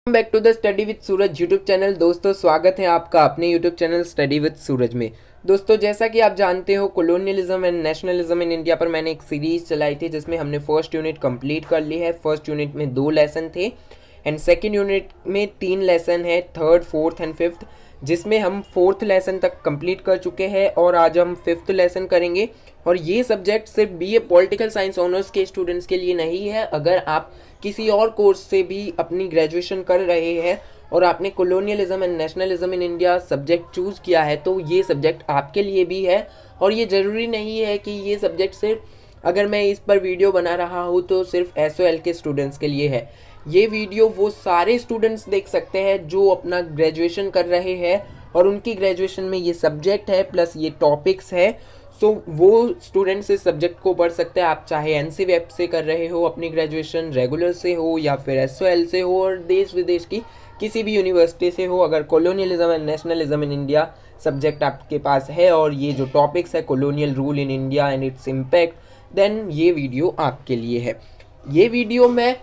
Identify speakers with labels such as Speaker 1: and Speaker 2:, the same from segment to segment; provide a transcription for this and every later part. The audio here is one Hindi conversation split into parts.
Speaker 1: Back to the study with Suraj YouTube channel. दोस्तों स्वागत है आपका अपने YouTube channel study with Suraj में। दोस्तों जैसा कि आप जानते हो colonialism and nationalism in India पर मैंने एक सीरीज चलाई थी जिसमें हमने फर्स्ट यूनिट कंप्लीट कर ली है। फर्स्ट यूनिट में 2 लेसन थे एंड सेकेंड यूनिट में 3 लेसन है, थर्ड फोर्थ एंड फिफ्थ, जिसमें हम फोर्थ लेसन तक कंप्लीट कर चुके हैं और आज हम फिफ्थ लेसन करेंगे। और ये सब्जेक्ट सिर्फ बीए पॉलिटिकल साइंस ऑनर्स के स्टूडेंट्स के लिए नहीं है। अगर आप किसी और कोर्स से भी अपनी ग्रेजुएशन कर रहे हैं और आपने colonialism and nationalism in India subject choose किया है तो ये सब्जेक्ट आपके लिए भी है। और ये ज़रूरी नहीं है कि ये सब्जेक्ट सिर्फ, अगर मैं इस पर वीडियो बना रहा हूँ तो सिर्फ एसओएल के स्टूडेंट्स के लिए है। ये वीडियो वो सारे स्टूडेंट्स देख सकते हैं जो अपना ग्रेजुएशन कर रहे हैं और उनकी ग्रेजुएशन में ये सब्जेक्ट है प्लस ये टॉपिक्स है। सो वो स्टूडेंट्स इस सब्जेक्ट को पढ़ सकते हैं। आप चाहे एनसी वेब से कर रहे हो अपनी ग्रेजुएशन, रेगुलर से हो या फिर एसओएल से हो और देश विदेश की किसी भी यूनिवर्सिटी से हो, अगर colonialism and nationalism in India subject आपके पास है और ये जो टॉपिक्स है colonial rule in India and its impact, then ये वीडियो आपके लिए है। ये वीडियो मैं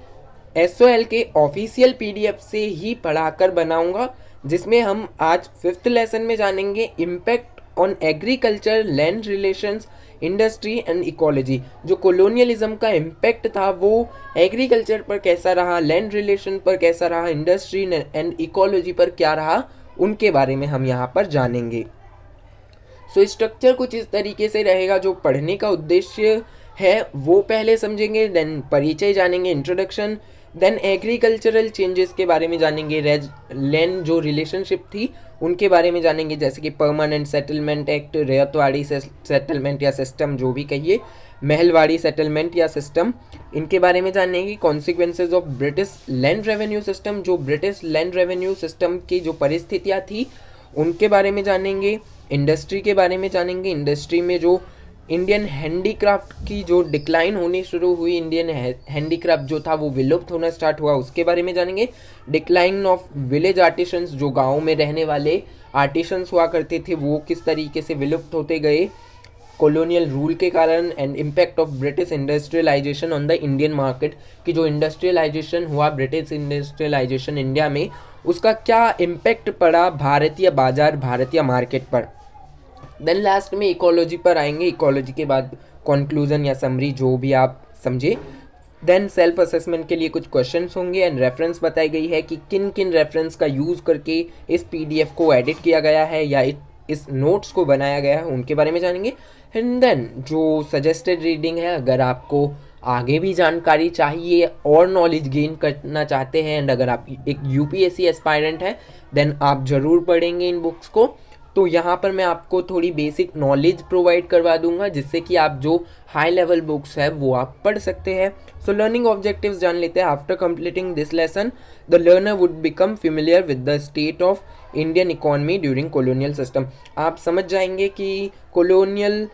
Speaker 1: एसओएल के ऑफिशियल पीडीएफ से ही पढ़ाकर बनाऊंगा, जिसमें हम आज फिफ्थ लेसन में जानेंगे impact on agriculture, land relations, industry and ecology. जो कॉलोनियलिज्म का इम्पैक्ट था वो एग्रीकल्चर पर कैसा रहा, लैंड रिलेशन पर कैसा रहा, इंडस्ट्री एंड इकोलॉजी पर क्या रहा, उनके बारे में हम यहाँ पर जानेंगे। सो स्ट्रक्चर कुछ इस तरीके से रहेगा। जो पढ़ने का उद्देश्य है वो पहले समझेंगे, देन परिचय जानेंगे, इंट्रोडक्शन, देन एग्रीकल्चरल चेंजेस के बारे में जानेंगे, लैंड जो रिलेशनशिप थी उनके बारे में जानेंगे, जैसे कि permanent settlement act, ryotwari settlement या सिस्टम जो भी कहिए, महलवाड़ी सेटलमेंट या सिस्टम, इनके बारे में जानेंगे। Consequences of British land revenue system, जो ब्रिटिश लैंड रेवेन्यू सिस्टम की जो परिस्थितियाँ थी उनके बारे में जानेंगे। इंडस्ट्री के बारे में जानेंगे, इंडस्ट्री में जो इंडियन हैंडीक्राफ्ट की जो डिक्लाइन होनी शुरू हुई, इंडियन हैंडीक्राफ्ट जो था वो विलुप्त होना स्टार्ट हुआ, उसके बारे में जानेंगे। डिक्लाइन ऑफ विलेज आर्टिशंस, जो गाँव में रहने वाले आर्टिशंस हुआ करते थे वो किस तरीके से विलुप्त होते गए कॉलोनियल रूल के कारण। And impact of British industrialisation on the Indian market, कि जो इंडस्ट्रियलाइजेशन हुआ, ब्रिटिश इंडस्ट्रियलाइजेशन इंडिया में, उसका क्या इम्पैक्ट पड़ा भारतीय बाजार, भारतीय मार्केट पर। देन लास्ट में इकोलॉजी पर आएंगे। इकोलॉजी के बाद कंक्लूजन या समरी जो भी आप समझे। देन सेल्फ असेसमेंट के लिए कुछ क्वेश्चंस होंगे एंड रेफरेंस बताई गई है कि किन किन रेफरेंस का यूज़ करके इस पीडीएफ को एडिट किया गया है या इस नोट्स को बनाया गया है, उनके बारे में जानेंगे। एंड देन जो सजेस्टेड रीडिंग है, अगर आपको आगे भी जानकारी चाहिए और नॉलेज गेन करना चाहते हैं एंड अगर आप एक यूपीएससी एस्पायरेंट है देन आप ज़रूर पढ़ेंगे इन बुक्स को, तो यहाँ पर मैं आपको थोड़ी बेसिक नॉलेज प्रोवाइड करवा दूंगा जिससे कि आप जो हाई लेवल बुक्स है वो आप पढ़ सकते हैं। सो लर्निंग ऑब्जेक्टिव्स जान लेते हैं। After completing this lesson the learner would become familiar with the state of Indian economy during colonial system. आप समझ जाएंगे कि कॉलोनियल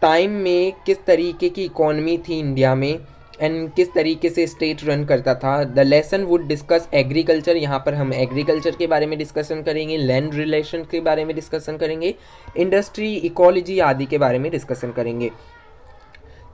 Speaker 1: टाइम में किस तरीके की इकोनॉमी थी इंडिया में एंड किस तरीके से स्टेट रन करता था। The lesson would discuss agriculture, यहाँ पर हम एग्रीकल्चर के बारे में डिस्कशन करेंगे, लैंड रिलेशन के बारे में डिस्कशन करेंगे, इंडस्ट्री, इकोलॉजी आदि के बारे में डिस्कशन करेंगे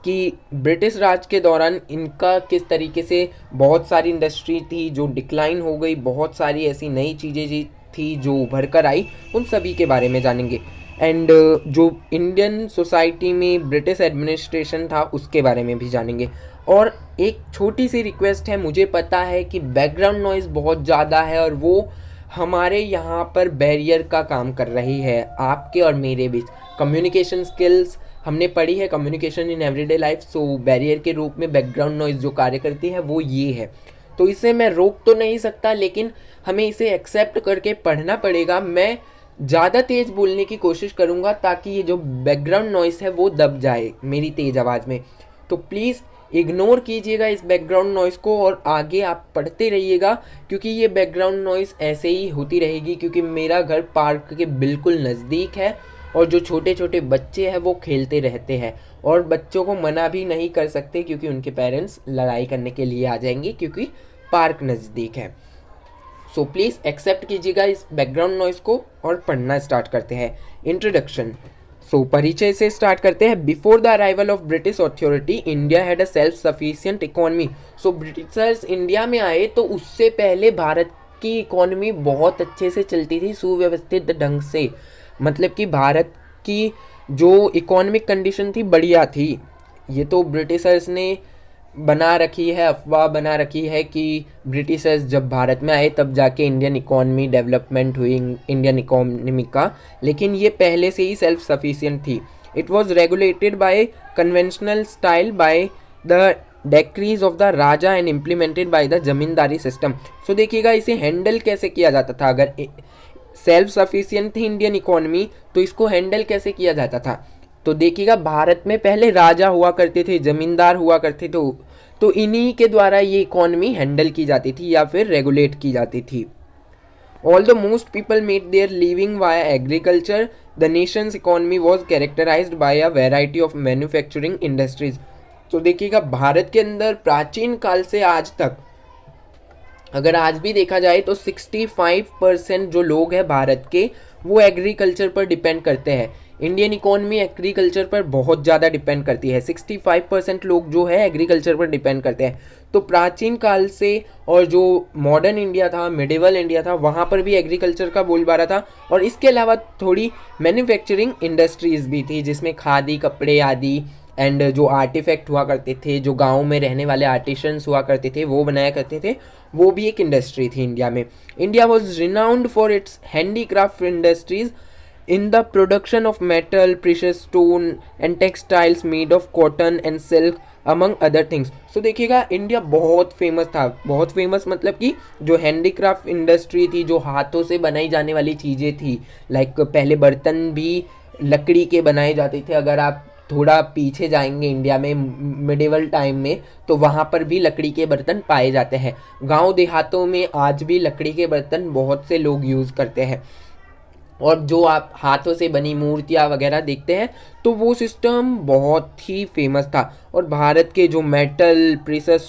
Speaker 1: कि ब्रिटिश राज के दौरान इनका किस तरीके से बहुत सारी इंडस्ट्री थी जो डिक्लाइन हो गई, बहुत सारी ऐसी नई चीज़ें थी जो उभर कर आई, उन सभी के बारे में जानेंगे। एंड जो इंडियन सोसाइटी में ब्रिटिश एडमिनिस्ट्रेशन था उसके बारे में भी जानेंगे। और एक छोटी सी रिक्वेस्ट है, मुझे पता है कि बैकग्राउंड नॉइज़ बहुत ज़्यादा है और वो हमारे यहाँ पर बैरियर का काम कर रही है आपके और मेरे बीच। कम्युनिकेशन स्किल्स हमने पढ़ी है, communication in everyday life, so barrier के रूप में बैकग्राउंड नॉइज़ जो कार्य करती है वो ये है। तो इसे मैं रोक तो नहीं सकता लेकिन हमें इसे एक्सेप्ट करके पढ़ना पड़ेगा। मैं ज़्यादा तेज़ बोलने की कोशिश करूँगा ताकि ये जो बैकग्राउंड नॉइज़ है वो दब जाए मेरी तेज़ आवाज़ में। तो प्लीज़ इग्नोर कीजिएगा इस बैकग्राउंड नॉइज़ को और आगे आप पढ़ते रहिएगा, क्योंकि ये बैकग्राउंड नॉइज़ ऐसे ही होती रहेगी क्योंकि मेरा घर पार्क के बिल्कुल नज़दीक है और जो छोटे छोटे बच्चे हैं वो खेलते रहते हैं और बच्चों को मना भी नहीं कर सकते क्योंकि उनके पेरेंट्स लड़ाई करने के लिए आ जाएंगे क्योंकि पार्क नज़दीक है। सो प्लीज़ एक्सेप्ट कीजिएगा इस बैकग्राउंड नॉइज़ को और पढ़ना स्टार्ट करते हैं। इंट्रोडक्शन। सो परिचय से स्टार्ट करते हैं। Before the arrival of British authority India had a self sufficient economy. So Britishers India में आए तो उससे पहले भारत की इकॉनमी बहुत अच्छे से चलती थी, सुव्यवस्थित ढंग से। मतलब कि भारत की जो इकोनॉमिक कंडीशन थी बढ़िया थी। ये तो ब्रिटिशर्स ने बना रखी है, अफवाह बना रखी है कि ब्रिटिशर्स जब भारत में आए तब जाके इंडियन इकॉनमी डेवलपमेंट हुई, इंडियन इकॉनमी का। लेकिन ये पहले से ही सेल्फ सफिशिएंट थी। It was regulated by conventional style by the decrees of the raja and implemented by the zamindari system. So देखिएगा इसे हैंडल कैसे किया जाता था। अगर सेल्फ सफिशिएंट थी इंडियन इकॉनमी तो इसको हैंडल कैसे किया जाता था। तो देखिएगा भारत में पहले राजा हुआ करते थे, जमींदार हुआ करते थे, तो इन्हीं के द्वारा ये इकॉनमी हैंडल की जाती थी या फिर रेगुलेट की जाती थी। Although most people made their living via agriculture, the nation's economy was characterized by a variety of manufacturing industries. तो देखिएगा भारत के अंदर प्राचीन काल से आज तक, अगर आज भी देखा जाए तो 65% जो लोग हैं भारत के वो एग्रीकल्चर पर डिपेंड करते हैं। इंडियन इकोनॉमी एग्रीकल्चर पर बहुत ज़्यादा डिपेंड करती है। 65% लोग जो है एग्रीकल्चर पर डिपेंड करते हैं। तो प्राचीन काल से और जो मॉडर्न इंडिया था, मिडिवल इंडिया था, वहाँ पर भी एग्रीकल्चर का बोलबाला था। और इसके अलावा थोड़ी मैन्युफैक्चरिंग इंडस्ट्रीज़ भी थी जिसमें खादी, कपड़े आदि एंड जो आर्टिफैक्ट हुआ करते थे, जो गाँव में रहने वाले आर्टिशंस हुआ करते थे वो बनाया करते थे, वो भी एक इंडस्ट्री थी इंडिया में। India was renowned for its handicraft industries in the production of metal, precious stone and textiles made of cotton and silk among other things. So देखिएगा इंडिया बहुत फेमस था। बहुत फेमस मतलब कि जो हैंडीक्राफ्ट इंडस्ट्री थी, जो हाथों से बनाई जाने वाली चीज़ें थी, लाइक पहले बर्तन भी लकड़ी के बनाए जाते थे। अगर आप थोड़ा पीछे जाएंगे इंडिया में मिडिवल टाइम में तो वहाँ पर भी लकड़ी के बर्तन पाए जाते हैं। गांव देहातों में आज भी लकड़ी के बर्तन बहुत से लोग यूज़ करते हैं। और जो आप हाथों से बनी मूर्तियाँ वगैरह देखते हैं तो वो सिस्टम बहुत ही फेमस था। और भारत के जो मेटल, प्रेशस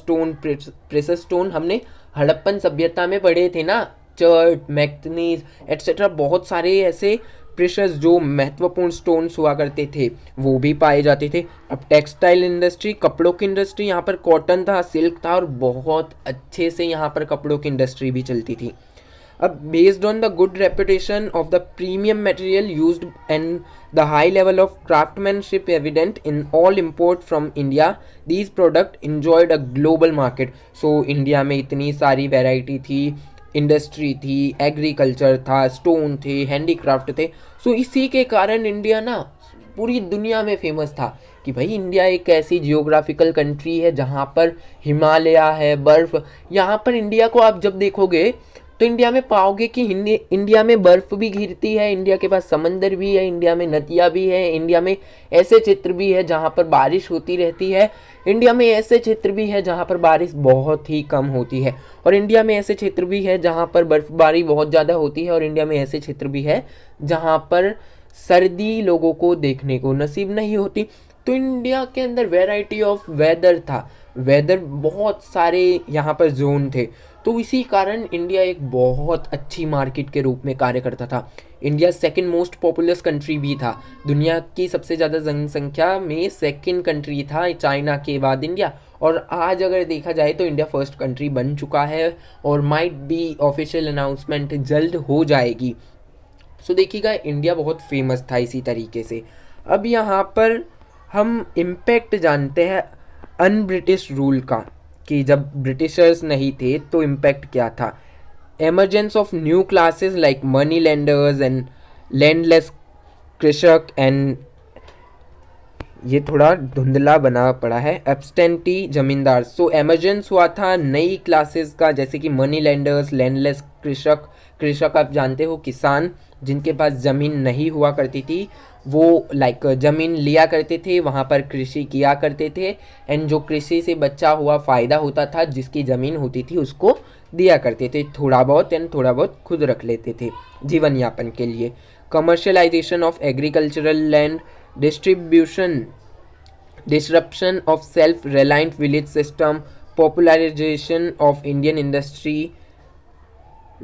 Speaker 1: स्टोन हमने हड़प्पन सभ्यता में पढ़े थे ना, चर्ट, मैग्नीज एट्सेट्रा, बहुत सारे ऐसे प्रेशस जो महत्वपूर्ण स्टोन्स हुआ करते थे वो भी पाए जाते थे। अब टेक्सटाइल इंडस्ट्री, कपड़ों की इंडस्ट्री, यहाँ पर कॉटन था, सिल्क था और बहुत अच्छे से यहाँ पर कपड़ों की इंडस्ट्री भी चलती थी। अब based on the good reputation of the premium material used and the high level of craftsmanship evident in all import from India, these product enjoyed a global market. So India में इतनी सारी वेराइटी थी, इंडस्ट्री थी, एग्रीकल्चर था, स्टोन थे, हैंडीक्राफ्ट थे। सो इसी के कारण इंडिया ना पूरी दुनिया में फेमस था कि भाई इंडिया एक ऐसी जियोग्राफिकल कंट्री है जहाँ पर हिमालय है, बर्फ़। यहाँ पर इंडिया को आप जब देखोगे तो इंडिया में पाओगे कि इंडिया में बर्फ़ भी गिरती है, इंडिया के पास समंदर भी है, इंडिया में नदियाँ भी है, इंडिया में ऐसे क्षेत्र भी है जहाँ पर बारिश होती रहती है, इंडिया में ऐसे क्षेत्र भी है जहाँ पर बारिश बहुत ही कम होती है, और इंडिया में ऐसे क्षेत्र भी है जहाँ पर बर्फ़बारी बहुत ज़्यादा होती है, और इंडिया में ऐसे क्षेत्र भी है जहाँ पर सर्दी लोगों को देखने को नसीब नहीं होती। तो इंडिया के अंदर वैरायटी ऑफ वेदर था, वेदर बहुत सारे यहाँ पर जोन थे। तो इसी कारण इंडिया एक बहुत अच्छी मार्केट के रूप में कार्य करता था। India second most populous country भी था, दुनिया की सबसे ज़्यादा जनसंख्या में सेकंड कंट्री था चाइना के बाद इंडिया। और आज अगर देखा जाए तो इंडिया फर्स्ट कंट्री बन चुका है और माइट बी ऑफिशियल अनाउंसमेंट जल्द हो जाएगी। सो देखिएगा इंडिया बहुत फेमस था इसी तरीके से। अब यहाँ पर हम इम्पैक्ट जानते हैं अन ब्रिटिश रूल का, कि जब ब्रिटिशर्स नहीं थे तो इम्पैक्ट क्या था। Emergence of new classes like money lenders and landless कृषक एंड, ये थोड़ा धुंधला बना पड़ा है, एब्सटेंटी जमींदार। सो एमर्जेंस हुआ था नई क्लासेस का, जैसे कि मनी लेंडर्स, लैंडलेस कृषक। कृषक आप जानते हो किसान, जिनके पास ज़मीन नहीं हुआ करती थी, वो लाइक ज़मीन लिया करते थे, वहाँ पर कृषि किया करते थे, एंड जो कृषि से बचा हुआ फ़ायदा होता था, जिसकी ज़मीन होती थी उसको दिया करते थे थोड़ा बहुत, एंड थोड़ा बहुत खुद रख लेते थे जीवन यापन के लिए। Commercialisation of agricultural land, disruption of self-reliant village system, popularization of Indian industry,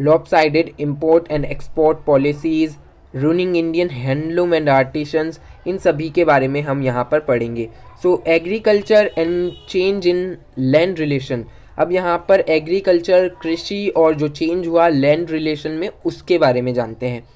Speaker 1: lopsided import and export policies, ruining Indian handloom and artisans, इन सभी के बारे में हम यहाँ पर पढ़ेंगे। So agriculture and change in land relation. अब यहाँ पर एग्रीकल्चर, कृषि और जो चेंज हुआ लैंड रिलेशन में, उसके बारे में जानते हैं।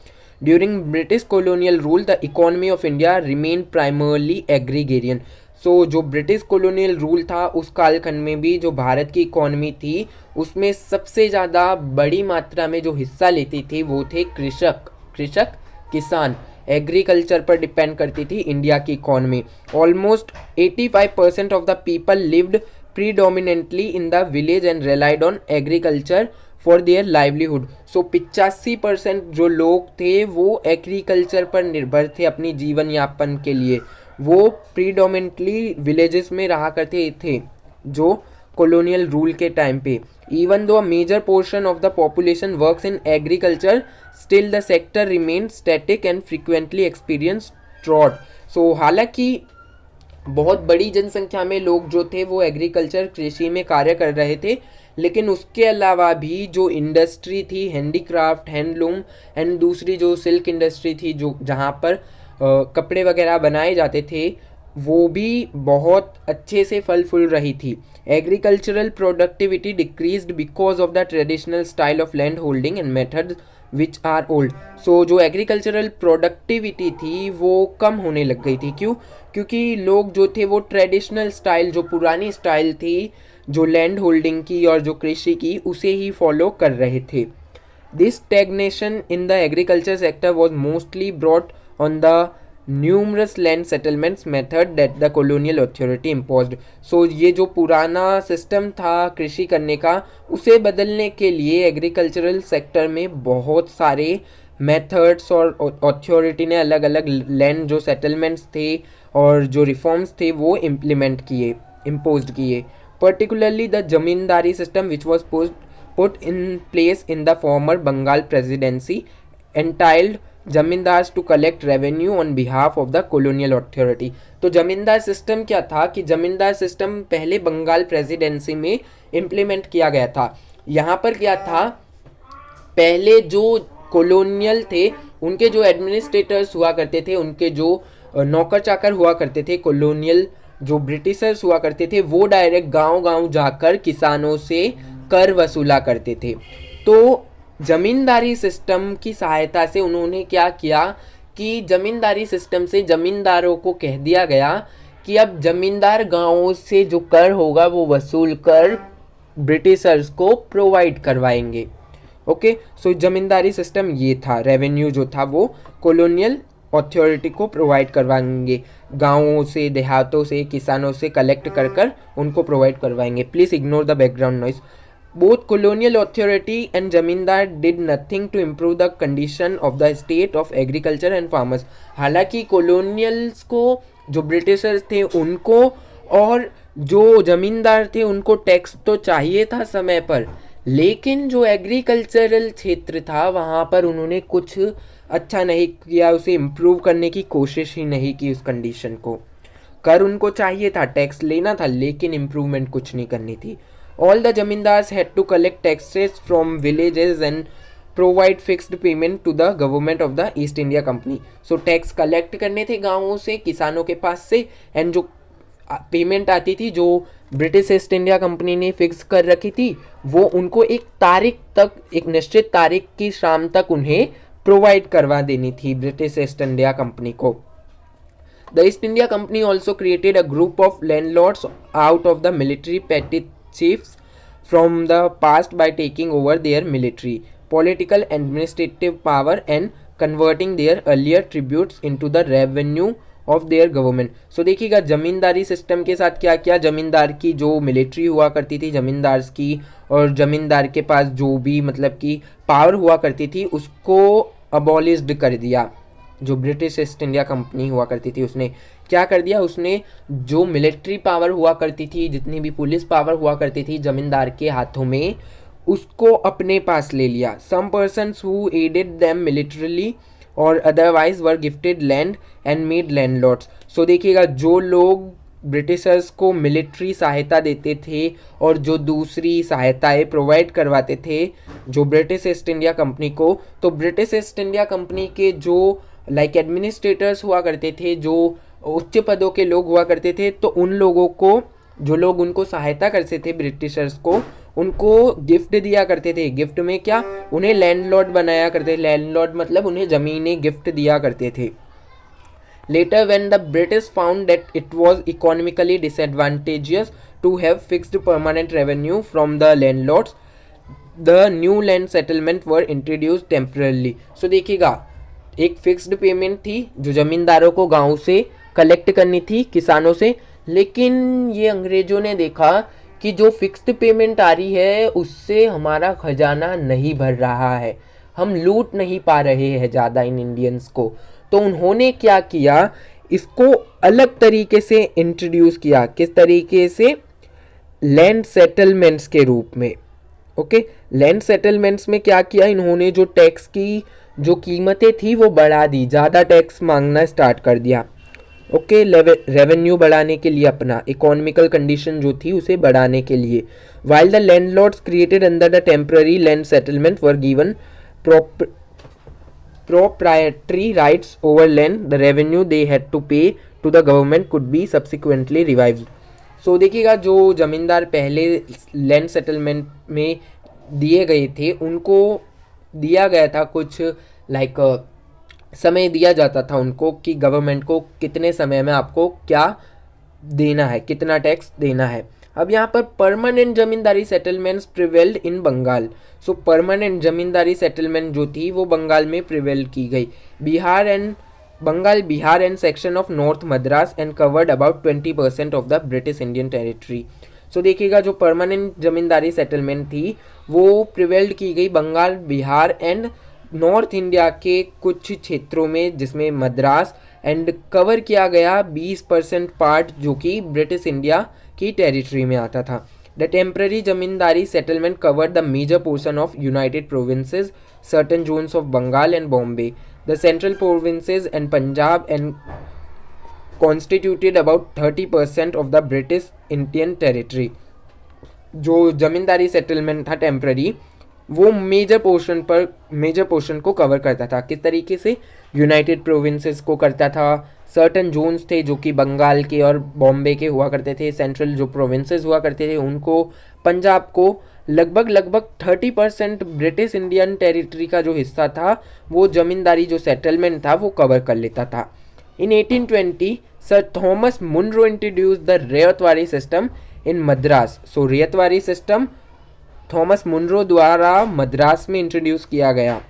Speaker 1: During British colonial rule the economy of India remain primarily agrarian. So जो ब्रिटिश कॉलोनियल रूल था उस कालखंड में भी जो भारत की इकोनॉमी थी उसमें सबसे ज़्यादा बड़ी मात्रा में जो हिस्सा लेती थी वो थे कृषक किसान। एग्रीकल्चर पर डिपेंड करती थी इंडिया की इकोनॉमी। Almost 85% of the people lived predominantly in the village and relied on agriculture for their livelihood. So 85% जो लोग थे वो एग्रीकल्चर पर निर्भर थे अपनी जीवन यापन के लिए। वो प्रीडोमिनेंटली विलेजेस में रहा करते थे जो कॉलोनियल रूल के टाइम पे। Even though a major portion of the population works in agriculture, still the sector remain static and frequently experience drought. So हालांकि बहुत बड़ी जनसंख्या में लोग जो थे वो एग्रीकल्चर, कृषि में कार्य कर रहे थे, लेकिन उसके अलावा भी जो इंडस्ट्री थी, हैंडीक्राफ्ट, हैंडलूम एंड दूसरी जो सिल्क इंडस्ट्री थी, जो जहाँ पर कपड़े वगैरह बनाए जाते थे, वो भी बहुत अच्छे से फल फूल रही थी। Agricultural productivity decreased because of the traditional style of land holding and method which are old. So जो एग्रीकल्चरल प्रोडक्टिविटी थी वो कम होने लग गई थी। क्यों? क्योंकि लोग जो थे वो ट्रेडिशनल स्टाइल, जो पुरानी स्टाइल थी जो लैंड होल्डिंग की और जो कृषि की, उसे ही फॉलो कर रहे थे। This stagnation in the agriculture sector was mostly brought on the numerous land settlements method that the colonial authority imposed. So ये जो पुराना सिस्टम था कृषि करने का, उसे बदलने के लिए एग्रीकल्चरल सेक्टर में बहुत सारे मेथड्स और अथॉरिटी ने अलग अलग लैंड जो सेटलमेंट्स थे और जो रिफॉर्म्स थे वो इम्पोज्ड किए। Particularly the zamindari system which was put in place in the former Bengal presidency entailed zamindars to collect revenue on behalf of the colonial authority. तो जमींदार सिस्टम क्या था कि जमींदार सिस्टम पहले बंगाल प्रेसिडेंसी में इम्प्लीमेंट किया गया था। यहाँ पर क्या था, पहले जो कॉलोनियल थे उनके जो एडमिनिस्ट्रेटर्स हुआ करते थे, उनके जो नौकर चाकर हुआ करते थे, कॉलोनियल जो ब्रिटिशर्स हुआ करते थे, वो डायरेक्ट गांव-गांव जाकर किसानों से कर वसूला करते थे। तो जमींदारी सिस्टम की सहायता से उन्होंने क्या किया कि जमींदारी सिस्टम से जमींदारों को कह दिया गया कि अब जमींदार गांवों से जो कर होगा वो वसूल कर ब्रिटिशर्स को प्रोवाइड करवाएंगे। ओके, सो जमींदारी सिस्टम ये था। रेवेन्यू जो था वो कॉलोनियल अथॉरिटी को प्रोवाइड करवाएंगे, गांवों से, देहातों से, किसानों से कलेक्ट कर उनको प्रोवाइड करवाएंगे। Please ignore the background noise. Both colonial authority and जमींदार did nothing to improve the condition of the state of agriculture and farmers। हालांकि colonials को, जो ब्रिटिशर्स थे उनको और जो जमींदार थे उनको टैक्स तो चाहिए था समय पर, लेकिन जो एग्रीकल्चरल क्षेत्र था वहाँ पर उन्होंने कुछ अच्छा नहीं किया, उसे इम्प्रूव करने की कोशिश ही नहीं की उस कंडीशन को। कर उनको चाहिए था, टैक्स लेना था, लेकिन इम्प्रूवमेंट कुछ नहीं करनी थी। All the zamindars had to collect taxes from villages and provide fixed payment to the government of the East India Company। So tax collect करने थे गाँवों से, किसानों के पास से, एंड जो पेमेंट आती थी जो ब्रिटिश ईस्ट इंडिया कंपनी ने फिक्स कर रखी थी वो उनको एक तारीख तक, एक निश्चित तारीख की शाम तक उन्हें प्रोवाइड करवा देनी थी ब्रिटिश ईस्ट इंडिया कंपनी को। The East India Company also created a group of landlords out of the military petty chiefs from the past by taking over their military, political, administrative power and converting their earlier tributes into the revenue of their government। So देखिएगा जमींदारी सिस्टम के साथ क्या किया, जमींदार की जो मिलिट्री हुआ करती थी जमींदार की, और जमींदार के पास जो भी मतलब कि पावर हुआ करती थी उसको अबॉलिश्ड कर दिया। जो ब्रिटिश ईस्ट इंडिया कंपनी हुआ करती थी उसने क्या कर दिया, उसने जो मिलिट्री पावर हुआ करती थी, जितनी भी पुलिस पावर हुआ करती थी जमींदार के हाथों में, उसको अपने पास ले लिया। Some persons who aided them militarily और otherwise were gifted land and made landlords. So देखिएगा जो लोग ब्रिटिशर्स को मिलिट्री सहायता देते थे और जो दूसरी सहायताएं प्रोवाइड करवाते थे जो ब्रिटिश ईस्ट इंडिया कंपनी को, तो ब्रिटिश ईस्ट इंडिया कंपनी के जो एडमिनिस्ट्रेटर्स हुआ करते थे, जो उच्च पदों के लोग हुआ करते थे, तो उन लोगों को जो लोग उनको सहायता करते थे ब्रिटिशर्स को, उनको गिफ्ट दिया करते थे। गिफ्ट में क्या, उन्हें लैंडलॉर्ड बनाया करते थे। लैंडलॉर्ड मतलब उन्हें ज़मीनें गिफ्ट दिया करते थे। Later, when the British found that it was economically disadvantageous to have fixed permanent revenue from the landlords, the new land settlement were introduced temporarily. So देखिएगा, एक फिक्स्ड पेमेंट थी जो ज़मींदारों को गांव से कलेक्ट करनी थी, किसानों से, लेकिन ये अंग्रेज़ों ने देखा कि जो फिक्स्ड पेमेंट आ रही है उससे हमारा खजाना नहीं भर रहा है, हम लूट नहीं पा रहे हैं ज़्यादा इन इंडियंस को। तो उन्होंने क्या किया, इसको अलग तरीके से इंट्रोड्यूस किया। किस तरीके से? लैंड सेटलमेंट्स के रूप में। ओके, लैंड सेटलमेंट्स में क्या किया इन्होंने, जो टैक्स की जो कीमतें थी वो बढ़ा दी, ज़्यादा टैक्स मांगना स्टार्ट कर दिया। ओके, रेवेन्यू बढ़ाने के लिए, अपना इकोनॉमिकल कंडीशन जो थी उसे बढ़ाने के लिए। While the landlords created under the temporary land settlement were given proprietary rights over land, the revenue they had to pay to the government could be subsequently revived. So देखिएगा, जो ज़मींदार पहले लैंड सेटलमेंट में दिए गए थे उनको दिया गया था कुछ समय दिया जाता था उनको कि गवर्नमेंट को कितने समय में आपको क्या देना है, कितना टैक्स देना है। अब यहाँ पर permanent zamindari settlements prevailed in Bengal. So permanent zamindari settlement जो थी वो बंगाल में प्रिवेल की गई। Bihar and section of north Madras and covered about 20% of the British Indian territory. So देखिएगा, जो परमानेंट जमींदारी सेटलमेंट थी वो प्रिवेल्ड की गई Bengal, Bihar and north India के कुछ क्षेत्रों में, जिसमें मद्रास, एंड कवर किया गया 20% पार्ट जो कि ब्रिटिश इंडिया की टेरिटरी में आता था। The temporary zamindari settlement covered the major portion of United Provinces, certain zones of Bengal and Bombay, the Central Provinces and Punjab, and constituted about 30% of the British Indian territory. जो जमींदारी सेटलमेंट था टेम्पररी, वो मेजर पोर्शन को कवर करता था। किस तरीके से? यूनाइटेड प्रोविंसेस को करता था, सर्टन जोन्स थे जो कि बंगाल के और बॉम्बे के हुआ करते थे, सेंट्रल जो प्रोविंसेस हुआ करते थे उनको, पंजाब को, लगभग 30% ब्रिटिश इंडियन टेरिटरी का जो हिस्सा था वो जमींदारी जो सेटलमेंट था वो कवर कर लेता था। In 1820 sir Thomas Munro introduce the ryotwari system in Madras. So ryotwari system Thomas Munro द्वारा मद्रास में इंट्रोड्यूस किया गया,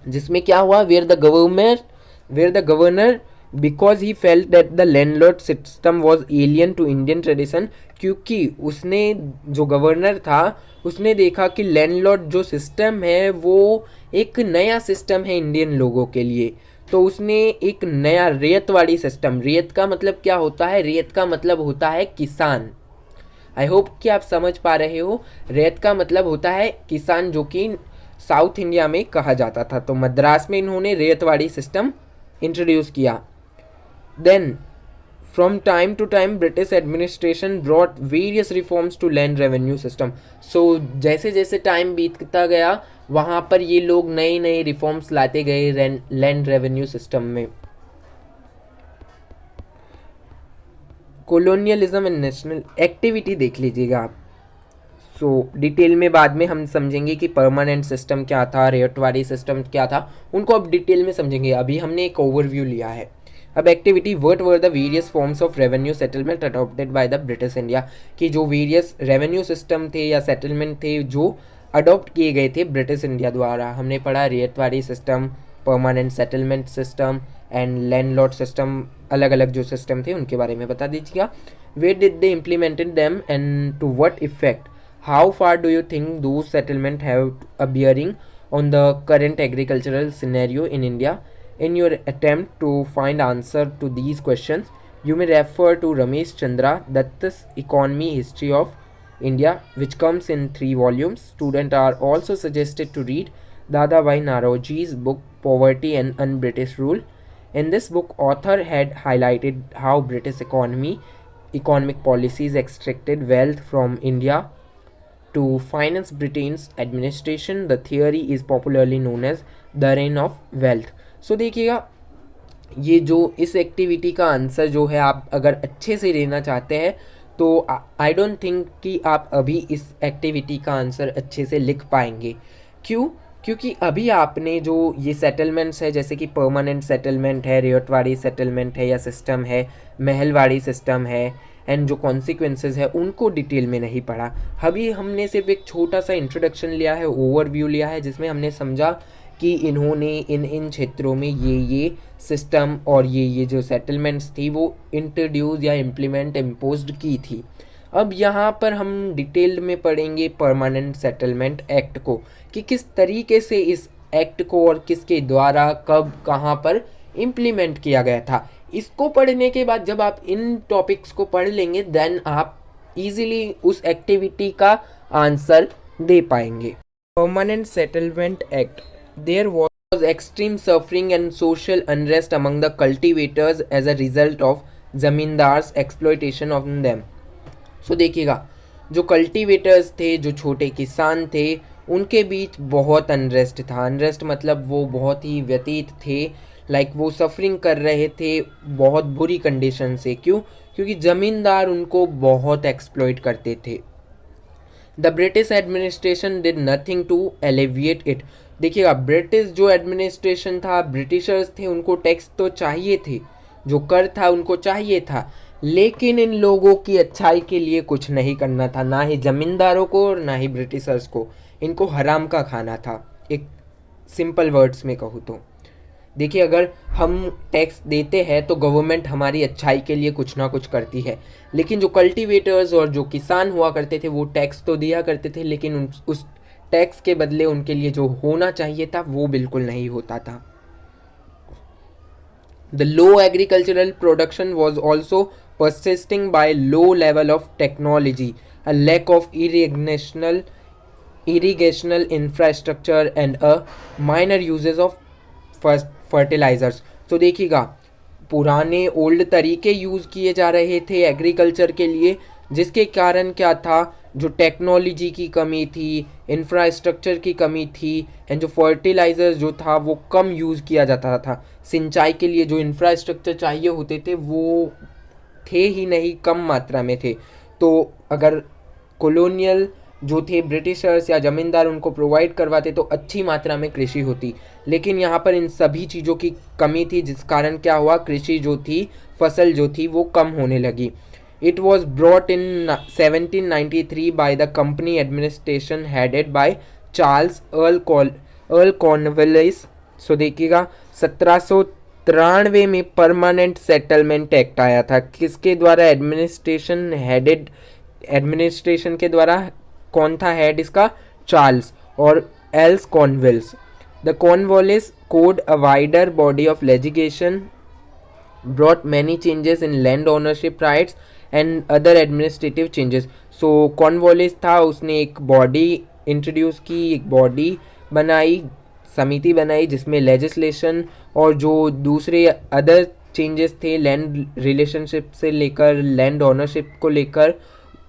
Speaker 1: जिसमें क्या हुआ, where the governor because he felt that the landlord system was alien to Indian tradition, क्योंकि उसने, जो गवर्नर था, उसने देखा कि लैंडलॉर्ड जो सिस्टम है वो एक नया सिस्टम है इंडियन लोगों के लिए। तो उसने एक नया रेयतवाड़ी सिस्टम, रेयत का मतलब क्या होता है? रेयत का मतलब होता है किसान। आई होप कि आप समझ पा रहे हो। रेत का मतलब होता है किसान, जो कि साउथ इंडिया में कहा जाता था। तो मद्रास में इन्होंने रेतवाड़ी सिस्टम इंट्रोड्यूस किया। Then from time to time British administration brought various reforms to land revenue system. So जैसे जैसे टाइम बीतता गया वहाँ पर ये लोग नए नए रिफॉर्म्स लाते गए लैंड रेवेन्यू सिस्टम में। कॉलोनियलिज्म एंड नेशनल एक्टिविटी देख लीजिएगा आप। सो डिटेल में बाद में हम समझेंगे कि परमानेंट सिस्टम क्या था, रेयतवाड़ी सिस्टम क्या था, उनको अब डिटेल में समझेंगे। अभी हमने एक ओवरव्यू लिया है। अब activity, what were the various forms of revenue settlement adopted by the British India, कि जो वेरियस रेवेन्यू सिस्टम थे या सेटलमेंट थे जो अडॉप्ट किए गए थे ब्रिटिश इंडिया द्वारा। हमने पढ़ा ryotwari system, permanent settlement system and landlord system, अलग अलग जो सिस्टम थे उनके बारे में बता दीजिएगा। Where did they implemented them and to what effect, how far do you think those settlement have a bearing on the current agricultural scenario in India? In your attempt to find answer to these questions, you may refer to Ramesh Chandra Datta's Economy History of India, which comes in 3 volumes. Students are also suggested to read Dadabhai Naoroji's book Poverty and Un-British Rule. In this book, author had highlighted how British economic policies extracted wealth from India to finance Britain's administration. The theory is popularly known as the reign of wealth. So देखिएगा, ये जो इस एक्टिविटी का आंसर जो है, आप अगर अच्छे से लेना चाहते हैं तो आई डोंट थिंक कि आप अभी इस एक्टिविटी का आंसर अच्छे से लिख पाएंगे। क्यों? क्योंकि अभी आपने जो ये सेटलमेंट्स है, जैसे कि परमानेंट सेटलमेंट है, रियतवाड़ी सेटलमेंट है या सिस्टम है, महलवाड़ी सिस्टम है, एंड जो कॉन्सिक्वेंसेस है उनको डिटेल में नहीं पढ़ा। अभी हमने सिर्फ एक छोटा सा इंट्रोडक्शन लिया है, ओवरव्यू लिया है, जिसमें हमने समझा कि इन्होंने इन इन क्षेत्रों में ये सिस्टम और ये जो सेटलमेंट्स थी वो इंट्रोड्यूस या इम्प्लीमेंट इम्पोज्ड की थी। अब यहाँ पर हम डिटेल्ड में पढ़ेंगे परमानेंट सेटलमेंट एक्ट को, कि किस तरीके से इस एक्ट को और किसके द्वारा कब कहाँ पर इम्प्लीमेंट किया गया था। इसको पढ़ने के बाद जब आप इन टॉपिक्स को पढ़ लेंगे देन आप इजीली उस एक्टिविटी का आंसर दे पाएंगे। Permanent settlement act, there was extreme suffering and social unrest among the cultivators as a result of zamindars exploitation of them। सो देखिएगा, जो कल्टीवेटर्स थे, जो छोटे किसान थे, उनके बीच बहुत अनरेस्ट था। अनरेस्ट मतलब वो बहुत ही व्यतीत थे, लाइक वो सफरिंग कर रहे थे बहुत बुरी कंडीशन से। क्यों? क्योंकि ज़मींदार उनको बहुत एक्सप्लॉइट करते थे। The British administration did nothing to alleviate it. देखिएगा, ब्रिटिश जो एडमिनिस्ट्रेशन था, ब्रिटिशर्स थे, उनको टैक्स तो चाहिए थे, जो कर था उनको चाहिए था, लेकिन इन लोगों की अच्छाई के लिए कुछ नहीं करना था, ना ही ज़मींदारों को और ना ही ब्रिटिशर्स को। इनको हराम का खाना था, एक सिंपल वर्ड्स में कहूँ तो। देखिए, अगर हम टैक्स देते हैं तो गवर्नमेंट हमारी अच्छाई के लिए कुछ ना कुछ करती है, लेकिन जो कल्टीवेटर्स और जो किसान हुआ करते थे वो टैक्स तो दिया करते थे, लेकिन उस टैक्स के बदले उनके लिए जो होना चाहिए था वो बिल्कुल नहीं होता था। The low agricultural production was also persisting by low level of technology, a lack of irrigational infrastructure and a minor uses of fertilizers। तो देखिएगा, पुराने ओल्ड तरीके यूज़ किए जा रहे थे एग्रीकल्चर के लिए, जिसके कारण क्या था, जो टेक्नोलॉजी की कमी थी, इंफ्रास्ट्रक्चर की कमी थी, एंड जो फर्टिलाइजर्स जो था वो कम यूज़ किया जाता था। सिंचाई के लिए जो इंफ्रास्ट्रक्चर चाहिए होते थे वो थे ही नहीं, कम मात्रा में थे। तो अगर कॉलोनियल जो थे ब्रिटिशर्स या ज़मींदार उनको प्रोवाइड करवाते तो अच्छी मात्रा में कृषि होती, लेकिन यहाँ पर इन सभी चीज़ों की कमी थी, जिस कारण क्या हुआ, कृषि जो थी, फसल जो थी वो कम होने लगी। It was brought in 1793 by the company administration headed by Charles Earl Cornwallis. So देखिएगा, 1793 में परमानेंट सेटलमेंट एक्ट आया था। किसके द्वारा? एडमिनिस्ट्रेशन हेडेड, एडमिनिस्ट्रेशन के द्वारा। कौन था हेड इसका? चार्ल्स और else Cornwallis. The Cornwallis code a wider body of legislation, brought many changes in land ownership rights and other administrative changes। so Cornwallis था, उसने एक बॉडी इंट्रोड्यूस की, एक बॉडी बनाई, समिति बनाई, जिसमें लेजिस्लेशन और जो दूसरे अदर चेंजेस थे लैंड रिलेशनशिप से लेकर लैंड ओनरशिप को लेकर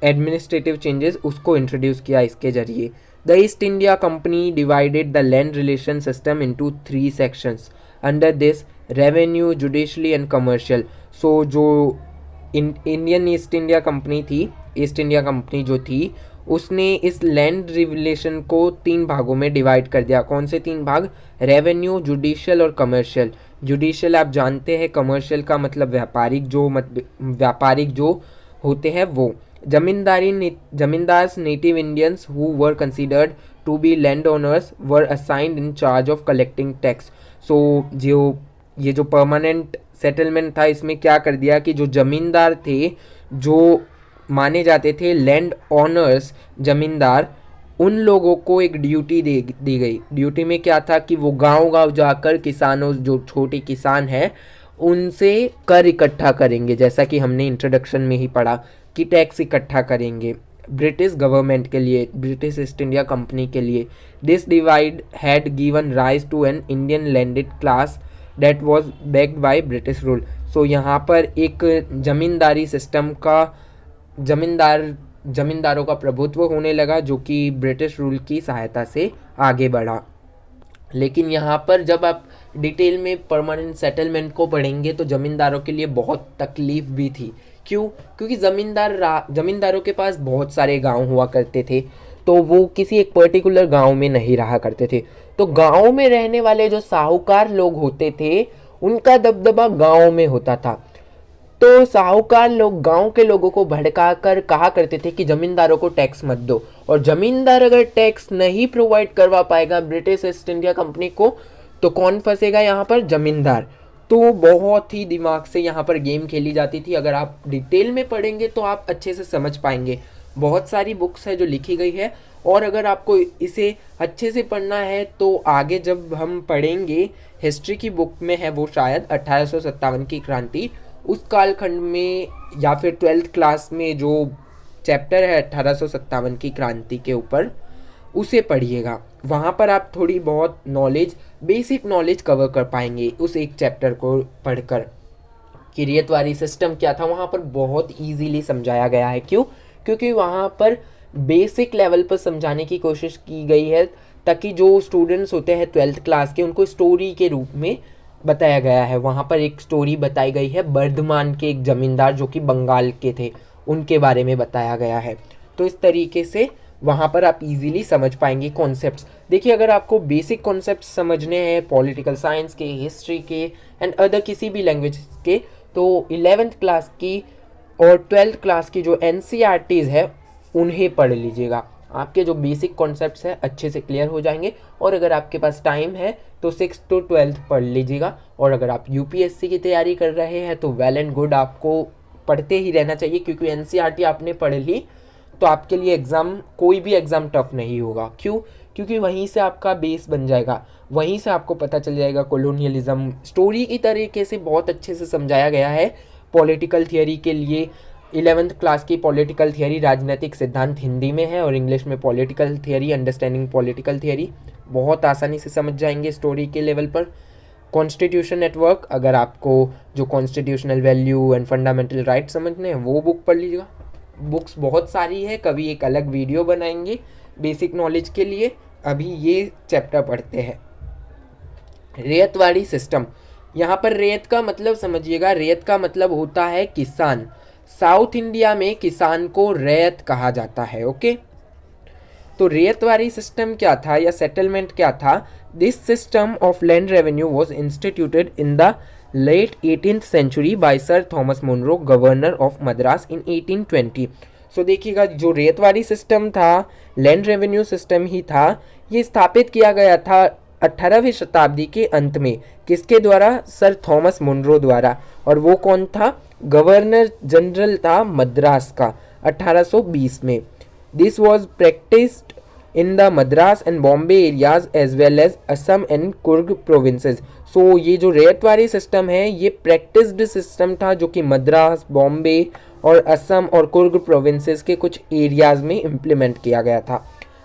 Speaker 1: एडमिनिस्ट्रेटिव चेंजेस, उसको इंट्रोड्यूस किया इसके जरिए। The East India Company divided the land relation system into 3 sections under this, revenue, judicially and commercial. So जो इंडियन ईस्ट इंडिया कंपनी थी, ईस्ट इंडिया कंपनी जो थी, उसने इस लैंड रिलेशन को 3 भागों में डिवाइड कर दिया। कौन से 3 भाग? रेवेन्यू, जुडिशियल और कमर्शियल। जुडिशियल आप जानते हैं, कमर्शियल का मतलब व्यापारिक जो होते हैं वो। Zamindars native Indians who were considered to be land owners were assigned in charge of collecting tax. So ये जो परमानेंट सेटलमेंट था, इसमें क्या कर दिया कि जो जमींदार थे, जो माने जाते थे लैंड ओनर्स, जमींदार, उन लोगों को एक ड्यूटी दी गई। ड्यूटी में क्या था कि वो गांव-गांव जाकर किसानों, जो छोटे किसान हैं, उनसे कर इकट्ठा करेंगे, जैसा कि हमने इंट्रोडक्शन में ही पढ़ा कि टैक्स इकट्ठा करेंगे ब्रिटिश गवर्नमेंट के लिए, ब्रिटिश ईस्ट इंडिया कंपनी के लिए। This divide had given rise to an Indian landed class that was backed by British rule. So यहाँ पर एक जमींदारी सिस्टम का, जमींदारों का प्रभुत्व होने लगा, जो कि ब्रिटिश रूल की सहायता से आगे बढ़ा। लेकिन यहाँ पर जब आप डिटेल में परमानेंट सेटलमेंट को पढ़ेंगे तो ज़मींदारों के लिए बहुत तकलीफ भी थी। क्यों? क्योंकि ज़मींदारों के पास बहुत सारे गांव हुआ करते थे, तो वो किसी एक पर्टिकुलर गांव में नहीं रहा करते थे। तो गांव में रहने वाले जो साहूकार लोग होते थे उनका दबदबा गांव में होता था। तो साहूकार लोग गांव के लोगों को भड़का कर कहा करते थे कि जमींदारों को टैक्स मत दो, और जमींदार अगर टैक्स नहीं प्रोवाइड करवा पाएगा ब्रिटिश ईस्ट इंडिया कंपनी को तो कौन फंसेगा यहाँ पर? जमींदार। तो बहुत ही दिमाग से यहाँ पर गेम खेली जाती थी। अगर आप डिटेल में पढ़ेंगे तो आप अच्छे से समझ पाएंगे। बहुत सारी बुक्स है जो लिखी गई है, और अगर आपको इसे अच्छे से पढ़ना है तो आगे जब हम पढ़ेंगे हिस्ट्री की बुक में है वो शायद 1857 की क्रांति, उस कालखंड में, या फिर 12th क्लास में जो चैप्टर है 1857 की क्रांति के ऊपर, उसे पढ़िएगा। वहाँ पर आप थोड़ी बहुत नॉलेज, बेसिक नॉलेज कवर कर पाएंगे उस एक चैप्टर को पढ़कर। कि रेतवारी सिस्टम क्या था वहाँ पर बहुत इजीली समझाया गया है। क्यों? क्योंकि वहाँ पर बेसिक लेवल पर समझाने की कोशिश की गई है, ताकि जो स्टूडेंट्स होते हैं 12th क्लास के उनको स्टोरी के रूप में बताया गया है। वहाँ पर एक स्टोरी बताई गई है बर्धमान के एक ज़मींदार जो कि बंगाल के थे, उनके बारे में बताया गया है। तो इस तरीके से वहाँ पर आप इजीली समझ पाएंगे कॉन्सेप्ट्स। देखिए, अगर आपको बेसिक कॉन्सेप्ट्स समझने हैं पॉलिटिकल साइंस के, हिस्ट्री के एंड अदर किसी भी लैंग्वेज के, तो 11th क्लास की और 12th क्लास की जो NCERTs है उन्हें पढ़ लीजिएगा। आपके जो बेसिक कॉन्सेप्ट्स हैं अच्छे से क्लियर हो जाएंगे। और अगर आपके पास टाइम है तो 6th to 12th पढ़ लीजिएगा। और अगर आप UPSC की तैयारी कर रहे हैं तो वेल एंड गुड, आपको पढ़ते ही रहना चाहिए, क्योंकि NCERT आपने पढ़ ली तो आपके लिए एग्ज़ाम, कोई भी एग्ज़ाम टफ नहीं होगा। क्यों? क्योंकि वहीं से आपका बेस बन जाएगा, वहीं से आपको पता चल जाएगा कॉलोनियलिज्म। स्टोरी की तरीके से बहुत अच्छे से समझाया गया है। पॉलिटिकल थियरी के लिए 11th क्लास की पॉलिटिकल थियरी, राजनीतिक सिद्धांत हिंदी में है, और इंग्लिश में political theory, understanding political theory, बहुत आसानी से समझ जाएंगे स्टोरी के लेवल पर। कॉन्स्टिट्यूशन नेटवर्क, अगर आपको जो constitutional value and fundamental right समझने हैं वो बुक पढ़ लीजिएगा। बुक्स बहुत सारी है, कभी एक अलग वीडियो बनाएंगे बेसिक नॉलेज के लिए। अभी ये चैप्टर पढ़ते हैं। रेतवाड़ी सिस्टम। यहाँ पर रेत का मतलब समझिएगा, रेत का मतलब होता है किसान। साउथ इंडिया में किसान को रैयत कहा जाता है। ओके, तो रेतवाड़ी सिस्टम क्या था या सेटलमेंट क्या था? This system of land revenue was instituted in the late 18th century by Sir Thomas Munro, governor of Madras in 1820। सो देखिएगा, जो रेतवाड़ी सिस्टम था, लैंड रेवेन्यू सिस्टम ही था, ये स्थापित किया गया था 18वीं शताब्दी के अंत में। किसके द्वारा? सर थॉमस मुनरो द्वारा। और वो कौन था? गवर्नर जनरल था मद्रास का 1820 में। This was practised in the Madras and Bombay areas as well as Assam and Kurg provinces। सो ये जो रेतवाड़ी सिस्टम है ये प्रैक्टिस्ड सिस्टम था जो कि मद्रास, बॉम्बे और असम और कुर्ग प्रोविंसेस के कुछ एरियाज में इम्प्लीमेंट किया गया था।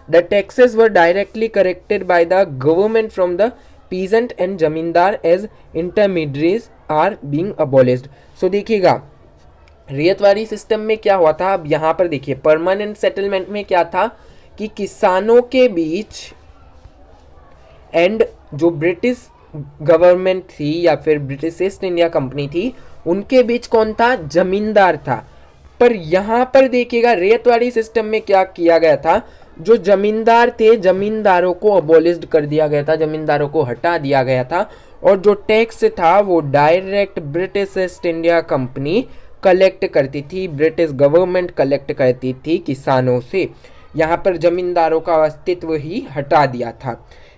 Speaker 1: The taxes were directly collected by the government from the peasant and zamindar as intermediates are being abolished. So देखिएगा, रेतवाड़ी सिस्टम में क्या हुआ था, अब यहाँ पर देखिए, परमानेंट सेटलमेंट में क्या था कि किसानों के बीच एंड जो ब्रिटिश गवर्नमेंट थी या फिर ब्रिटिश ईस्ट इंडिया कंपनी थी, उनके बीच कौन था? जमींदार था। पर यहाँ पर देखिएगा, रेतवाड़ी सिस्टम में क्या किया गया था? जो जमींदार थे, जमींदारों को अबॉलिश्ड कर दिया गया था, जमींदारों को हटा दिया गया था, और जो टैक्स था वो direct British East India company collect करती थी, ब्रिटिश गवर्नमेंट कलेक्ट करती थी किसानों से। यहाँ पर जमींदारों का अस्तित्व ही हटा दिया था।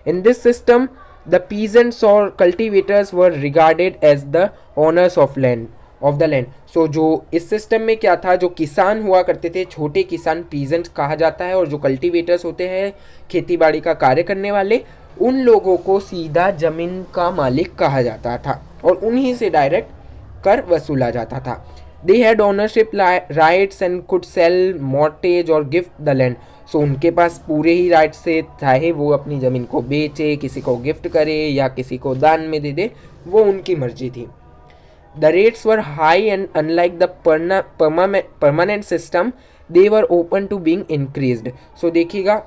Speaker 1: In this system the peasants और cultivators were regarded as the owners of the land. So जो इस सिस्टम में क्या था, जो किसान हुआ करते थे, छोटे किसान, पीजेंट्स कहा जाता है, और जो कल्टीवेटर्स होते हैं, खेतीबाड़ी का कार्य करने वाले, उन लोगों को सीधा जमीन का मालिक कहा जाता था और उन्हीं से डायरेक्ट कर वसूला जाता था। They had ownership rights and could sell, mortgage और gift the land। सो उनके पास पूरे ही राइट्स थे, चाहे वो अपनी ज़मीन को बेचे, किसी को गिफ्ट करे या किसी को दान में दे दे, वो उनकी मर्जी थी। The rates were high and unlike the permanent system, they were open to being increased। सो देखिएगा,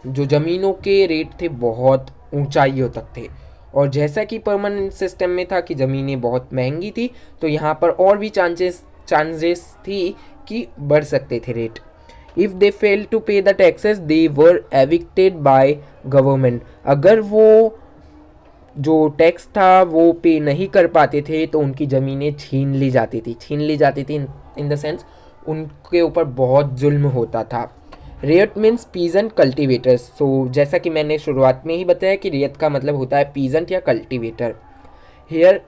Speaker 1: जो ज़मीनों के रेट थे बहुत ऊंचाइयों तक थे और जैसा कि परमानेंट सिस्टम में था कि ज़मीनें बहुत महंगी थी, तो यहाँ पर और भी चांसेस थी कि बढ़ सकते थे rate. If they fail to pay the taxes they were evicted by government. अगर वो जो टैक्स था वो पे नहीं कर पाते थे तो उनकी ज़मीनें छीन ली जाती थी इन द सेंस उनके ऊपर बहुत जुल्म होता था। रेयत मीन्स पीजेंट कल्टिवेटर्स। सो जैसा कि मैंने शुरुआत में ही बताया कि रेयत का मतलब होता है पीजेंट या कल्टिवेटर। हेयर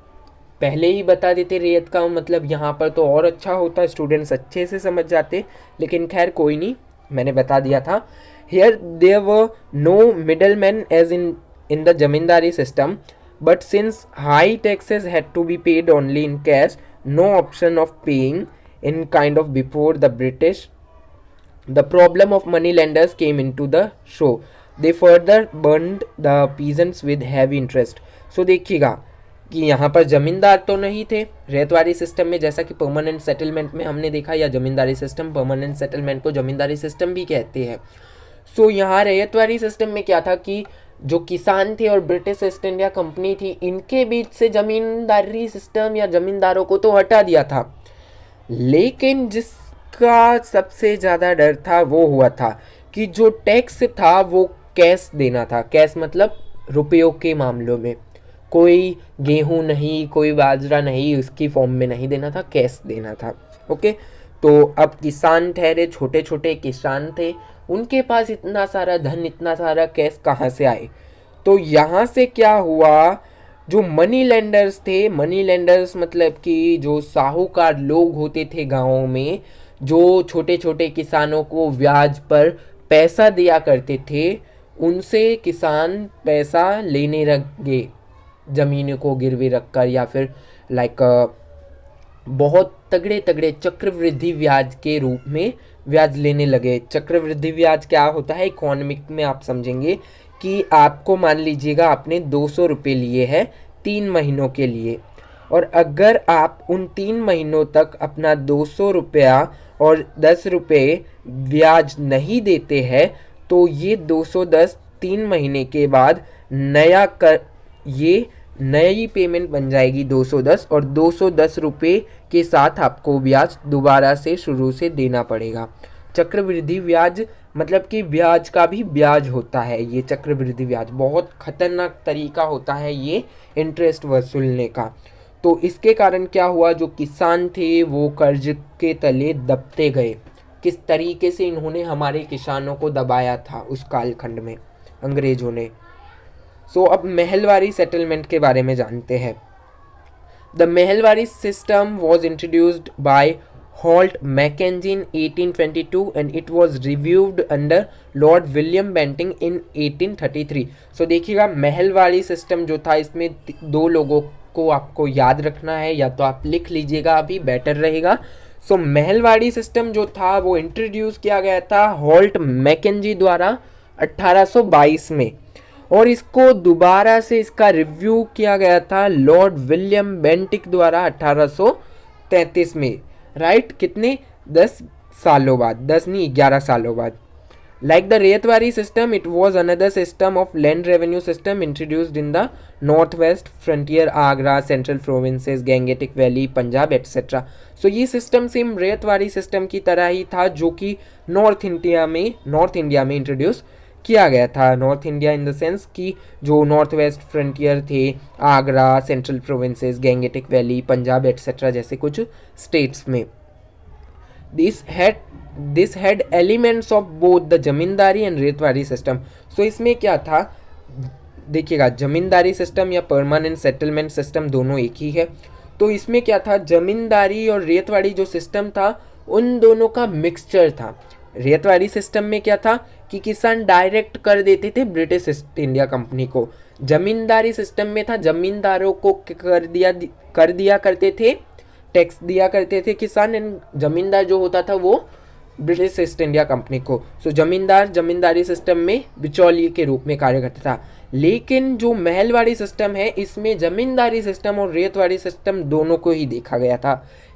Speaker 1: पहले ही बता देते रेयत का मतलब यहाँ पर तो और अच्छा होता, स्टूडेंट्स अच्छे से समझ जाते, लेकिन खैर कोई नहीं, मैंने बता दिया था। Here there were no middle man as in the zamindari system, but since high taxes had to be paid only in cash, no option of paying in kind of before the British, the problem of money lenders came into the show. They further burned the peasants with heavy interest. So देखिएगा कि यहाँ पर ज़मींदार तो नहीं थे रेतवारी सिस्टम में, जैसा कि परमानेंट सेटलमेंट में हमने देखा, या ज़मींदारी सिस्टम, परमानेंट सेटलमेंट को ज़मींदारी सिस्टम भी कहते हैं। सो यहाँ रेतवारी सिस्टम में क्या था कि जो किसान थे और ब्रिटिश ईस्ट इंडिया कंपनी थी, इनके बीच से ज़मींदारी सिस्टम या ज़मींदारों को तो हटा दिया था, लेकिन जिसका सबसे ज़्यादा डर था वो हुआ था कि जो टैक्स था वो कैश देना था। कैश मतलब रुपयों के मामलों में, कोई गेहूं नहीं, कोई बाजरा नहीं, उसकी फॉर्म में नहीं देना था, कैश देना था। ओके, तो अब किसान ठहरे, छोटे छोटे किसान थे, उनके पास इतना सारा धन, इतना सारा कैश कहाँ से आए? तो यहाँ से क्या हुआ, जो मनी लेंडर्स थे, मनी लेंडर्स मतलब कि जो साहूकार लोग होते थे गाँवों में, जो छोटे छोटे किसानों को ब्याज पर पैसा दिया करते थे, उनसे किसान पैसा लेने लग गए, ज़मीनों को गिरवी रखकर, या फिर बहुत तगड़े तगड़े चक्रवृद्धि ब्याज के रूप में ब्याज लेने लगे। चक्रवृद्धि ब्याज क्या होता है इकोनॉमिक में आप समझेंगे कि आपको मान लीजिएगा आपने 200 रुपये लिए हैं 3 महीनों के लिए, और अगर आप उन 3 महीनों तक अपना 200 रुपया और 10 रुपये ब्याज नहीं देते हैं, तो ये 210 3 महीने के बाद ये नई पेमेंट बन जाएगी 210, और 210 रुपये के साथ आपको ब्याज दोबारा से शुरू से देना पड़ेगा। चक्रवृद्धि ब्याज मतलब कि ब्याज का भी ब्याज होता है। ये चक्रवृद्धि ब्याज बहुत खतरनाक तरीका होता है ये इंटरेस्ट वसूलने का। तो इसके कारण क्या हुआ, जो किसान थे वो कर्ज के तले दबते गए। किस तरीके से इन्होंने हमारे किसानों को दबाया था उस कालखंड में अंग्रेजों ने। सो अब महलवारी सेटलमेंट के बारे में जानते हैं। The mahalwari system was introduced by Holt Mackenzie in 1822 and it was reviewed under Lord William Bentinck in 1833। So देखिएगा महलवारी सिस्टम जो था, इसमें 2 लोगों को आपको याद रखना है, या तो आप लिख लीजिएगा अभी, बेटर रहेगा। सो महलवाड़ी सिस्टम जो था वो इंट्रोड्यूस किया गया था हॉल्ट मैकेंजी द्वारा 1822 में, और इसको दोबारा से इसका रिव्यू किया गया था लॉर्ड विलियम बेंटिक द्वारा 1833 में। राइट, कितने 10 सालों बाद, 10 नहीं 11 सालों बाद। Like the ryotwari system, it was another system of land revenue system introduced in the northwest frontier, Agra, central provinces, Gangetic valley, Punjab etc. So ये सिस्टम सेम रेतवारी सिस्टम की तरह ही था, जो कि नॉर्थ इंडिया में इंट्रोड्यूस किया गया था। North India in the sense कि जो नॉर्थ वेस्ट फ्रंटियर थे, Agra, central provinces, Gangetic valley, Punjab etc. जैसे कुछ स्टेट्स में। This had elements of both the zamindari and ryotwari system. So इसमें क्या था, देखिएगा जमींदारी सिस्टम या परमानेंट सेटलमेंट सिस्टम दोनों एक ही है। तो इसमें क्या था, जमींदारी और रेतवाड़ी जो सिस्टम था उन दोनों का मिक्सचर था। रेतवाड़ी सिस्टम में क्या था कि किसान डायरेक्ट कर देते थे ब्रिटिश ईस्ट इंडिया कंपनी को। जमींदारी सिस्टम में था जमींदारों को कर दिया करते थे, टैक्स दिया करते थे किसान, एंड जमींदार जो होता था वो ब्रिटिश ईस्ट इंडिया कंपनी को। सो जमींदारी सिस्टम में बिचौलिए के रूप में कार्य करता था। लेकिन जो महलवाड़ी सिस्टम है, इसमें जमींदारी सिस्टम और रेतवाड़ी सिस्टम दोनों को ही देखा गया था।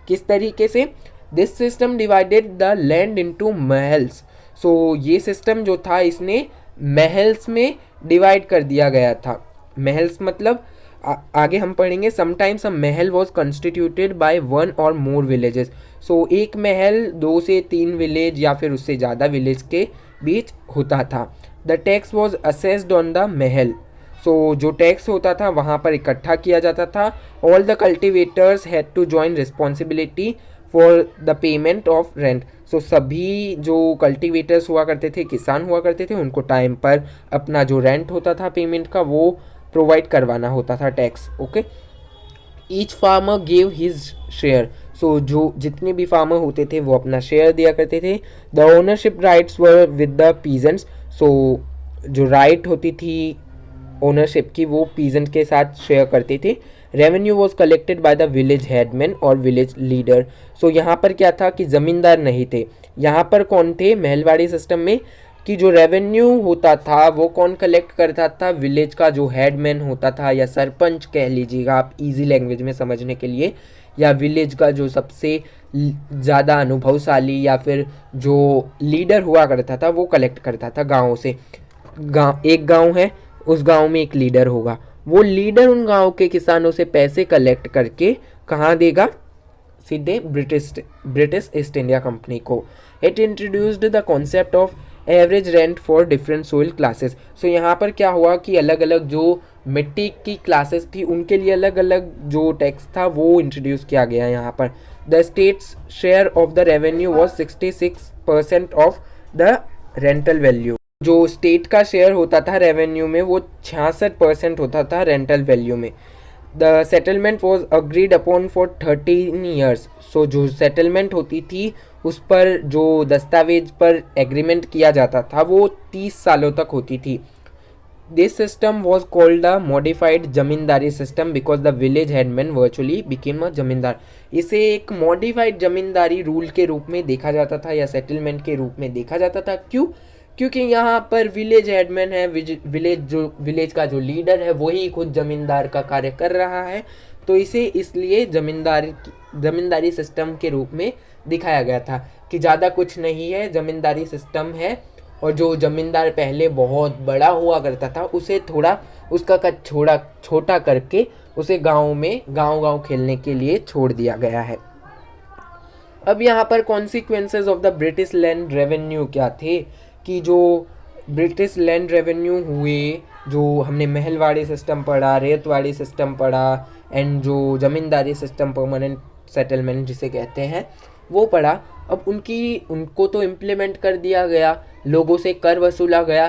Speaker 1: किस तरीके से, this system divided the land into mahals. So ये सिस्टम जो था इसने महल्स में डिवाइड कर दिया गया था। महल्स मतलब आगे हम पढ़ेंगे sometimes a Mahal was constituted by one और मोर विलेजेस। सो एक महल 2 से 3 विलेज या फिर उससे ज़्यादा विलेज के बीच होता था। The tax was assessed on the महल। सो जो टैक्स होता था वहाँ पर इकट्ठा किया जाता था। All the cultivators had to join responsibility for the payment of rent. So सभी जो कल्टिवेटर्स हुआ करते थे, किसान हुआ करते थे, उनको टाइम पर अपना जो रेंट होता था पेमेंट का वो प्रोवाइड करवाना होता था tax. Okay, each farmer give his share. So जो जितने भी फार्मर होते थे वो अपना शेयर दिया करते थे। The ownership rights were with the peasants. So जो राइट होती थी ओनरशिप की वो पीजेंट के साथ शेयर करते थे। Revenue was collected by the village headman और विलेज लीडर। सो यहाँ पर क्या था कि ज़मींदार नहीं थे, यहाँ पर कौन थे महलवाड़ी सिस्टम में कि जो रेवेन्यू होता था वो कौन कलेक्ट करता था, विलेज का जो हेडमैन होता था या सरपंच कह लीजिएगा आप इजी लैंग्वेज में समझने के लिए, या विलेज का जो सबसे ज़्यादा अनुभवशाली या फिर जो लीडर हुआ करता था वो कलेक्ट करता था गाँव से। एक गाँव है, उस गांव में एक लीडर होगा, वो लीडर उन गांव के किसानों से पैसे कलेक्ट करके कहाँ देगा, सीधे ब्रिटिश ईस्ट इंडिया कंपनी को। It introduced the concept of average rent for different soil classes. So यहाँ पर क्या हुआ कि अलग अलग जो मिट्टी की क्लासेस थी उनके लिए अलग अलग जो टैक्स था वो इंट्रोड्यूस किया गया यहाँ पर। The state's share of the revenue was 66% of the rental value. जो स्टेट का शेयर होता था रेवेन्यू में वो 66% होता था रेंटल वैल्यू में। The settlement was agreed upon for 13 years. So जो सेटलमेंट होती थी उस पर जो दस्तावेज पर एग्रीमेंट किया जाता था वो 30 सालों तक होती थी। This system was called the modified zamindari system because the village headman virtually became a जमींदार। इसे एक मॉडिफाइड जमींदारी रूल के रूप में देखा जाता था या सेटलमेंट के रूप में देखा जाता था। क्यों? क्योंकि यहाँ पर विलेज हेडमैन है, विलेज का जो लीडर है वही खुद जमींदार का कार्य कर रहा है, तो इसे इसलिए जमींदारी सिस्टम के रूप में दिखाया गया था कि ज़्यादा कुछ नहीं है, जमींदारी सिस्टम है। और जो जमींदार पहले बहुत बड़ा हुआ करता था उसे थोड़ा उसका कद छोटा करके उसे गांव खेलने के लिए छोड़ दिया गया है। अब यहाँ पर consequences of the British land revenue क्या थे कि जो ब्रिटिश लैंड रेवेन्यू हुए, जो हमने महलवाड़ी सिस्टम पढ़ा, रेतवाड़ी सिस्टम पढ़ा एंड जो ज़मींदारी सिस्टम परमानेंट सेटलमेंट जिसे कहते हैं वो पढ़ा। अब उनको तो इम्प्लीमेंट कर दिया गया, लोगों से कर वसूला गया,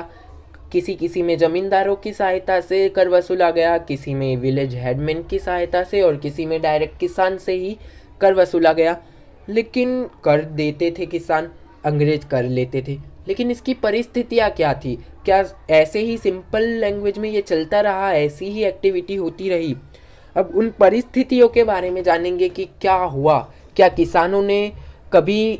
Speaker 1: किसी में ज़मींदारों की सहायता से कर वसूला गया, किसी में विलेज हेडमैन की सहायता से और किसी में डायरेक्ट किसान से ही कर वसूला गया। लेकिन कर देते थे किसान, अंग्रेज कर लेते थे, लेकिन इसकी परिस्थितियाँ क्या थी? क्या ऐसे ही सिंपल लैंग्वेज में ये चलता रहा, ऐसी ही एक्टिविटी होती रही? अब उन परिस्थितियों के बारे में जानेंगे कि क्या हुआ। क्या किसानों ने कभी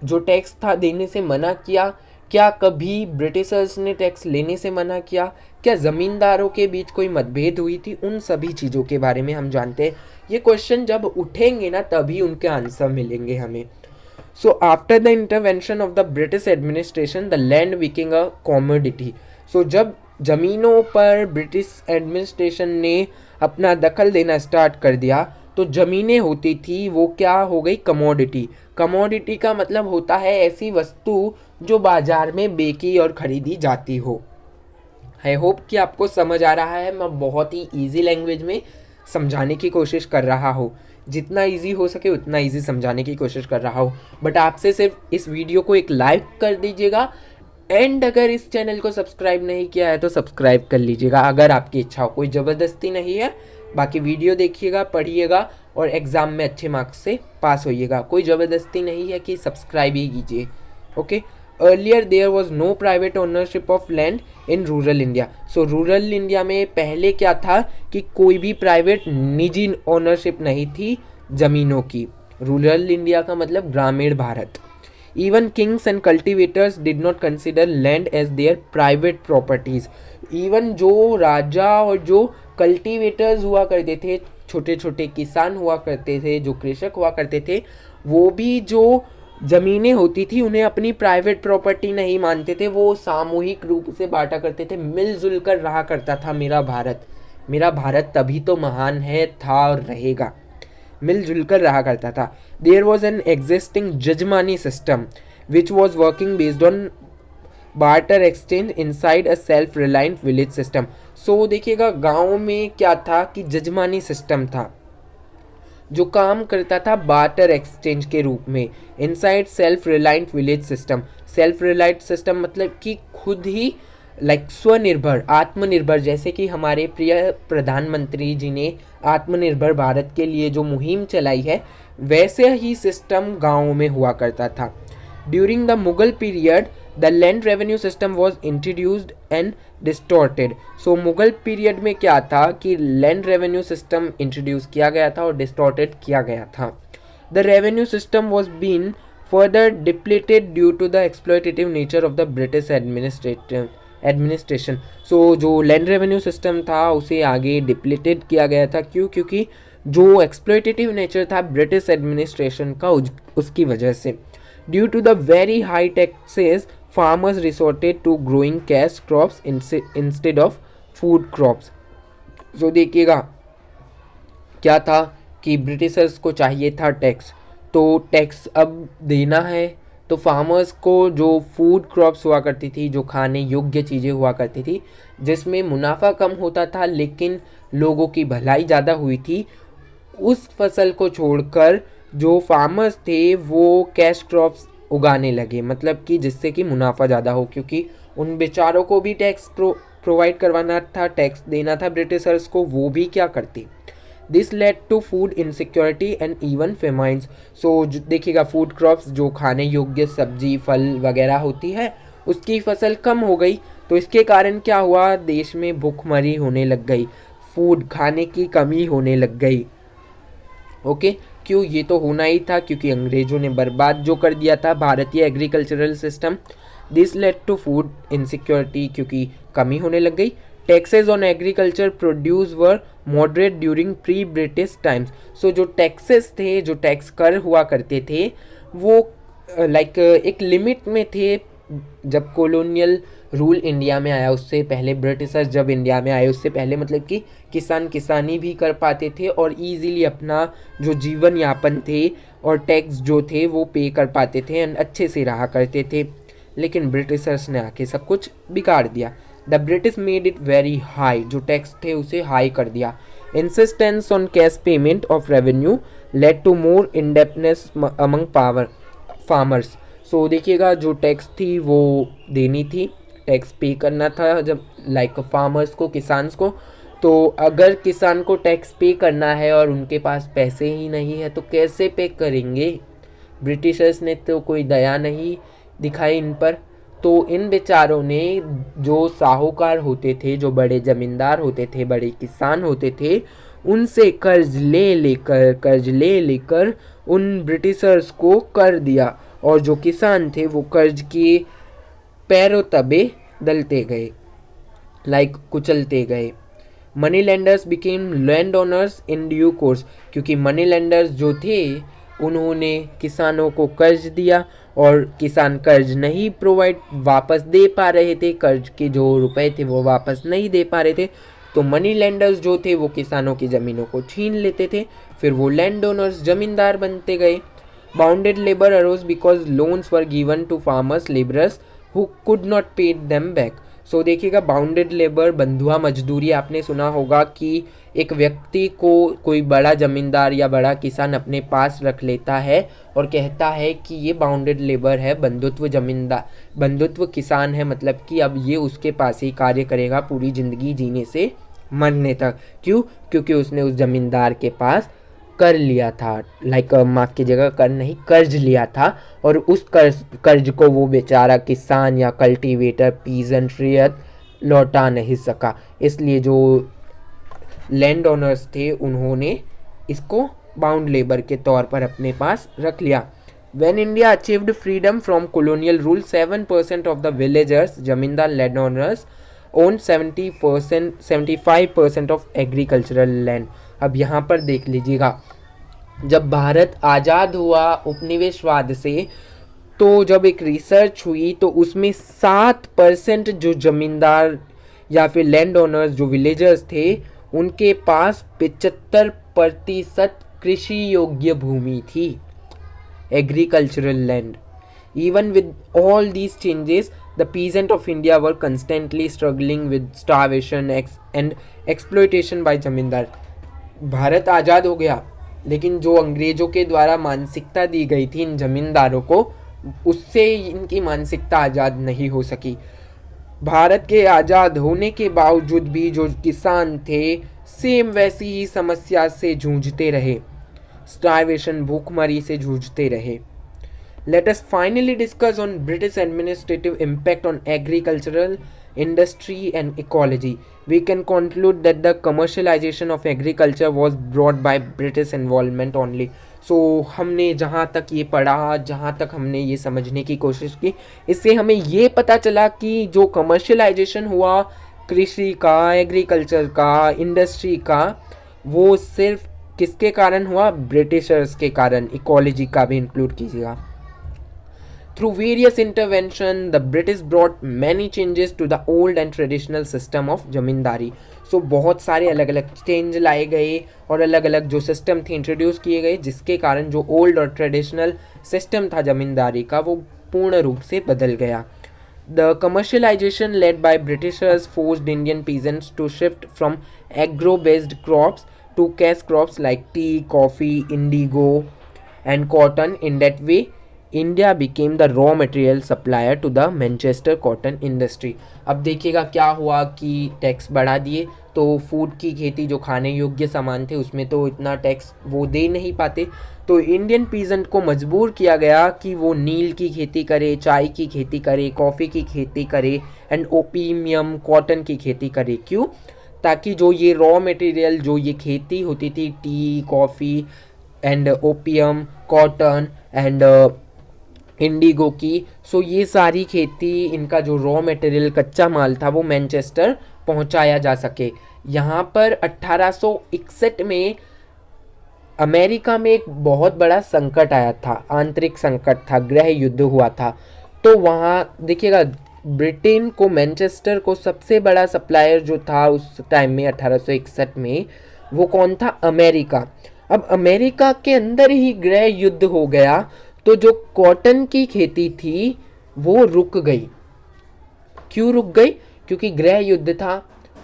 Speaker 1: जो टैक्स था देने से मना किया? क्या कभी ब्रिटिशर्स ने टैक्स लेने से मना किया? क्या ज़मींदारों के बीच कोई मतभेद हुई थी? उन सभी चीज़ों के बारे में हम जानते हैं। ये क्वेश्चन जब उठेंगे ना तभी उनके आंसर मिलेंगे हमें। So after the intervention of the British administration, the land became a commodity. So जब ज़मीनों पर ब्रिटिश एडमिनिस्ट्रेशन ने अपना दखल देना स्टार्ट कर दिया तो ज़मीनें होती थी वो क्या हो गई? कमोडिटी। कमोडिटी का मतलब होता है ऐसी वस्तु जो बाज़ार में बेची और ख़रीदी जाती हो। आई होप कि आपको समझ आ रहा है। मैं बहुत ही ईजी लैंग्वेज में समझाने की कोशिश कर रहा हूँ, जितना इजी हो सके उतना इजी समझाने की कोशिश कर रहा हूँ। बट आपसे सिर्फ इस वीडियो को एक लाइक कर दीजिएगा एंड अगर इस चैनल को सब्सक्राइब नहीं किया है तो सब्सक्राइब कर लीजिएगा अगर आपकी इच्छा हो। कोई ज़बरदस्ती नहीं है, बाकी वीडियो देखिएगा, पढ़िएगा और एग्ज़ाम में अच्छे मार्क्स से पास होइएगा। कोई ज़बरदस्ती नहीं है कि सब्सक्राइब ही कीजिए। Okay. Earlier there was no private ownership of land in rural India. So rural India में पहले क्या था कि कोई भी प्राइवेट निजी ओनरशिप नहीं थी ज़मीनों की। रूरल इंडिया का मतलब ग्रामीण भारत। Even kings and cultivators did not consider land as their private properties. Even जो राजा और जो कल्टिवेटर्स हुआ करते थे, छोटे छोटे किसान हुआ करते थे, जो कृषक हुआ करते थे, वो भी जो ज़मीनें होती थी उन्हें अपनी प्राइवेट प्रॉपर्टी नहीं मानते थे, वो सामूहिक रूप से बांटा करते थे। मिलजुल कर रहा करता था मेरा भारत, मेरा भारत तभी तो महान है, था और रहेगा, मिलजुल कर रहा करता था। There was an existing jajmani system which was working based on barter exchange inside a self reliant village system. So देखिएगा, गाँव में क्या था कि जजमानी सिस्टम था जो काम करता था बार्टर एक्सचेंज के रूप में inside self reliant village system. Self reliant system मतलब कि खुद ही स्वनिर्भर, आत्मनिर्भर, जैसे कि हमारे प्रिय प्रधानमंत्री जी ने आत्मनिर्भर भारत के लिए जो मुहिम चलाई है, वैसे ही सिस्टम गाँव में हुआ करता था। During the Mughal period the land revenue system was introduced and distorted. So Mughal period में क्या था कि लैंड रेवेन्यू सिस्टम इंट्रोड्यूस किया गया था और डिस्टॉर्टेड किया गया था। The revenue system was been further depleted due to the exploitative nature of the British administration. So जो लैंड रेवेन्यू सिस्टम था उसे आगे डिप्लीटेड किया गया था। क्यों? क्योंकि जो एक्सप्लॉयटेटिव नेचर था ब्रिटिश एडमिनिस्ट्रेशन का, उसकी वजह से। Due to the very high taxes farmers resorted to growing cash crops instead of food crops. So देखिएगा, क्या था कि ब्रिटिशर्स को चाहिए था टैक्स, तो टैक्स अब देना है, तो फार्मर्स को जो फूड क्रॉप्स हुआ करती थी, जो खाने योग्य चीज़ें हुआ करती थी, जिसमें मुनाफा कम होता था लेकिन लोगों की भलाई ज़्यादा हुई थी, उस फसल को छोड़कर जो फार्मर्स थे वो कैश क्रॉप्स उगाने लगे, मतलब कि जिससे कि मुनाफा ज़्यादा हो, क्योंकि उन बेचारों को भी टैक्स प्रोवाइड करवाना था, टैक्स देना था ब्रिटिशर्स को, वो भी क्या करते। This led to food insecurity and even famines. So देखिएगा, फूड क्रॉप्स जो खाने योग्य सब्जी फल वगैरह होती है उसकी फसल कम हो गई, तो इसके कारण क्या हुआ, देश में भूखमरी होने लग गई, फूड खाने की कमी होने लग गई। ओके, क्यों? ये तो होना ही था, क्योंकि अंग्रेजों ने बर्बाद जो कर दिया था भारतीय agricultural system. This led to food insecurity, क्योंकि कमी होने लग गई। Taxes on agriculture produce were moderate during pre British times. So जो टैक्सेस थे, जो टैक्स कर हुआ करते थे, वो एक लिमिट में थे। जब कॉलोनियल रूल इंडिया में आया उससे पहले, ब्रिटिशर्स जब इंडिया में आए उससे पहले, मतलब कि किसान किसानी भी कर पाते थे और इजीली अपना जो जीवन यापन थे और टैक्स जो थे वो पे कर पाते थे एंड अच्छे से रहा करते थे। लेकिन ब्रिटिशर्स ने आके सब कुछ बिगाड़ दिया। The British made it very high, जो टैक्स थे उसे हाई कर दिया। Insistence on cash payment of revenue led to more indebtedness among farmers. So देखिएगा, जो टैक्स थी वो देनी थी, टैक्स पे करना था जब फार्मर्स को, किसान्स को, तो अगर किसान को टैक्स पे करना है और उनके पास पैसे ही नहीं है तो कैसे पे करेंगे। ब्रिटिशर्स ने तो कोई दया नहीं दिखाई इन पर, तो इन बेचारों ने, जो साहूकार होते थे, जो बड़े ज़मींदार होते थे, बड़े किसान होते थे, उनसे कर्ज ले लेकर उन ब्रिटिशर्स को कर दिया, और जो किसान थे वो कर्ज के पैरों तबे दलते गए, कुचलते गए। Money lenders became land owners in due course, क्योंकि मनी लेंडर्स जो थे उन्होंने किसानों को कर्ज दिया और किसान कर्ज नहीं वापस दे पा रहे थे, कर्ज के जो रुपए थे वो वापस नहीं दे पा रहे थे, तो मनी लेंडर्स जो थे वो किसानों की ज़मीनों को छीन लेते थे, फिर वो लैंड ओनर्स जमींदार बनते गए। Bounded labour arose because loans were given to farmers labourers who could not pay them back. So देखिएगा, बाउंडेड लेबर, बंधुआ मजदूरी आपने सुना होगा कि एक व्यक्ति को कोई बड़ा ज़मींदार या बड़ा किसान अपने पास रख लेता है और कहता है कि ये बाउंडेड लेबर है, बंधुत्व किसान है, मतलब कि अब ये उसके पास ही कार्य करेगा पूरी ज़िंदगी जीने से मरने तक। क्यों? क्योंकि उसने उस ज़मींदार के पास कर लिया था, माफ़ कीजिएगा, कर नहीं, कर्ज लिया था, और उस कर्ज को वो बेचारा किसान या कल्टीवेटर, पीजेंट, रियत लौटा नहीं सका, इसलिए जो लैंड ओनर्स थे उन्होंने इसको बाउंड लेबर के तौर पर अपने पास रख लिया। When India achieved freedom from colonial rule, 7% of the villagers, जमींदार land owners, owned 75% of agricultural land। अब यहाँ पर देख लीजिएगा, जब भारत आज़ाद हुआ उपनिवेशवाद से, तो जब एक रिसर्च हुई तो उसमें 7% जो ज़मींदार या फिर लैंड ओनर्स, जो विलेजर्स थे, उनके पास 75% कृषि योग्य भूमि थी, agricultural land. Even with all these changes, the peasant of India were constantly struggling with starvation and exploitation by जमींदार। भारत आज़ाद हो गया, लेकिन जो अंग्रेज़ों के द्वारा मानसिकता दी गई थी इन जमींदारों को, उससे इनकी मानसिकता आज़ाद नहीं हो सकी। भारत के आज़ाद होने के बावजूद भी जो किसान थे सेम वैसी ही समस्या से जूझते रहे, स्टार्वेशन, भूखमरी से जूझते रहे। Let us finally discuss on British administrative impact on agricultural industry and ecology. We can conclude that the commercialization of agriculture was brought by British involvement only. So हमने जहाँ तक ये पढ़ा, जहाँ तक हमने ये समझने की कोशिश की, इससे हमें ये पता चला कि जो कमर्शलाइजेशन हुआ कृषि का, एग्रीकल्चर का, इंडस्ट्री का, वो सिर्फ किसके कारण हुआ? ब्रिटिशर्स के कारण। इकोलॉजी का भी इंक्लूड कीजिएगा। Through various intervention, the British brought many changes to the old and traditional system of जमींदारी। सो बहुत सारे अलग अलग चेंज लाए गए और अलग अलग जो सिस्टम थे इंट्रोड्यूस किए गए, जिसके कारण जो ओल्ड और ट्रेडिशनल सिस्टम था जमींदारी का वो पूर्ण रूप से बदल गया। The commercialization led by Britishers forced Indian peasants to shift from agro-based crops to cash crops like tea, coffee, indigo and cotton. In that way, India became the raw material supplier to the Manchester cotton industry. अब देखिएगा क्या हुआ कि टैक्स बढ़ा दिए, तो फूड की खेती, जो खाने योग्य सामान थे उसमें तो इतना टैक्स वो दे नहीं पाते, तो इंडियन पीजेंट को मजबूर किया गया कि वो नील की खेती करे, चाय की खेती करे, कॉफ़ी की खेती करे एंड ओपियम, कॉटन की खेती करे। क्यों? ताकि जो ये रॉ मटेरियल, जो ये खेती होती थी, T, coffee and opium, cotton and Indigo की, सो ये सारी खेती, इनका जो रॉ मटेरियल, कच्चा माल था, वो मैनचेस्टर पहुंचाया जा सके। यहाँ पर 1861 में अमेरिका में एक बहुत बड़ा संकट आया था, आंतरिक संकट था, गृह युद्ध हुआ था। तो वहाँ देखिएगा ब्रिटेन को, मैनचेस्टर को सबसे बड़ा सप्लायर जो था उस टाइम में 1861 में, वो कौन था? अमेरिका। अब अमेरिका के अंदर ही गृह युद्ध हो गया, तो जो कॉटन की खेती थी वो रुक गई। क्यों रुक गई? क्योंकि गृह युद्ध था,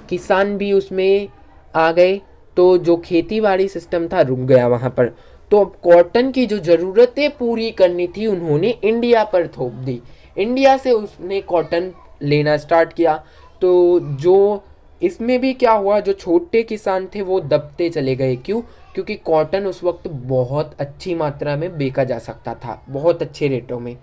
Speaker 1: किसान भी उसमें आ गए, तो जो खेती बाड़ी सिस्टम था रुक गया वहाँ पर। तो अब कॉटन की जो ज़रूरतें पूरी करनी थी उन्होंने इंडिया पर थोप दी, इंडिया से उसने कॉटन लेना स्टार्ट किया। तो जो इसमें भी क्या हुआ, जो छोटे किसान थे वो दबते चले गए। क्यों? क्योंकि कॉटन उस वक्त बहुत अच्छी मात्रा में बेचा जा सकता था, बहुत अच्छे रेटों में।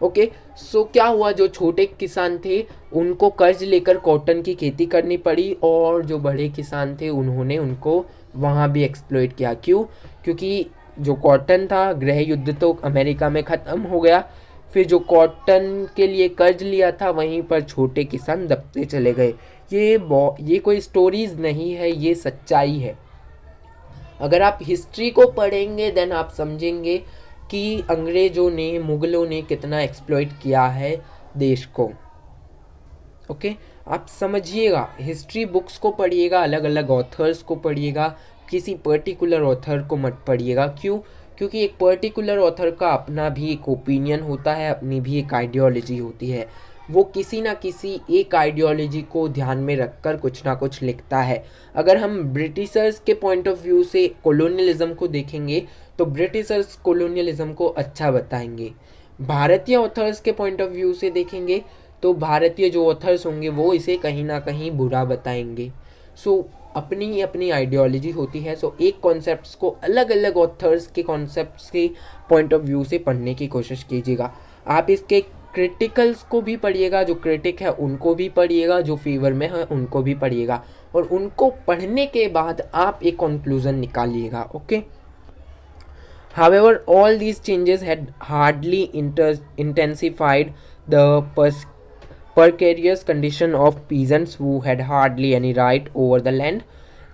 Speaker 1: ओके, सो क्या हुआ, जो छोटे किसान थे उनको कर्ज लेकर कॉटन की खेती करनी पड़ी, और जो बड़े किसान थे उन्होंने उनको वहाँ भी एक्सप्लॉइट किया। क्यों? क्योंकि जो कॉटन था, गृह युद्ध तो अमेरिका में ख़त्म हो गया, फिर जो कॉटन के लिए कर्ज लिया था वहीं पर छोटे किसान दबते चले गए। ये कोई स्टोरीज नहीं है, ये सच्चाई है। अगर आप हिस्ट्री को पढ़ेंगे देन आप समझेंगे कि अंग्रेज़ों ने, मुग़लों ने कितना एक्सप्लॉइट किया है देश को। ओके, आप समझिएगा, हिस्ट्री बुक्स को पढ़िएगा, अलग अलग ऑथर्स को पढ़िएगा, किसी पर्टिकुलर ऑथर को मत पढ़िएगा। क्यों? क्योंकि एक पर्टिकुलर ऑथर का अपना भी एक ओपिनियन होता है, अपनी भी एक आइडियोलॉजी होती है। वो किसी ना किसी एक आइडियोलॉजी को ध्यान में रखकर कुछ ना कुछ लिखता है। अगर हम ब्रिटिशर्स के पॉइंट ऑफ व्यू से कॉलोनियलिज्म को देखेंगे तो ब्रिटिशर्स कॉलोनियलिज्म को अच्छा बताएंगे। भारतीय ऑथर्स के पॉइंट ऑफ व्यू से देखेंगे तो भारतीय जो ऑथर्स होंगे वो इसे कहीं ना कहीं बुरा बताएंगे। सो अपनी अपनी आइडियोलॉजी होती है। सो एक कॉन्सेप्ट्स को अलग अलग ऑथर्स के कॉन्सेप्ट्स के पॉइंट ऑफ व्यू से पढ़ने की कोशिश कीजिएगा। आप इसके क्रिटिकल्स को भी पढ़िएगा, जो क्रिटिक है उनको भी पढ़िएगा, जो फेवर में है उनको भी पढ़िएगा, और उनको पढ़ने के बाद आप एक कंक्लूजन निकालिएगा। Okay, however all these changes had hardly intensified the precarious condition of peasants who had hardly any right over the land.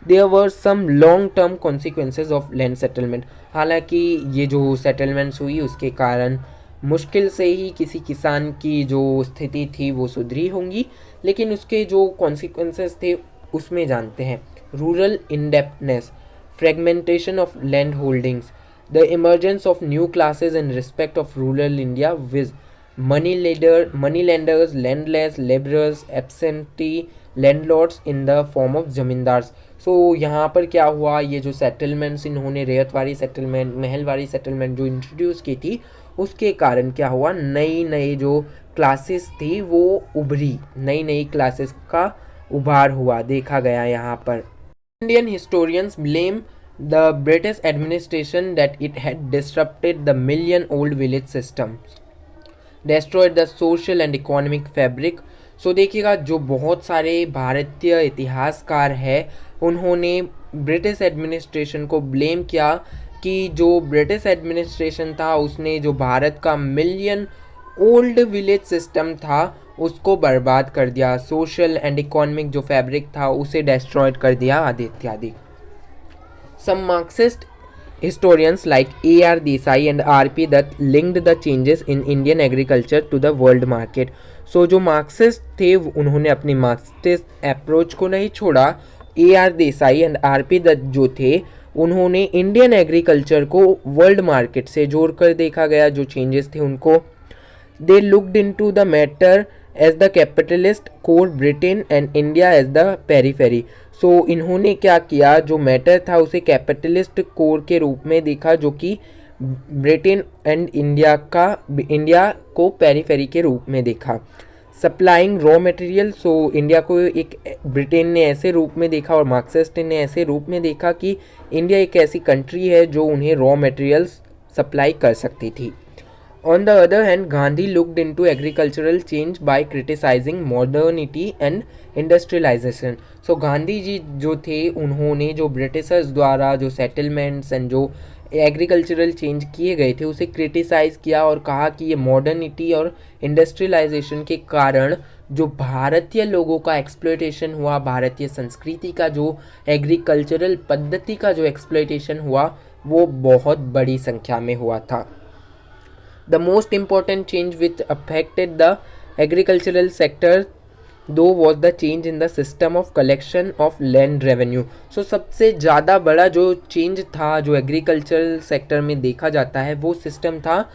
Speaker 1: There were some long-term consequences of land settlement. हालांकि ये जो सेटलमेंट्स हुई उसके कारण मुश्किल से ही किसी किसान की जो स्थिति थी वो सुधरी होंगी, लेकिन उसके जो कॉन्सिक्वेंसेस थे उसमें जानते हैं। Rural indebtedness, fragmentation of land holdings, the emergence of new classes in respect of rural India with moneylenders, landless, laborers, absentee landlords in the form of zamindars. So यहाँ पर क्या हुआ, ये जो सेटलमेंट्स इन्होंने रेत वाली सेटलमेंट, महल वाली सेटलमेंट जो इंट्रोड्यूस की थी, उसके कारण क्या हुआ, नई नई जो क्लासेस थी वो उभरी, नई नई क्लासेस का उभार हुआ देखा गया यहाँ पर. Indian historians blame the British administration that it had disrupted the million-old village systems, destroyed the social and economic fabric. So देखिएगा, जो बहुत सारे भारतीय इतिहासकार हैं उन्होंने ब्रिटिश एडमिनिस्ट्रेशन को ब्लेम किया कि जो ब्रिटिश एडमिनिस्ट्रेशन था उसने जो भारत का मिलियन ओल्ड विलेज सिस्टम था उसको बर्बाद कर दिया, सोशल एंड इकोनॉमिक जो फैब्रिक था उसे डिस्ट्रॉयड कर दिया, आदि इत्यादि. सम Marxist historians like A.R. Desai and R.P. Dutt linked the changes in Indian agriculture to the world market. So जो मार्क्सिस्ट थे उन्होंने अपनी मार्क्सिस्ट अप्रोच को नहीं छोड़ा. A.R. Desai and R.P. Dutt जो थे उन्होंने इंडियन एग्रीकल्चर को वर्ल्ड मार्केट से जोड़कर देखा गया, जो चेंजेस थे उनको. They looked into the matter as the capitalist core Britain and India as the periphery. So इन्होंने क्या किया, जो मैटर था उसे कैपिटलिस्ट कोर के रूप में देखा, जो कि ब्रिटेन एंड इंडिया को पेरीफेरी के रूप में देखा. Supplying raw material, so India को एक ब्रिटेन ने ऐसे रूप में देखा और मार्क्सिस्ट ने ऐसे रूप में देखा कि इंडिया एक ऐसी कंट्री है जो उन्हें रॉ मटेरियल्स सप्लाई कर सकती थी. On the other hand, Gandhi looked into agricultural change by criticizing modernity and industrialization. So Gandhi ji जो थे उन्होंने जो ब्रिटिशर्स द्वारा जो सेटलमेंट्स एंड जो एग्रीकल्चरल चेंज किए गए थे उसे क्रिटिसाइज़ किया और कहा कि ये मॉडर्निटी और इंडस्ट्रियलाइजेशन के कारण जो भारतीय लोगों का एक्सप्लॉयटेशन हुआ, भारतीय संस्कृति का जो एग्रीकल्चरल पद्धति का जो एक्सप्लॉयटेशन हुआ वो बहुत बड़ी संख्या में हुआ था. The most important change which affected the agricultural sector though was the change in the system of collection of land revenue. So सबसे ज़्यादा बड़ा जो चेंज था जो एग्रीकल्चरल सेक्टर में देखा जाता है वो सिस्टम था,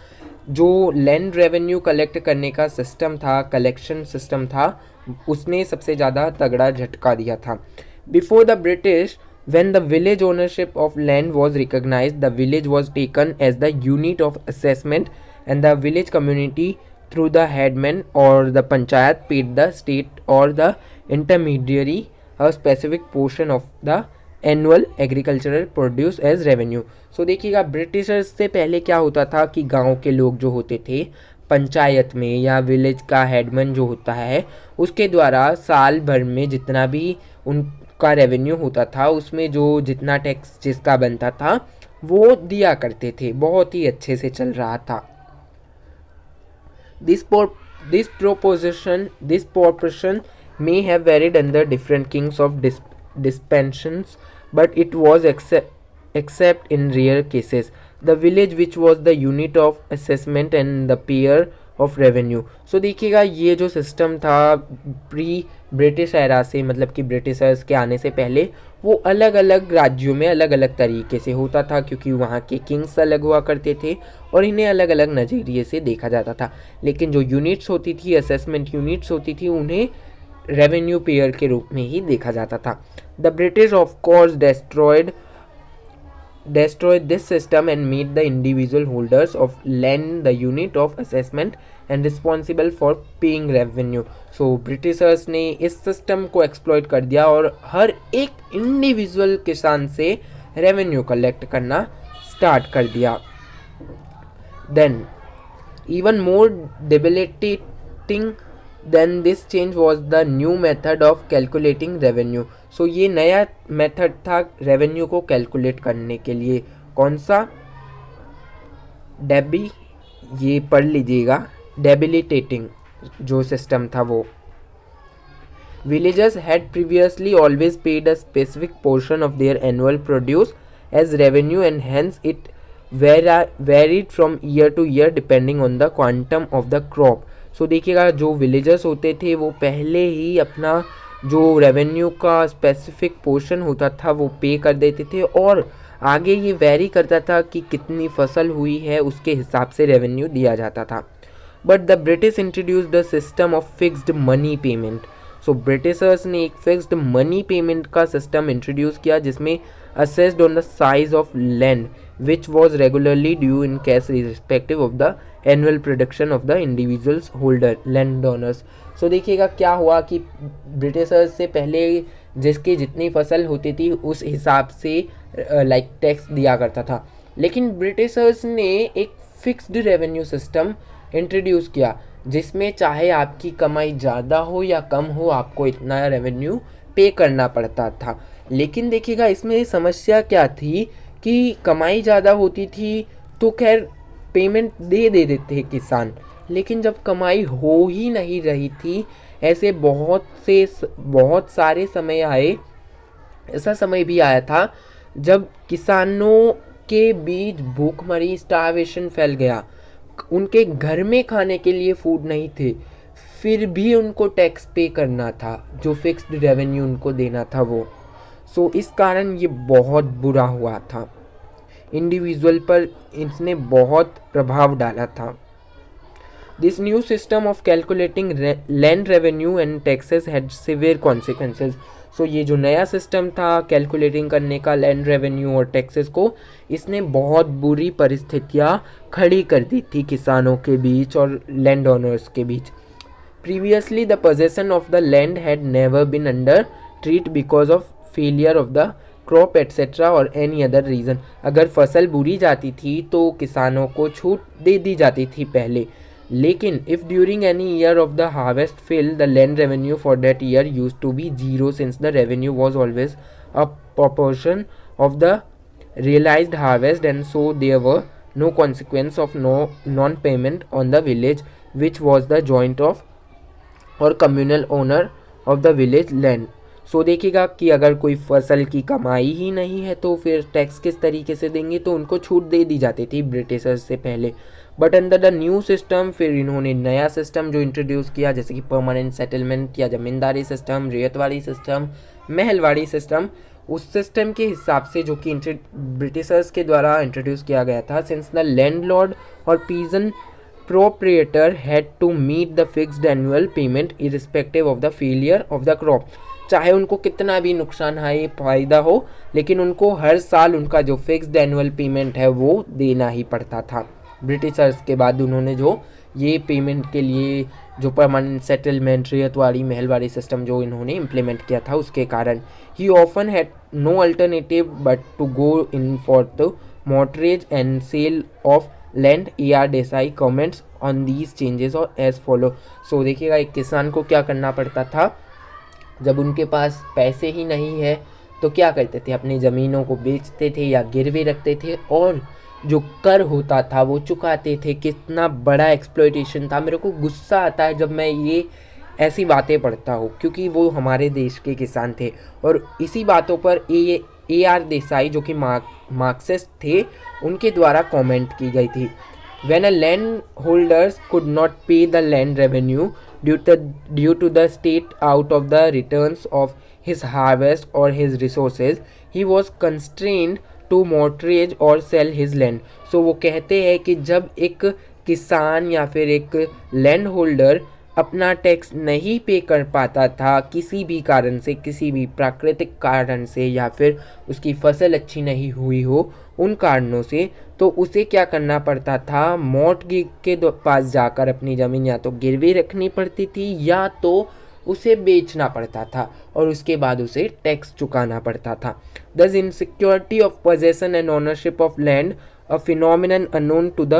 Speaker 1: जो लैंड रेवेन्यू कलेक्ट करने का सिस्टम था, कलेक्शन सिस्टम था, उसने सबसे ज़्यादा तगड़ा झटका दिया था. Before the British, when the village ownership of land was recognized, the village was taken as the unit of assessment and the village community through the headman or the panchayat paid the state or the intermediary a specific portion of the annual agricultural produce as revenue. So देखिएगा, ब्रिटिशर्स से पहले क्या होता था कि गांव के लोग जो होते थे पंचायत में या विलेज का हेडमैन जो होता है उसके द्वारा साल भर में जितना भी उनका रेवेन्यू होता था उसमें जो जितना टैक्स जिसका बनता था वो दिया करते थे. बहुत ही अच्छे से चल रहा था. This proportion may have varied under different kings of dispensations, but it was except in rare cases. The village which was the unit of assessment and the payer of revenue. So देखिएगा, ये जो सिस्टम था प्री ब्रिटिश एरा से, मतलब कि ब्रिटिशर्स के आने से पहले, वो अलग अलग राज्यों में अलग अलग तरीके से होता था क्योंकि वहाँ के किंग्स अलग हुआ करते थे और इन्हें अलग अलग नज़रिए से देखा जाता था. लेकिन जो यूनिट्स होती थी, असेसमेंट यूनिट्स होती थी, उन्हें रेवेन्यू पेयर के रूप में ही देखा जाता था. The British of course destroyed this system and made the individual holders of land the unit of assessment and responsible for paying revenue. So Britishers ने इस सिस्टम को एक्सप्लॉइट कर दिया और हर एक इंडिविजुअल किसान से रेवेन्यू कलेक्ट करना स्टार्ट कर दिया. Then even more debilitating than this change was the new method of calculating revenue. So ये नया मेथड था रेवेन्यू को कैलकुलेट करने के लिए. कौन सा? डेबी, ये पढ़ लीजिएगा, डेबिलिटेटिंग जो सिस्टम था वो. Villagers had previously always paid a specific portion of their annual produce as revenue and hence it varied from year to year depending on the quantum of the crop. So देखिएगा, जो विलेजर्स होते थे वो पहले ही अपना जो रेवेन्यू का स्पेसिफिक पोर्शन होता था वो पे कर देते थे, और आगे ये वेरी करता था कि कितनी फसल हुई है उसके हिसाब से रेवेन्यू दिया जाता था। But the British introduce the system of fixed money payment. So Britishers ने एक फिक्स्ड मनी पेमेंट का सिस्टम इंट्रोड्यूस किया जिसमें assessed on the size of land which was regularly due in cash respective of the annual production of the individuals holder land owners. So देखिएगा क्या हुआ कि ब्रिटिशर्स से पहले जिसकी जितनी फसल होती थी उस हिसाब से लाइक टैक्स दिया करता था, लेकिन ब्रिटिशर्स ने एक फिक्स्ड रेवेन्यू सिस्टम इंट्रोड्यूस किया जिसमें चाहे आपकी कमाई ज़्यादा हो या कम हो आपको इतना रेवेन्यू पे करना पड़ता था। लेकिन देखिएगा इसमें समस्या क्या थी कि कमाई ज़्यादा होती थी तो खैर पेमेंट दे देते थे किसान, लेकिन जब कमाई हो ही नहीं रही थी, ऐसे बहुत सारे समय आए, ऐसा समय भी आया था जब किसानों के बीच भूखमरी स्टार्वेशन फैल गया, उनके घर में खाने के लिए फूड नहीं थे, फिर भी उनको टैक्स पे करना था, जो फिक्स्ड रेवेन्यू उनको देना था वो। सो इस कारण ये बहुत बुरा हुआ था, इंडिविजुअल पर इसने बहुत प्रभाव डाला था। This new system of calculating land revenue and taxes had severe consequences. So ये जो नया सिस्टम था कैलकुलेटिंग करने का लैंड रेवेन्यू और टैक्सेस को, इसने बहुत बुरी परिस्थितियाँ खड़ी कर दी थी किसानों के बीच और लैंड ओनर्स के बीच। Previously the possession of the land had never been under threat because of failure of the crop etcetera और एनी अदर रीज़न। अगर फसल बुरी जाती थी तो किसानों को छूट दे दी जाती थी पहले, लेकिन if during any year of the harvest fail the land revenue for that year use to be zero since the revenue was always a proportion of the realized harvest, and so there were no consequence of non-payment on the village which was the joint of or communal owner of the village land. सो देखिएगा कि अगर कोई फसल की कमाई ही नहीं है तो फिर टैक्स किस तरीके से देंगे, तो उनको छूट दे दी जाती थी ब्रिटिशर्स से पहले। But under the new system फिर इन्होंने नया सिस्टम जो इंट्रोड्यूस किया, जैसे कि परमानेंट सेटलमेंट या ज़मींदारी सिस्टम, रियतवाड़ी सिस्टम, महलवाड़ी सिस्टम, उस सिस्टम के हिसाब से जो कि ब्रिटिशर्स के द्वारा इंट्रोड्यूस किया गया था। सिंस द लैंडलॉर्ड और peasant proprietor had to meet the fixed annual payment irrespective of the failure of the crop, चाहे उनको कितना भी नुकसान है फ़ायदा हो, लेकिन उनको हर साल उनका जो फिक्स्ड एनुअल पेमेंट है वो देना ही पड़ता था। ब्रिटिशर्स के बाद उन्होंने जो ये पेमेंट के लिए जो permanent settlement, ryotwari, mahalwari system जो इन्होंने इम्प्लीमेंट किया था उसके कारण ही often had no alternative but to go in for the mortgage and sale of land. AR Desai comments on these changes और एज फॉलो। सो देखिएगा एक किसान को क्या करना पड़ता था, जब उनके पास पैसे ही नहीं है तो क्या करते थे, अपनी ज़मीनों को बेचते थे या गिरवी रखते थे और जो कर होता था वो चुकाते थे। कितना बड़ा एक्सप्लॉयटेशन था। मेरे को गुस्सा आता है जब मैं ये ऐसी बातें पढ़ता हूँ, क्योंकि वो हमारे देश के किसान थे और इसी बातों पर AR देसाई जो कि मार्क्सिस्ट थे उनके द्वारा कमेंट की गई थी। When a landholder could not pay the land revenue due to the state out of the returns of his harvest or his resources, he was constrained to mortgage or sell his land. So वो कहते हैं कि जब एक किसान या फिर एक लैंड होल्डर अपना टैक्स नहीं पे कर पाता था किसी भी कारण से, किसी भी प्राकृतिक कारण से या फिर उसकी फसल अच्छी नहीं हुई हो उन कारणों से, तो उसे क्या करना पड़ता था, मॉर्टगेज के पास जाकर अपनी ज़मीन या तो गिरवी रखनी पड़ती थी या तो उसे बेचना पड़ता था और उसके बाद उसे टैक्स चुकाना पड़ता था। दस insecurity of possession and ownership of land, a phenomenon unknown to the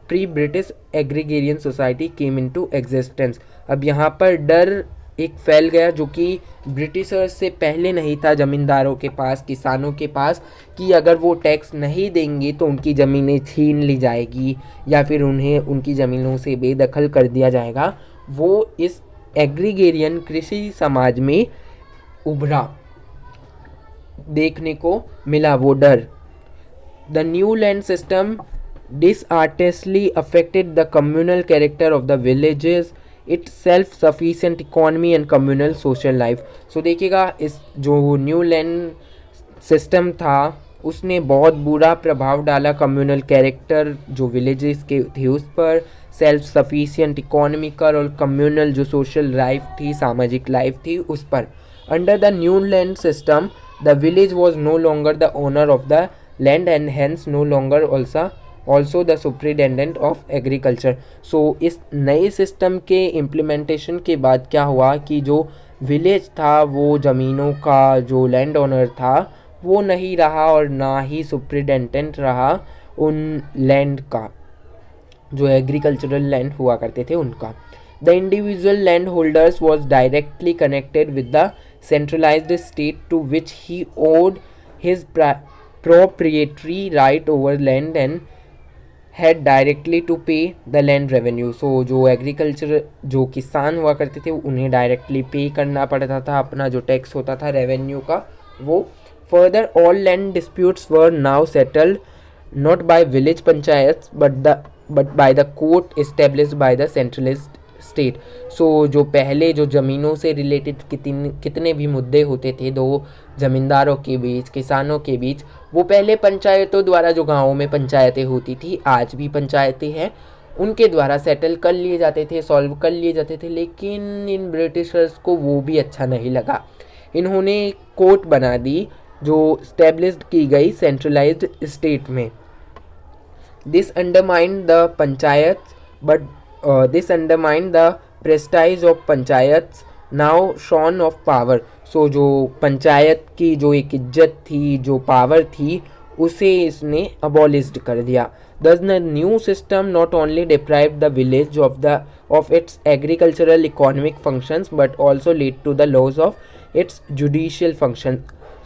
Speaker 1: pre-British agrarian society came into existence. अब यहाँ पर डर एक फैल गया जो कि ब्रिटिशर्स से पहले नहीं था ज़मींदारों के पास, किसानों के पास, कि अगर वो टैक्स नहीं देंगे तो उनकी ज़मीनें छीन ली जाएगी या फिर उन्हें उनकी ज़मीनों से बेदखल कर दिया जाएगा। वो इस एग्रीगेरियन कृषि समाज में उभरा, देखने को मिला वो डर। The new land system disastrously affected the communal character of the villages. It self sufficient economy and communal social life. So देखिएगा, इस जो न्यू लैंड सिस्टम था उसने बहुत बुरा प्रभाव डाला कम्युनल कैरेक्टर जो विलेजेस के थे उस पर, सेल्फ सफिशिएंट इकोनॉमिकल और कम्युनल जो सोशल लाइफ थी, सामाजिक लाइफ थी, उस पर। Under the new land system the village was no longer the owner of the land and hence no longer also the superintendent of agriculture. So इस नए सिस्टम के इम्प्लीमेंटेशन के बाद क्या हुआ कि जो विलेज था वो ज़मीनों का जो लैंड ओनर था वो नहीं रहा और ना ही सुप्रिटेंडेंट रहा उन लैंड का, जो एग्रीकल्चरल लैंड हुआ करते थे उनका। The individual land holders was directly connected with the centralised state to which he owed his proprietary right over land and had directly to pay the land revenue. So जो एग्रीकल्चर जो किसान हुआ करते थे उन्हें डायरेक्टली पे करना पड़ता था, अपना जो टैक्स होता था रेवेन्यू का वो। Further, all land disputes were now settled not by village panchayats but by the court established by the centralized state. So जो पहले जो ज़मीनों से रिलेटेड कितने भी मुद्दे होते थे दो ज़मींदारों के बीच, किसानों के बीच, वो पहले पंचायतों द्वारा, जो गाँवों में पंचायतें होती थी, आज भी पंचायतें हैं, उनके द्वारा सेटल कर लिए जाते थे, सॉल्व कर लिए जाते थे। लेकिन इन ब्रिटिशर्स को वो भी अच्छा नहीं लगा। इन्होंने कोर्ट बना दी जो स्टैब्लिश्ड की गई सेंट्रलाइज्ड स्टेट में। This undermined the panchayat but this undermined the prestige of panchayat now shorn of power. So जो पंचायत की जो एक इज्जत थी, जो पावर थी, उसे इसने अबॉलिश्ड कर दिया। Thus the new system not only deprived the village of its agricultural economic functions but also led to the loss of its judicial functions.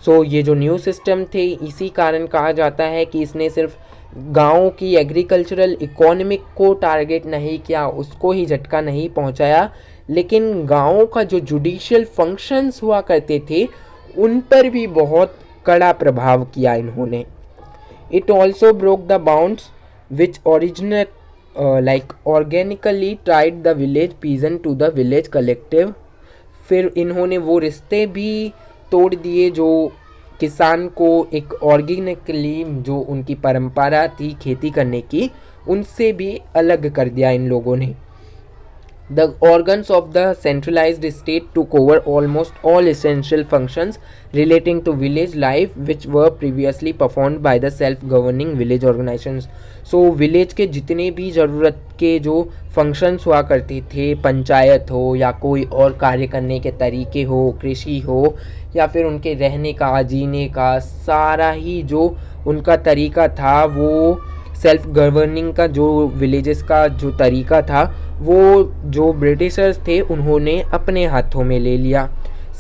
Speaker 1: So ये जो न्यू सिस्टम थे इसी कारण कहा जाता है कि इसने सिर्फ गाँव की एग्रीकल्चरल इकोनॉमिक को टारगेट नहीं किया, उसको ही झटका नहीं पहुंचाया, लेकिन गाँव का जो जुडिशियल फंक्शंस हुआ करते थे उन पर भी बहुत कड़ा प्रभाव किया इन्होंने। It also broke the bounds which originate organically tied the village peasant to the village collective। फिर इन्होंने वो रिश्ते भी तोड़ दिए जो किसान को एक ऑर्गेनिकली, जो उनकी परंपरा थी खेती करने की, उनसे भी अलग कर दिया इन लोगों ने। The organs of the centralized state took over almost all essential functions relating to village life which were previously performed by the self-governing village organizations। So village के जितने भी ज़रूरत के जो functions हुआ करते थे, पंचायत हो या कोई और कार्य करने के तरीके हो, कृषि हो या फिर उनके रहने का, जीने का, सारा ही जो उनका तरीका था, वो सेल्फ गवर्निंग का जो विलेजेस का जो तरीका था वो जो ब्रिटिशर्स थे उन्होंने अपने हाथों में ले लिया।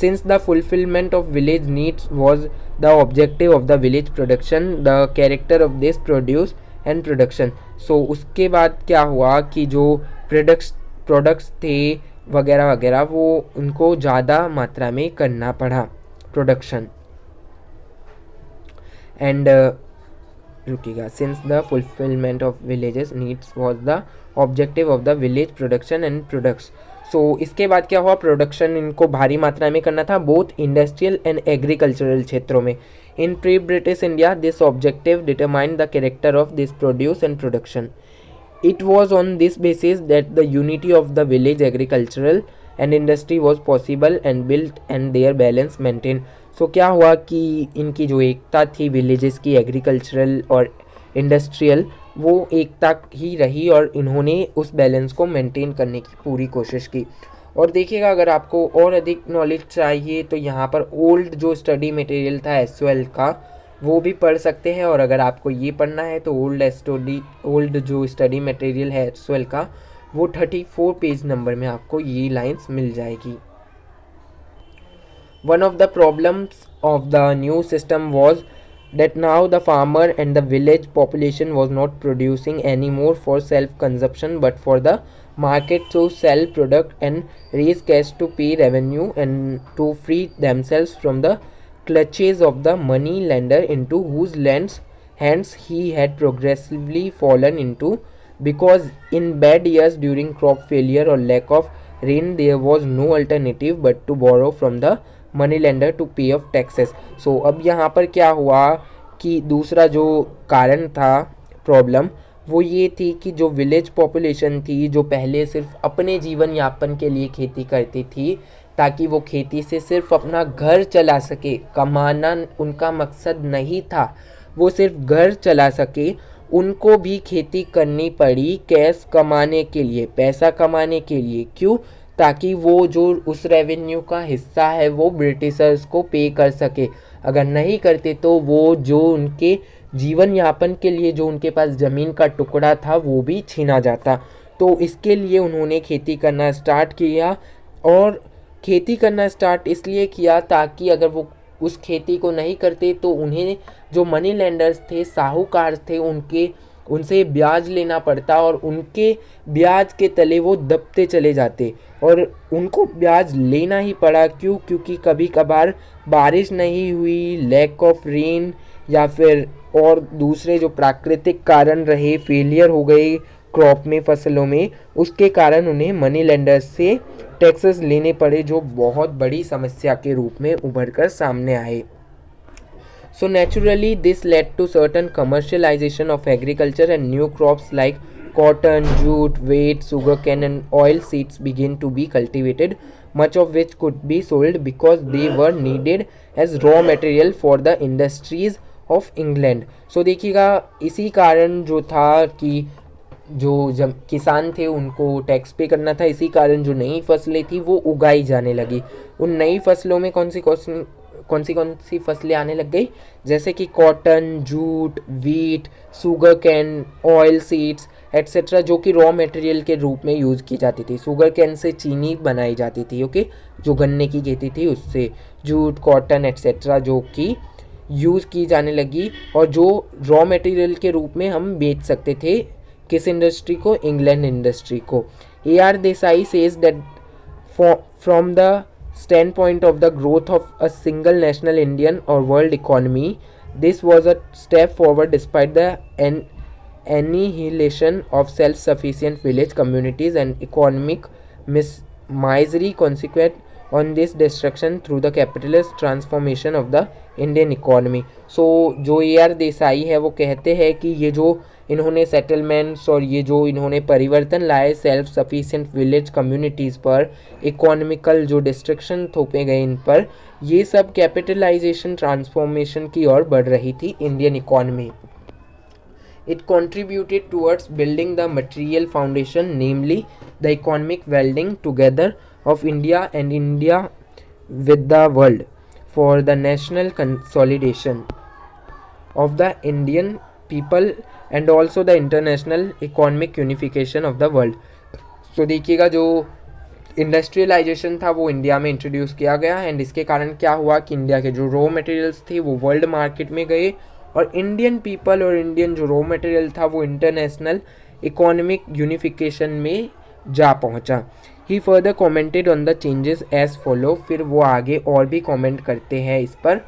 Speaker 1: Since the fulfilment of village needs was the objective of the village production, the character of this produce and production. So उसके बाद क्या हुआ कि जो प्रोडक्ट्स थे वगैरह वगैरह वो उनको ज़्यादा मात्रा में करना पड़ा प्रोडक्शन। एंड रुकिएगा, since the fulfilment of villages needs was the objective of the village production and products. So इसके बाद क्या हुआ, प्रोडक्शन इनको भारी मात्रा में करना था बोथ इंडस्ट्रियल एंड एग्रीकल्चरल क्षेत्रों में। In pre British India this objective determined the character of this produce and production. It was on this basis that the unity of the village agricultural and industry was possible and built and their balance maintain. So क्या हुआ कि इनकी जो एकता थी विलेजेस की एग्रीकल्चरल और इंडस्ट्रियल, वो एकता ही रही और इन्होंने उस बैलेंस को मेंटेन करने की पूरी कोशिश की। और देखिएगा, अगर आपको और अधिक नॉलेज चाहिए तो यहाँ पर ओल्ड जो स्टडी मटेरियल था एसओएल का वो भी पढ़ सकते हैं। और अगर आपको ये पढ़ना है तो ओल्ड जो स्टडी मटेरियल है एसओएल का वो 34 पेज नंबर में आपको ये लाइंस मिल जाएगी। One of the problems of the new system was that now the farmer and the village population was not producing anymore for self-consumption but for the market to sell product and raise cash to pay revenue and to free themselves from the clutches of the money lender into whose hands he had progressively fallen into because in bad years during crop failure or lack of rain, there was no alternative but to borrow from the money lender to pay off taxes. So अब यहाँ पर क्या हुआ कि दूसरा जो कारण था प्रॉब्लम वो ये थी कि जो विलेज पॉपुलेशन थी, जो पहले सिर्फ अपने जीवन यापन के लिए खेती करती थी ताकि वो खेती से सिर्फ अपना घर चला सके, कमाना उनका मकसद नहीं था, वो सिर्फ घर चला सके, उनको भी खेती करनी पड़ी कैश कमाने के लिए, पैसा कमाने के लिए। क्यों? ताकि वो जो उस रेवेन्यू का हिस्सा है वो ब्रिटिशर्स को पे कर सके। अगर नहीं करते तो वो जो उनके जीवन यापन के लिए जो उनके पास ज़मीन का टुकड़ा था वो भी छीना जाता। तो इसके लिए उन्होंने खेती करना स्टार्ट किया, और खेती करना स्टार्ट इसलिए किया ताकि अगर वो उस खेती को नहीं करते तो उन्हें जो मनी लेंडर्स थे, साहूकार थे, उनसे ब्याज लेना पड़ता और उनके ब्याज के तले वो दबते चले जाते, और उनको ब्याज लेना ही पड़ा। क्यों? क्योंकि कभी कभार बारिश नहीं हुई, लैक ऑफ रेन, या फिर और दूसरे जो प्राकृतिक कारण रहे, फेलियर हो गए क्रॉप में, फसलों में, उसके कारण उन्हें मनी लेंडर्स से टैक्सेस लेने पड़े, जो बहुत बड़ी समस्या के रूप में उभर कर सामने आए। So naturally this led to certain commercialization of agriculture and new crops like cotton, jute, wheat, sugarcane and oil seeds began to be cultivated, much of which could be sold because they were needed as raw material for the industries of England. So देखिएगा इसी कारण जो था कि जो जब किसान थे उनको टैक्स पे करना था, इसी कारण जो नई फसलें थी वो उगाई जाने लगी। उन नई फसलों में कौन सी फसलें आने लग गई, जैसे कि cotton, jute, wheat, sugar cane, oil seeds etcetera, जो कि रॉ मटेरियल के रूप में यूज़ की जाती थी। शुगर कैन से चीनी बनाई जाती थी, ओके, जो गन्ने की खेती थी उससे। जूट, कॉटन एट्सेट्रा जो कि यूज़ की जाने लगी और जो रॉ मटेरियल के रूप में हम बेच सकते थे किस इंडस्ट्री को? इंग्लैंड इंडस्ट्री को। AR Desai says that from the standpoint of the growth of a single national Indian or world economy, this was a step forward despite the annihilation of self-sufficient village communities and economic misery consequent on this destruction through the capitalist transformation of the Indian economy. So जो AR देसाई है वो कहते हैं कि ये जो इन्होंने सेटलमेंट्स और ये जो इन्होंने परिवर्तन लाए सेल्फ सफिशिएंट विलेज कम्युनिटीज़ पर, इकोनॉमिकल जो डिस्ट्रक्शन थोपे गए इन पर, ये सब कैपिटलाइजेशन ट्रांसफॉर्मेशन की ओर बढ़ रही थी Indian economy. It contributed towards building the material foundation, namely the economic welding together of India and India with the world for the national consolidation of the Indian people and also the international economic unification of the world. So देखिएगा जो इंडस्ट्रियलाइजेशन था वो इंडिया में इंट्रोड्यूस किया गया, एंड इसके कारण क्या हुआ कि इंडिया के जो रॉ मटेरियल्स थे वो वर्ल्ड मार्केट में गए और इंडियन पीपल और इंडियन जो रॉ मटेरियल था वो इंटरनेशनल इकोनॉमिक यूनिफिकेशन में जा पहुंचा। He further commented on the changes as follow, फिर वो आगे और भी कमेंट करते हैं इस पर।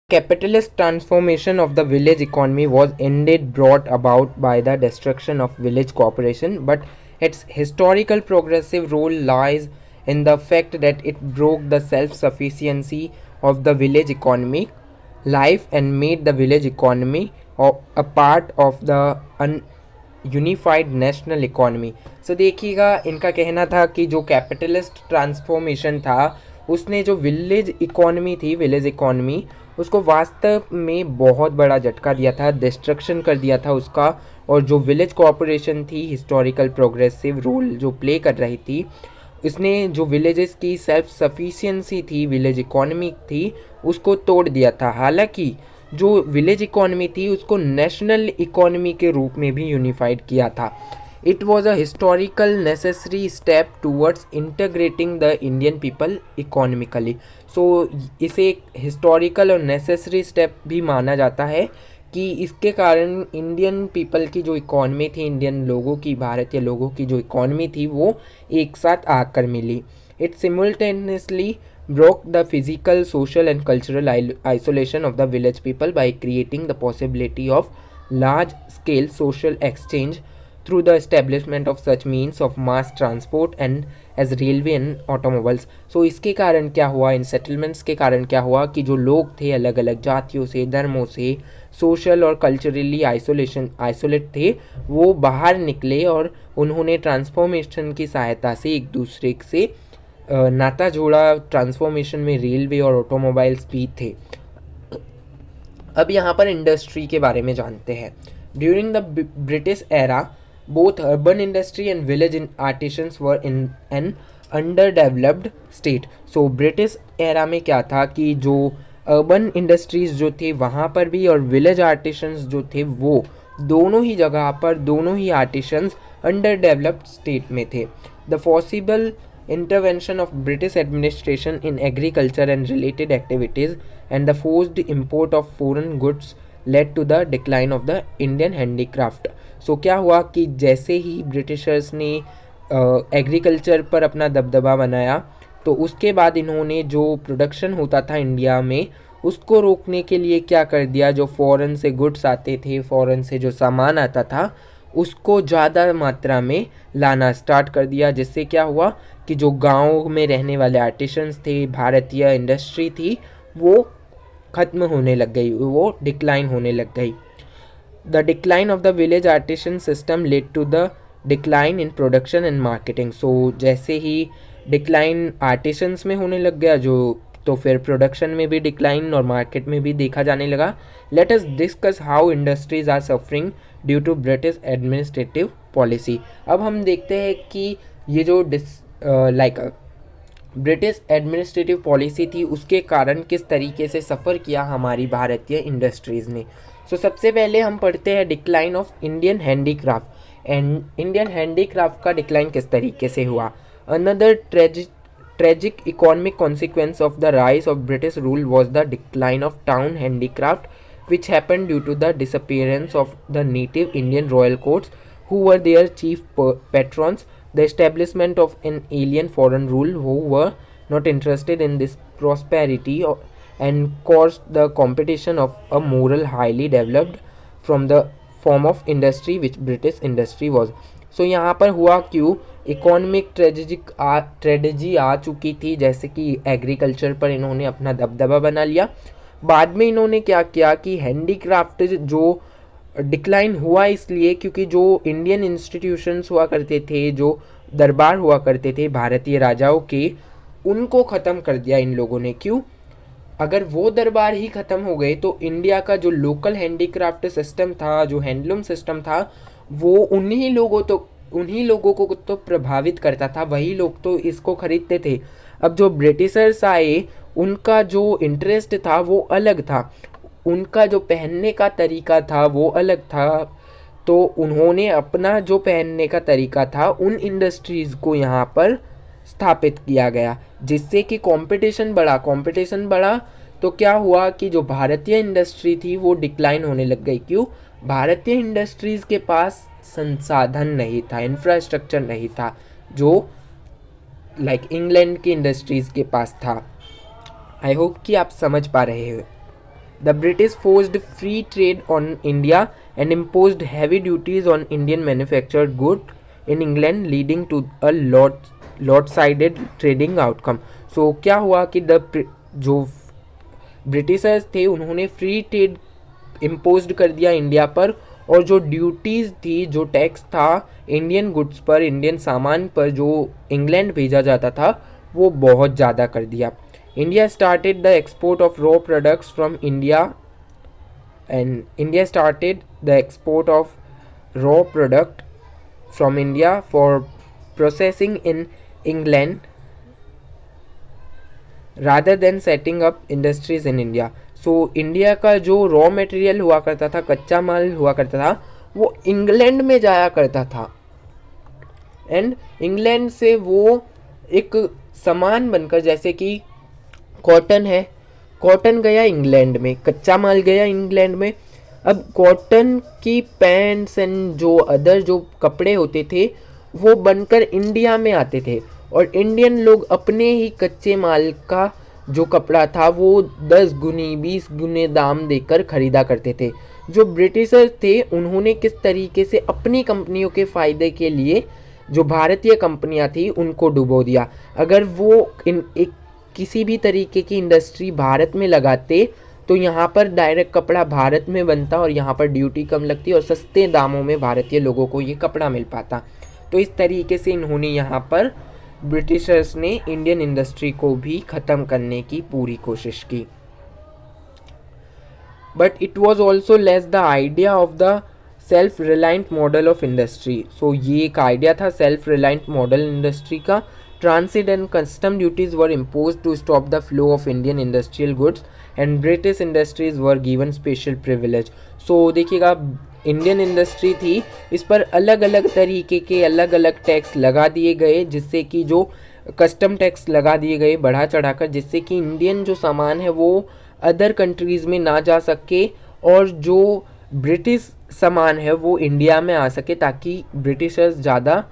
Speaker 1: Capitalist transformation of the village economy was indeed brought about by the destruction of village corporation, but its historical progressive role lies in the fact that it broke the self-sufficiency of the village economic life and made the village economy a part of the unified national economy. So देखिएगा इनका कहना था कि जो कैपिटलिस्ट ट्रांसफॉर्मेशन था उसने जो विलेज इकोनॉमी थी, विलेज इकोनॉमी, उसको वास्तव में बहुत बड़ा झटका दिया था, डिस्ट्रक्शन कर दिया था उसका, और जो विलेज कॉर्पोरेशन थी हिस्टोरिकल प्रोग्रेसिव रोल जो प्ले कर रही थी, इसने जो विलेजेस की सेल्फ सफिशिएंसी थी, विलेज इकोनॉमी थी, उसको तोड़ दिया था। हालांकि जो विलेज इकोनॉमी थी उसको नेशनल इकोनॉमी के रूप में भी यूनिफाइड किया था। It was a historical necessary step towards integrating the Indian people economically. So इसे एक हिस्टोरिकल और नेसेसरी स्टेप भी माना जाता है कि इसके कारण इंडियन पीपल की जो इकोनॉमी थी, इंडियन लोगों की, भारतीय लोगों की जो इकोनॉमी थी वो एक साथ आकर मिली। It simultaneously broke the physical, social and cultural isolation of the village people by creating the possibility of large scale social exchange through the establishment of such means of mass transport and as railway and automobiles. So इसके कारण क्या हुआ, इन सेटलमेंट्स के कारण क्या हुआ कि जो लोग थे अलग अलग जातियों से, धर्मों से, सोशल और कल्चरली आइसोलेट थे, वो बाहर निकले और उन्होंने ट्रांसफॉर्मेशन की सहायता से एक दूसरे से नाता जोड़ा। ट्रांसफॉर्मेशन में रेलवे और ऑटोमोबाइल्स भी थे। अब यहाँ पर इंडस्ट्री के बारे में जानते हैं। During the British era both urban industry and village artisans were in an under developed state. So British era में क्या था कि जो अर्बन इंडस्ट्रीज जो थे वहाँ पर भी और विलेज आर्टिसंस जो थे वो दोनों ही जगह पर दोनों ही आर्टिसंस अंडर डेवलप्ड स्टेट में थे। The possible intervention of British administration in agriculture and related activities and the forced import of foreign goods led to the decline of the Indian handicraft। So क्या हुआ कि जैसे ही ब्रिटिशर्स ने एग्रीकल्चर पर अपना दबदबा बनाया तो उसके बाद इन्होंने जो प्रोडक्शन होता था इंडिया में उसको रोकने के लिए क्या कर दिया, जो फॉरेन से गुड्स आते थे, फॉरेन से जो सामान आता था उसको ज़्यादा मात्रा में लाना स्टार्ट कर दिया। जिससे क्या हुआ कि जो गाँव में रहने वाले आर्टिसंस थे, भारतीय इंडस्ट्री थी, वो ख़त्म होने लग गई, वो डिक्लाइन होने लग गई। The decline of the village artisan system led to the decline in production and marketing. So जैसे ही डिक्लाइन आर्टिसंस में होने लग गया जो, तो फिर प्रोडक्शन में भी डिक्लाइन और मार्केट में भी देखा जाने लगा। Let us discuss how industries are suffering due to British administrative policy. अब हम देखते हैं कि ये जो ब्रिटिश एडमिनिस्ट्रेटिव पॉलिसी थी उसके कारण किस तरीके से सफ़र किया हमारी भारतीय इंडस्ट्रीज़ ने। सो सबसे पहले हम पढ़ते हैं decline of Indian handicraft. And Indian handicraft का डिक्लाइन किस तरीके से हुआ। Another tragic economic consequence of the rise of British rule was the decline of town handicraft, which happened due to the disappearance of the native Indian royal courts, who were their chief patrons, the establishment of an alien foreign rule who were not interested in this prosperity, and caused the competition of a moral highly developed from the form of industry which British industry was। सो यहाँ पर हुआ क्यों, इकोनॉमिक ट्रेजेडी आ चुकी थी, जैसे कि एग्रीकल्चर पर इन्होंने अपना दबदबा बना लिया। बाद में इन्होंने क्या किया कि हैंडीक्राफ्ट जो डिक्लाइन हुआ इसलिए क्योंकि जो इंडियन इंस्टीट्यूशंस हुआ करते थे, जो दरबार हुआ करते थे भारतीय राजाओं के, उनको ख़त्म कर दिया इन लोगों ने। क्यों, अगर वो दरबार ही ख़त्म हो गए तो इंडिया का जो लोकल हैंडीक्राफ्ट सिस्टम था, जो हैंडलूम सिस्टम था, वो उन्हीं लोगों को तो प्रभावित करता था, वही लोग तो इसको खरीदते थे। अब जो ब्रिटिशर्स आए उनका जो इंटरेस्ट था वो अलग था, उनका जो पहनने का तरीका था वो अलग था, तो उन्होंने अपना जो पहनने का तरीका था उन इंडस्ट्रीज़ को यहाँ पर स्थापित किया गया, जिससे कि कंपटीशन बढ़ा तो क्या हुआ कि जो भारतीय इंडस्ट्री थी वो डिक्लाइन होने लग गई। क्यों, भारतीय इंडस्ट्रीज़ के पास संसाधन नहीं था, इंफ्रास्ट्रक्चर नहीं था, जो इंग्लैंड की इंडस्ट्रीज़ के पास था। आई होप कि आप समझ पा रहे हो। The British forced free trade on India and imposed heavy duties on Indian manufactured good in England, leading to a lopsided trading outcome. So क्या हुआ कि जो ब्रिटिशर्स थे उन्होंने फ्री ट्रेड इम्पोज्ड कर दिया इंडिया पर, और जो ड्यूटीज़ थी, जो टैक्स था इंडियन गुड्स पर, इंडियन सामान पर जो इंग्लैंड भेजा जाता था, वो बहुत ज़्यादा कर दिया। India started the export of raw products from India for processing in England rather than setting up industries in India. So India का जो रॉ मटेरियल हुआ करता था, कच्चा माल हुआ करता था, वो इंग्लैंड में जाया करता था, एंड इंग्लैंड से वो एक सामान बनकर, जैसे कि कॉटन है, कॉटन गया इंग्लैंड में, कच्चा माल गया इंग्लैंड में। अब कॉटन की पैंट्स एंड जो अदर जो कपड़े होते थे वो बनकर इंडिया में आते थे, और इंडियन लोग अपने ही कच्चे माल का जो कपड़ा था वो 10 गुनी 20 गुने दाम देकर ख़रीदा करते थे। जो ब्रिटिशर्स थे उन्होंने किस तरीके से अपनी कंपनियों के फ़ायदे के लिए जो भारतीय कंपनियां थी उनको डुबो दिया। अगर वो किसी भी तरीके की इंडस्ट्री भारत में लगाते तो यहाँ पर डायरेक्ट कपड़ा भारत में बनता और यहाँ पर ड्यूटी कम लगती और सस्ते दामों में भारतीय लोगों को ये कपड़ा मिल पाता। तो इस तरीके से इन्होंने यहाँ पर ब्रिटिशर्स ने इंडियन इंडस्ट्री को भी ख़त्म करने की पूरी कोशिश की। But it was also less the idea of the self reliant model of industry. So ये एक आइडिया था सेल्फ रिलायंट मॉडल इंडस्ट्री का। Transit and custom duties were impose to stop the flow of Indian industrial goods and British industries were given special privilege. So देखिएगा, इंडियन इंडस्ट्री थी, इस पर अलग अलग तरीके के अलग अलग टैक्स लगा दिए गए, जिससे कि जो कस्टम टैक्स लगा दिए गए बढ़ा चढ़ाकर, जिससे कि इंडियन जो सामान है वो अदर कंट्रीज़ में ना जा सके और जो ब्रिटिश सामान है वो इंडिया में आ सके, ताकि ब्रिटिशर्स ज़्यादा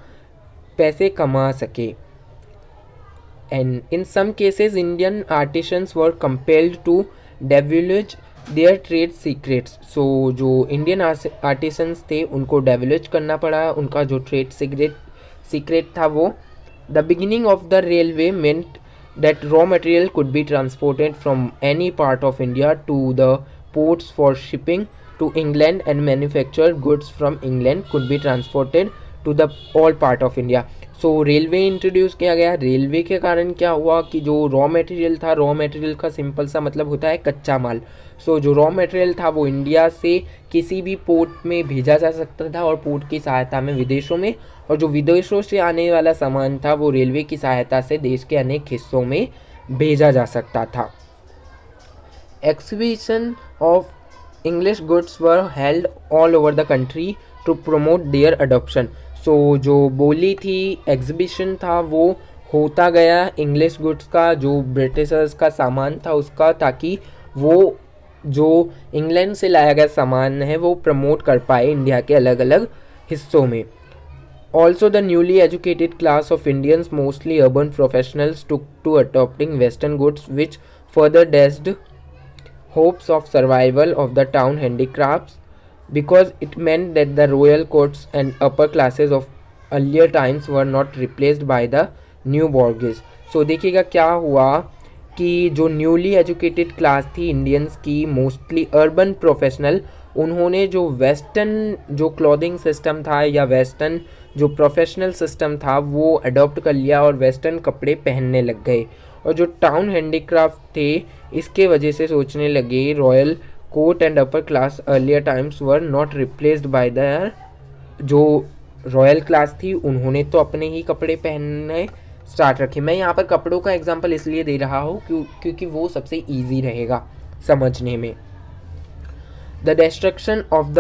Speaker 1: पैसे कमा सके। And in some cases Indian artisans were compelled to divulge their trade secrets. So जो इंडियन आर्टिसंस थे उनको डेवलज करना पड़ा, उनका जो ट्रेड सीक्रेट था वो। The beginning of the railway meant that raw material could be transported from any part of India to the ports for shipping to England and manufactured goods from England could be transported to the all part of India। So railway introduce किया गया। रेलवे के कारण क्या हुआ कि जो रॉ मटेरियल था, रॉ मटेरियल का सिंपल सा मतलब होता है कच्चा माल। सो जो रॉ मटेरियल था वो इंडिया से किसी भी पोर्ट में भेजा जा सकता था और पोर्ट की सहायता में विदेशों में, और जो विदेशों से आने वाला सामान था वो रेलवे की सहायता से देश के अनेक हिस्सों में भेजा जा सकता था। Exhibition of English goods were held all over the country to promote their adoption। सो जो बोली थी, एग्जीबिशन था, वो होता गया इंग्लिश गुड्स का, जो ब्रिटिशर्स का सामान था उसका, ताकि वो जो इंग्लैंड से लाया गया सामान है वो प्रमोट कर पाए इंडिया के अलग अलग हिस्सों में। Also the newly educated class of Indians, mostly urban professionals, took to adopting western goods, which further dashed hopes of survival of the town handicrafts, because it meant that the royal courts and upper classes of earlier times were not replaced by the new bourgeois। So देखिएगा क्या हुआ कि जो न्यूली एजुकेटेड क्लास थी इंडियंस की, मोस्टली अर्बन प्रोफेशनल, उन्होंने जो वेस्टर्न जो क्लॉथिंग सिस्टम था या वेस्टर्न जो प्रोफेशनल सिस्टम था वो अडॉप्ट कर लिया और वेस्टर्न कपड़े पहनने लग गए। और जो टाउन हैंडीक्राफ्ट थे इसके वजह से सोचने लगे royal court and upper class earlier times were not replaced by the, जो रॉयल क्लास थी उन्होंने तो अपने ही कपड़े पहनने स्टार्ट रखे। मैं यहाँ पर कपड़ों का एग्जांपल इसलिए दे रहा हूँ क्योंकि वो सबसे ईजी रहेगा समझने में। The destruction of the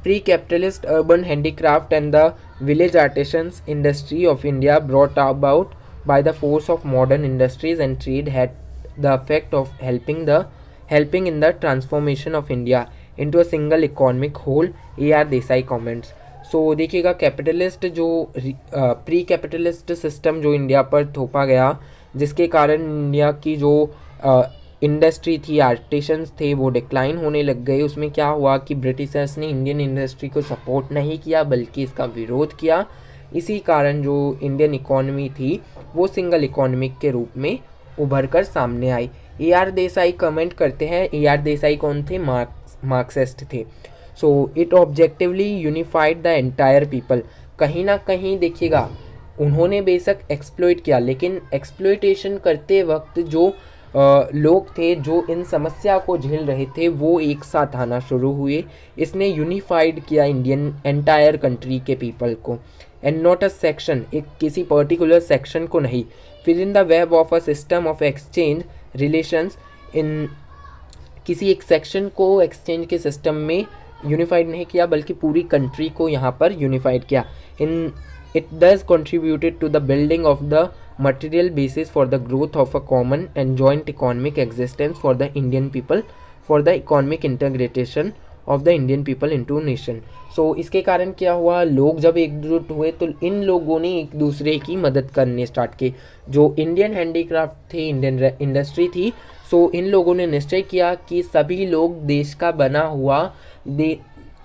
Speaker 1: pre capitalist urban handicraft and the village artisans industry of India brought about by the force of modern industries and trade had the effect of helping in the transformation of India into a single economic whole। A.R. Desai comments। सो देखिएगा, कैपिटलिस्ट जो प्री कैपिटलिस्ट सिस्टम जो इंडिया पर थोपा गया, जिसके कारण इंडिया की जो इंडस्ट्री थी, आर्टिसंस थे, वो डिक्लाइन होने लग गए। उसमें क्या हुआ कि ब्रिटिशर्स ने इंडियन इंडस्ट्री को सपोर्ट नहीं किया बल्कि इसका विरोध किया। इसी कारण जो इंडियन इकोनॉमी थी वो सिंगल इकोनॉमिक के रूप में उभर कर सामने आई। ए आर देसाई कमेंट करते हैं। ए आर देसाई कौन थे? मार्क्सिस्ट थे। So it objectively unified the entire people. कहीं ना कहीं देखिएगा, उन्होंने बेशक एक्सप्लॉइट किया, लेकिन एक्सप्लॉइटेशन करते वक्त जो लोग थे जो इन समस्या को झेल रहे थे वो एक साथ आना शुरू हुए। इसने यूनिफाइड किया इंडियन एंटायर कंट्री के पीपल को, एंड नॉट अ सेक्शन, एक किसी पर्टिकुलर सेक्शन को नहीं। फिर in the web of a system of exchange relations, in किसी एक सेक्शन को एक्सचेंज के सिस्टम में यूनिफाइड नहीं किया बल्कि पूरी कंट्री को यहाँ पर यूनिफाइड किया। In it does contributed to the building of the material basis for the growth of a common and joint economic existence for the Indian people, for the economic integration of the Indian people into nation। so इसके कारण क्या हुआ, लोग जब एकजुट हुए तो इन लोगों ने एक दूसरे की मदद करने स्टार्ट की। जो इंडियन हैंडीक्राफ्ट थे, इंडियन इंडस्ट्री थी, सो इन लोगों ने निश्चय किया कि सभी लोग देश का बना हुआ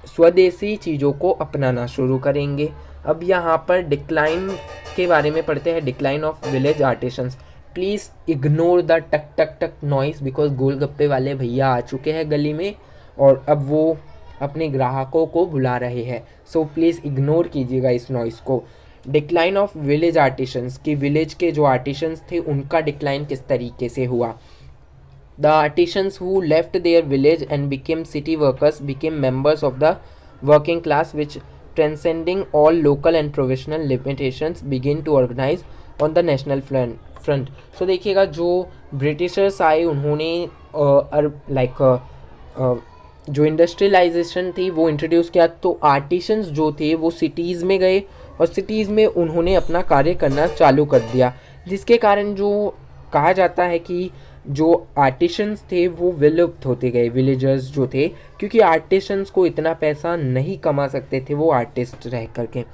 Speaker 1: स्वदेशी चीज़ों को अपनाना शुरू करेंगे। अब यहाँ पर डिक्लाइन के बारे में पढ़ते हैं, decline of village artisans. Please ignore the टक टक टक नॉइस बिकॉज गोलगप्पे वाले भैया आ चुके हैं गली में और अब वो अपने ग्राहकों को बुला रहे हैं, सो प्लीज़ इग्नोर कीजिएगा इस नॉइस को। डिक्लाइन ऑफ विलेज आर्टिसंस, कि विलेज के जो आर्टिसंस थे उनका डिक्लाइन किस तरीके से हुआ। The artisans who left their village and became city workers became members of the working class which transcending all local and professional limitations begin to organise on the national front. So देखिएगा, जो ब्रिटिशर्स आए उन्होंने जो इंडस्ट्रियलाइजेशन थी वो इंट्रोड्यूस किया, तो आर्टिसंस जो थे वो सिटीज़ में गए और सिटीज़ में उन्होंने अपना कार्य करना चालू कर दिया, जिसके कारण जो कहा जाता है कि जो आर्टिसंस थे वो विलुप्त होते गए, विलेजर्स जो थे, क्योंकि आर्टिसंस को इतना पैसा नहीं कमा सकते थे वो आर्टिस्ट रह करके।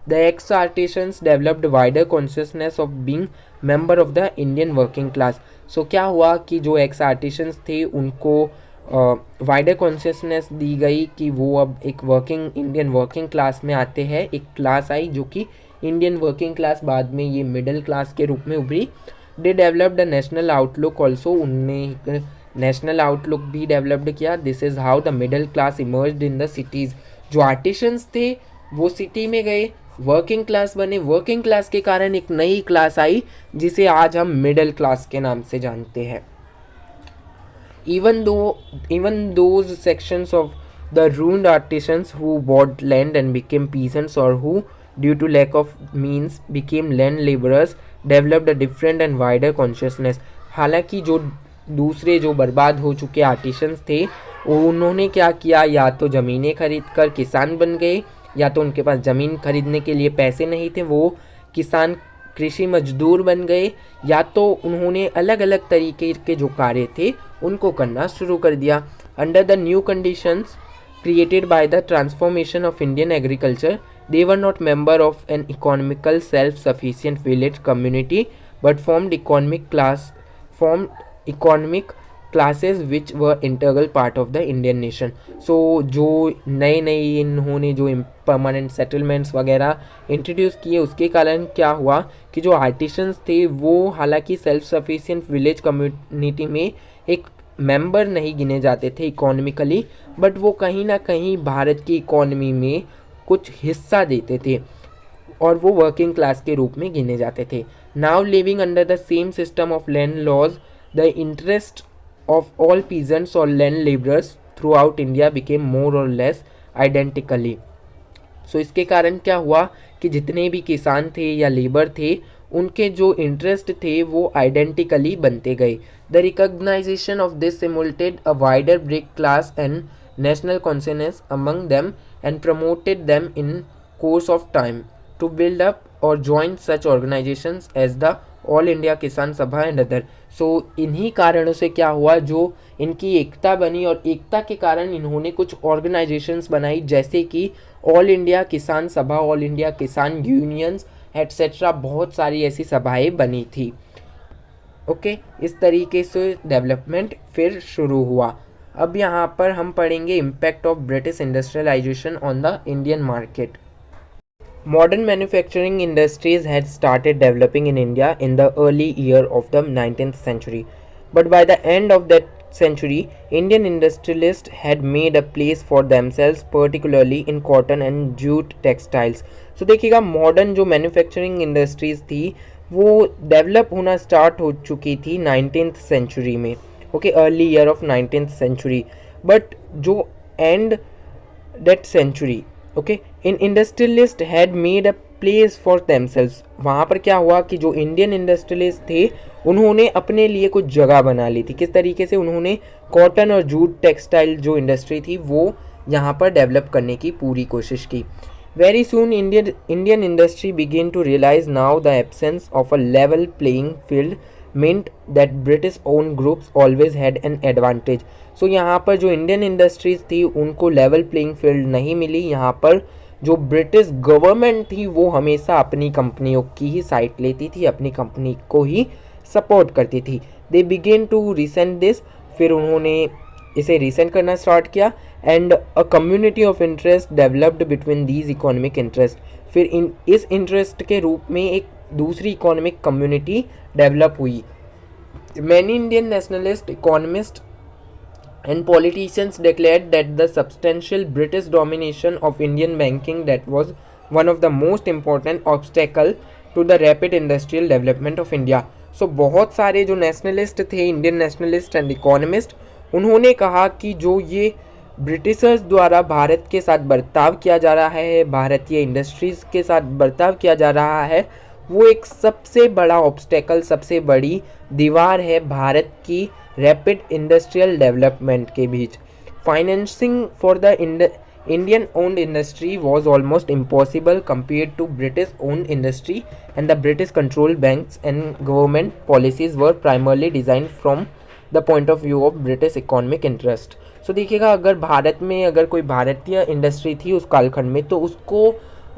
Speaker 1: The ex artisans developed wider consciousness of being member of the Indian working class. So क्या हुआ कि जो एक्स आर्टिसंस थे उनको वाइडर कॉन्शियसनेस दी गई कि वो अब एक इंडियन वर्किंग क्लास में आते हैं। एक क्लास आई जो कि इंडियन वर्किंग क्लास, बाद में ये मिडिल क्लास के रूप में उभरी। They developed the national outlook also, उनने नेशनल आउटलुक भी डेवलप्ड किया। This is how the middle class emerged in the cities. जो आर्टिसंस थे वो सिटी में गए, वर्किंग क्लास बने, वर्किंग क्लास के कारण एक नई क्लास आई जिसे आज हम मिडिल क्लास के नाम से जानते हैं। Even those sections of the ruined artisans who bought land and became peasants, or who, due to lack of means, became land laborers, developed a different and wider consciousness. हालांकि जो दूसरे जो बर्बाद हो चुके आर्टिसंस थे उन्होंने क्या किया, या तो ज़मीनें खरीद कर किसान बन गए, या तो उनके पास ज़मीन खरीदने के लिए पैसे नहीं थे, वो किसान कृषि मजदूर बन गए, या तो उन्होंने अलग अलग तरीके के जो कार्य थे उनको करना शुरू कर दिया। Under the new conditions created by the transformation of Indian agriculture, they were not member of an economical self sufficient village community but formed economic classes which were integral part of the Indian nation. So जो नए इन्होंने जो परमानेंट सेटलमेंट्स वगैरह इंट्रोड्यूस किए उसके कारण क्या हुआ कि जो आर्टिसंस थे वो हालांकि सेल्फ सफिशिएंट विलेज कम्युनिटी में एक मेंबर नहीं गिने जाते थे इकोनॉमिकली, बट वो कहीं ना कहीं भारत की इकोनॉमी में कुछ हिस्सा देते थे और वो वर्किंग क्लास के रूप में गिने जाते थे। Now living under the same system of land laws, the interest of all peasants or land laborers throughout India became more or less identically. So इसके कारण क्या हुआ कि जितने भी किसान थे या लेबर थे उनके जो इंटरेस्ट थे वो आइडेंटिकली बनते गए। The recognization of this simulated a wider brick class and national consensus among them and promoted them in course of time to build up or join such organisations as the All India Kisan Sabha and other. सो इन्हीं कारणों से क्या हुआ, जो इनकी एकता बनी और एकता के कारण इन्होंने कुछ ऑर्गेनाइजेशंस बनाई जैसे कि ऑल इंडिया किसान सभा, ऑल इंडिया किसान यूनियंस एट्सेट्रा, बहुत सारी ऐसी सभाएं बनी थी। ओके, इस तरीके से डेवलपमेंट फिर शुरू हुआ। अब यहाँ पर हम पढ़ेंगे impact of British industrialisation on the Indian market. Modern manufacturing industries had started developing in India in the early year of the 19th century. But by the end of that century, Indian industrialists had made a place for themselves, particularly in cotton and jute textiles. So देखिएगा, मॉडर्न जो मैन्युफैक्चरिंग इंडस्ट्रीज थी वो डेवलप होना स्टार्ट हो चुकी थी 19th सेंचुरी में, okay, early year of 19th century. But जो end that century, okay, in industrialist had made a place for themselves, वहाँ पर क्या हुआ कि जो इंडियन इंडस्ट्रियलिस्ट थे उन्होंने अपने लिए कुछ जगह बना ली थी। किस तरीके से, उन्होंने कॉटन और जूट टेक्सटाइल जो इंडस्ट्री थी वो यहाँ पर डेवलप करने की पूरी कोशिश की। Very soon Indian industry begin to realise now the absence of a level playing field meant that British owned groups always had an advantage. So यहाँ पर जो इंडियन इंडस्ट्रीज थी उनको लेवल प्लेइंग फील्ड नहीं मिली। यहाँ पर जो ब्रिटिश गवर्नमेंट थी वो हमेशा अपनी कंपनियों की ही साइड लेती थी, अपनी कंपनी को ही सपोर्ट करती थी। दे बिगेन टू रिसेंट दिस, फिर उन्होंने इसे रीसेंट करना स्टार्ट किया and a community of interest developed between these economic interest. फिर इस इंटरेस्ट के रूप में एक दूसरी इकोनॉमिक कम्युनिटी डेवलप हुई। Many Indian nationalist economist and politicians declared that the substantial British domination of Indian banking that was one of the most important obstacle to the rapid industrial development of India। So बहुत सारे जो नेशनलिस्ट थे, इंडियन नेशनलिस्ट एंड इकोनॉमिस्ट, उन्होंने कहा कि जो ये ब्रिटिशर्स द्वारा भारत के साथ बर्ताव किया जा रहा है, भारतीय इंडस्ट्रीज़ के साथ बर्ताव किया जा रहा है, वो एक सबसे बड़ा ऑब्स्टेकल, सबसे बड़ी दीवार है भारत की रैपिड इंडस्ट्रियल डेवलपमेंट के बीच। Financing for the Indian owned industry was almost impossible compare to British owned industry and the British control banks and government policies were primarily design from the point of view of British economic interest. So देखिएगा, अगर भारत में अगर कोई भारतीय इंडस्ट्री थी उस कालखंड में, तो उसको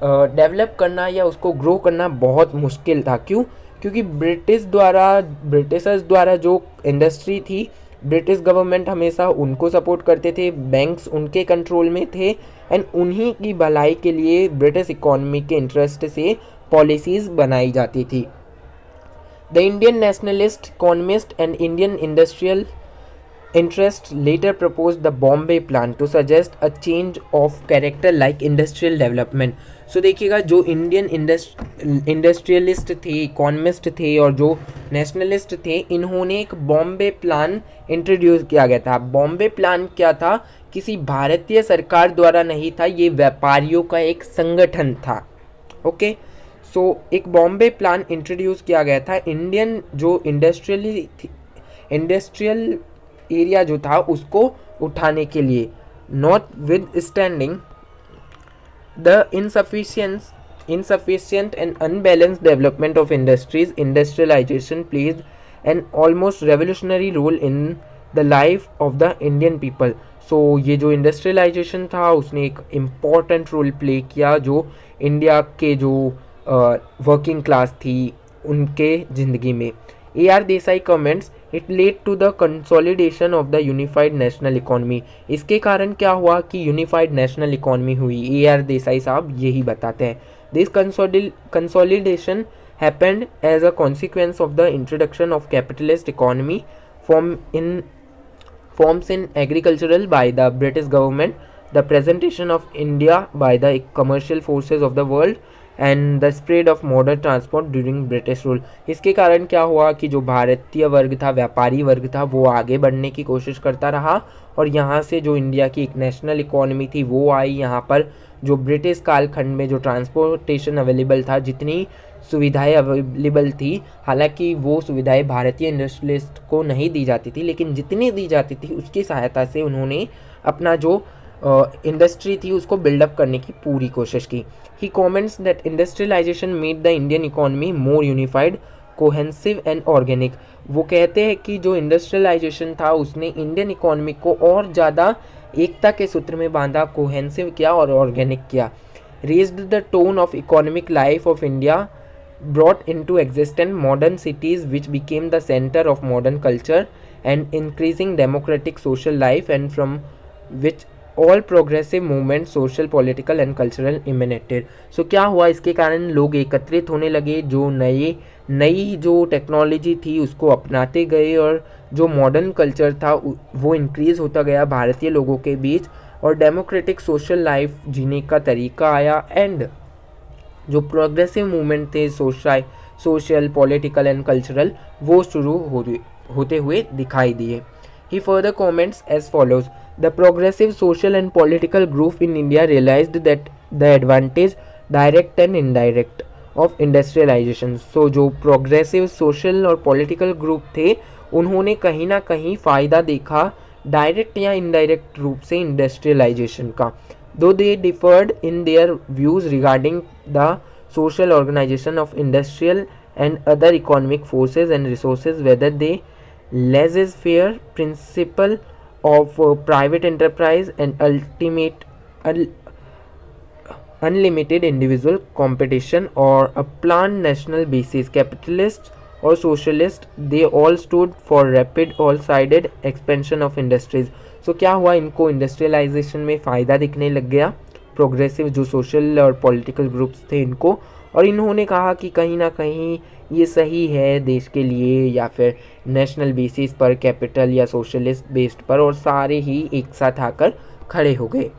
Speaker 1: डेवलप करना या उसको ग्रो करना बहुत मुश्किल था। क्यों? क्योंकि ब्रिटिशर्स द्वारा जो इंडस्ट्री थी, ब्रिटिश गवर्नमेंट हमेशा उनको सपोर्ट करते थे, बैंक्स उनके कंट्रोल में थे एंड उन्हीं की भलाई के लिए ब्रिटिश इकोनॉमी के इंटरेस्ट से पॉलिसीज़ बनाई जाती थी। The Indian nationalist economist and Indian industrial interest later proposed the Bombay Plan to suggest a change of character like industrial development। सो देखिएगा, जो इंडियन इंडस्ट्रियलिस्ट थे, इकोनॉमिस्ट थे और जो नेशनलिस्ट थे, इन्होंने एक बॉम्बे प्लान इंट्रोड्यूस किया गया था। बॉम्बे प्लान क्या था? किसी भारतीय सरकार द्वारा नहीं था, ये व्यापारियों का एक संगठन था। ओके, सो एक बॉम्बे प्लान इंट्रोड्यूस किया गया था इंडियन जो इंडस्ट्रियल एरिया जो था उसको उठाने के लिए। Not with standing the insufficient and unbalanced development of industries, industrialization played an almost revolutionary role in the life of the Indian people। सो ये जो इंडस्ट्रियलाइजेशन था उसने एक इम्पॉर्टेंट रोल प्ले किया जो इंडिया के जो वर्किंग क्लास थी उनके ज़िंदगी में। AR Desai comments, it led to the consolidation of the unified national economy. इसके कारण क्या हुआ कि यूनिफाइड नेशनल इकॉनमी हुई। AR देसाई साहब यही बताते हैं। This consolidation happened as a consequence of the introduction of capitalist economy forms in agricultural by the British government, the presentation of India by the commercial forces of the world and the spread of modern transport during British rule। इसके कारण क्या हुआ कि जो भारतीय वर्ग था, व्यापारी वर्ग था, वो आगे बढ़ने की कोशिश करता रहा और यहाँ से जो इंडिया की एक नेशनल इकोनॉमी थी वो आई। यहाँ पर जो ब्रिटिश कालखंड में जो ट्रांसपोर्टेशन अवेलेबल था, जितनी सुविधाएं अवेलेबल थी, हालांकि वो सुविधाएं भारतीय इंडस्ट्रियलिस्ट को नहीं दी जाती थी, लेकिन जितनी दी जाती थी उसकी सहायता से उन्होंने अपना जो इंडस्ट्री थी उसको बिल्डअप करने की पूरी कोशिश की। He comments that industrialisation made the Indian economy more unified, cohesive and organic. वो कहते हैं कि जो इंडस्ट्रियलाइजेशन था उसने इंडियन इकोनॉमी को और ज़्यादा एकता के सूत्र में बांधा, कोहेंसिव किया और ऑर्गेनिक किया। Raised the tone of economic life of India, brought into existence modern cities which became the center of modern culture and increasing democratic social life, and from which all progressive movements, social, political and cultural emanated। so क्या हुआ? इसके कारण लोग एकत्रित होने लगे, जो नई जो टेक्नोलॉजी थी उसको अपनाते गए और जो मॉडर्न कल्चर था वो इंक्रीज़ होता गया भारतीय लोगों के बीच और डेमोक्रेटिक सोशल लाइफ जीने का तरीका आया एंड जो प्रोग्रेसिव मूवमेंट थे सोशल, पॉलिटिकल एंड कल्चरल, वो शुरू होते हुए दिखाई दिए। He further comments as follows, the progressive social and political group in India realised that the advantage direct and indirect of industrialisation. So जो प्रोग्रेसिव सोशल और पॉलिटिकल ग्रुप थे उन्होंने कहीं ना कहीं फ़ायदा देखा डायरेक्ट या इनडायरेक्ट रूप से इंडस्ट्रियलाइजेशन का। Though they differed in their views regarding the social organization of industrial and other economic forces and resources, whether they laissez-faire principle of private enterprise and unlimited individual competition or a planned national basis, capitalist or socialist, they all stood for rapid all-sided expansion of industries। सो क्या हुआ, इनको इंडस्ट्रियलाइजेशन में फ़ायदा दिखने लग गया, प्रोग्रेसिव जो सोशल और पॉलिटिकल ग्रुप्स थे इनको, और इन्होंने कहा कि कहीं ना कहीं ये सही है देश के लिए, या फिर नेशनल बेसिस पर, कैपिटल या सोशलिस्ट बेस्ड पर, और सारे ही एक साथ आकर खड़े हो गए।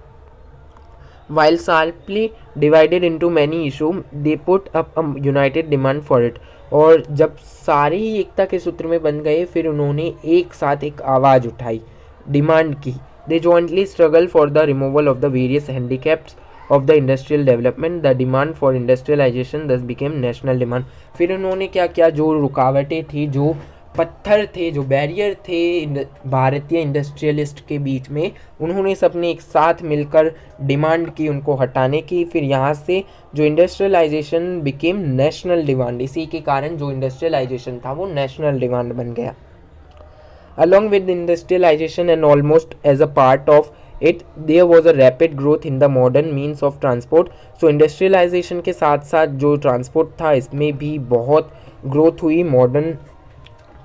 Speaker 1: While sharply divided into many issues, they put up a united demand for it. और जब सारे ही एकता के सूत्र में बन गए, फिर उन्होंने एक साथ एक आवाज़ उठाई, डिमांड की। They jointly struggle for the removal of the various handicaps of the industrial development. The demand for industrialization thus became national demand. फिर उन्होंने क्या किया, जो रुकावटें थी, जो पत्थर थे, जो बैरियर थे भारतीय इंडस्ट्रियलिस्ट के बीच में, उन्होंने सबने एक साथ मिलकर डिमांड की उनको हटाने की। फिर यहाँ से जो इंडस्ट्रियलाइजेशन बिकेम नेशनल डिमांड, इसी के कारण जो इंडस्ट्रियलाइजेशन था वो नेशनल डिमांड बन गया। Along with industrialization and almost as a part of it, there was a rapid growth in the modern means of transport. So industrialization के साथ साथ जो ट्रांसपोर्ट था इसमें भी बहुत ग्रोथ हुई मॉडर्न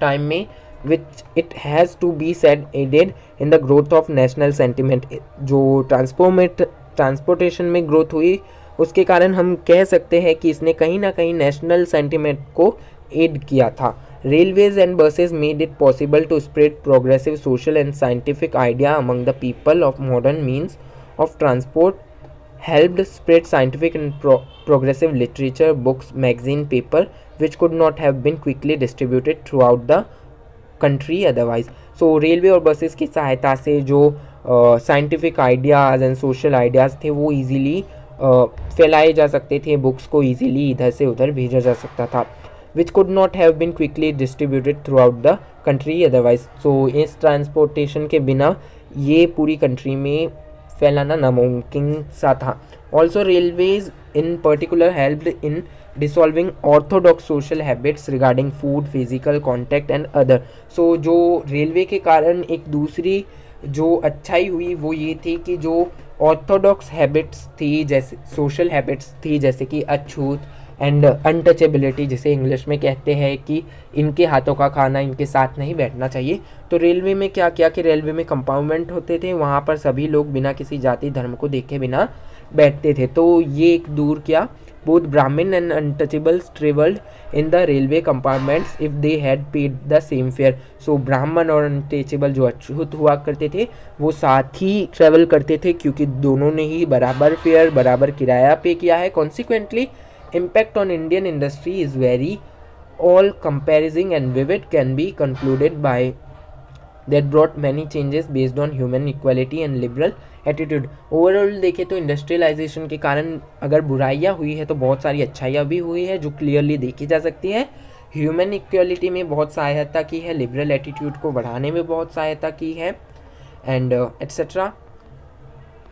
Speaker 1: टाइम में, which it has to be said aided in the growth of national sentiment. जो ट्रांसपोर्टेशन में ग्रोथ हुई उसके कारण हम कह सकते हैं कि इसने कहीं ना कहीं नेशनल सेंटिमेंट को एड किया था। Railways and buses made it possible to spread progressive social and scientific idea among the people of modern means of transport, helped spread scientific and progressive literature, books, magazine, paper, which could not have been quickly distributed throughout the country otherwise. So railway और बसेस की सहायता से जो scientific ideas and social ideas थे वो इजीली फैलाए जा सकते थे, बुक्स को इजीली इधर से उधर भेजा जा सकता था, which could not have been quickly distributed throughout the country otherwise. So इस ट्रांसपोर्टेशन के बिना ये पूरी कंट्री में फैलाना नामुमकिन सा था. Also railways in particular helped in dissolving orthodox social habits regarding food, physical contact and other. So जो रेलवे के कारण एक दूसरी जो अच्छाई हुई वो ये थी कि जो ऑर्थोडॉक्स हैबिट्स थी, जैसे सोशल हैबिट्स थी, जैसे कि अछूत एंड अनटचेबिलिटी, जिसे इंग्लिश में कहते हैं कि इनके हाथों का खाना इनके साथ नहीं बैठना चाहिए. तो रेलवे में क्या किया कि रेलवे में कंपार्टमेंट होते थे, वहाँ पर सभी लोग बिना किसी जाति धर्म को देखे बिना बैठते थे. तो ये एक दूर किया. Both Brahmin and untouchables travelled in the railway compartments if they had paid the same fare. So Brahmin और अनटचेबल जो अछूत हुआ करते थे वो साथ ही ट्रेवल करते थे, क्योंकि दोनों ने ही बराबर फेयर, बराबर किराया पे किया है. Consequently impact on Indian industry is very all comparing and vivid can be concluded by that brought many changes based on human equality and liberal attitude. Overall देखें तो इंडस्ट्रियलाइजेशन के कारण अगर बुराइयाँ हुई है तो बहुत सारी अच्छाइयाँ भी हुई है जो क्लियरली देखी जा सकती है. ह्यूमन इक्वलिटी में बहुत सहायता की है, लिबरल एटीट्यूड को बढ़ाने में बहुत सहायता की है एंड एट्सेट्रा.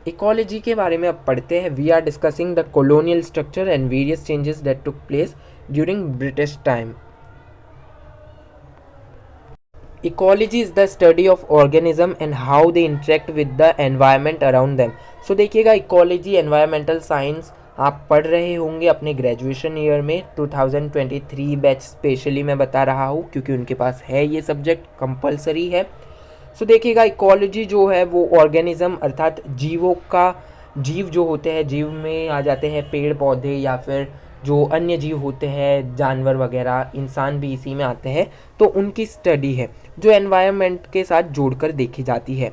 Speaker 1: इकोलॉजी के बारे में अब पढ़ते हैं. We are discussing the colonial structure and various changes that took place during British time. Ecology is the study of organism and how they interact with the environment around them. So देखिएगा, इकोलॉजी एनवायरमेंटल साइंस आप पढ़ रहे होंगे अपने ग्रेजुएशन ईयर में. 2023 बैच स्पेशली मैं बता रहा हूँ क्योंकि उनके पास है ये सब्जेक्ट, कंपलसरी है. सो देखिएगा, इकोलॉजी जो है वो ऑर्गेनिज्म अर्थात जीवों का, जीव जो होते हैं, जीव में आ जाते हैं पेड़ पौधे या फिर जो अन्य जीव होते हैं जानवर वगैरह, इंसान भी इसी में आते हैं. तो उनकी स्टडी है जो एनवायरनमेंट के साथ जोड़कर देखी जाती है.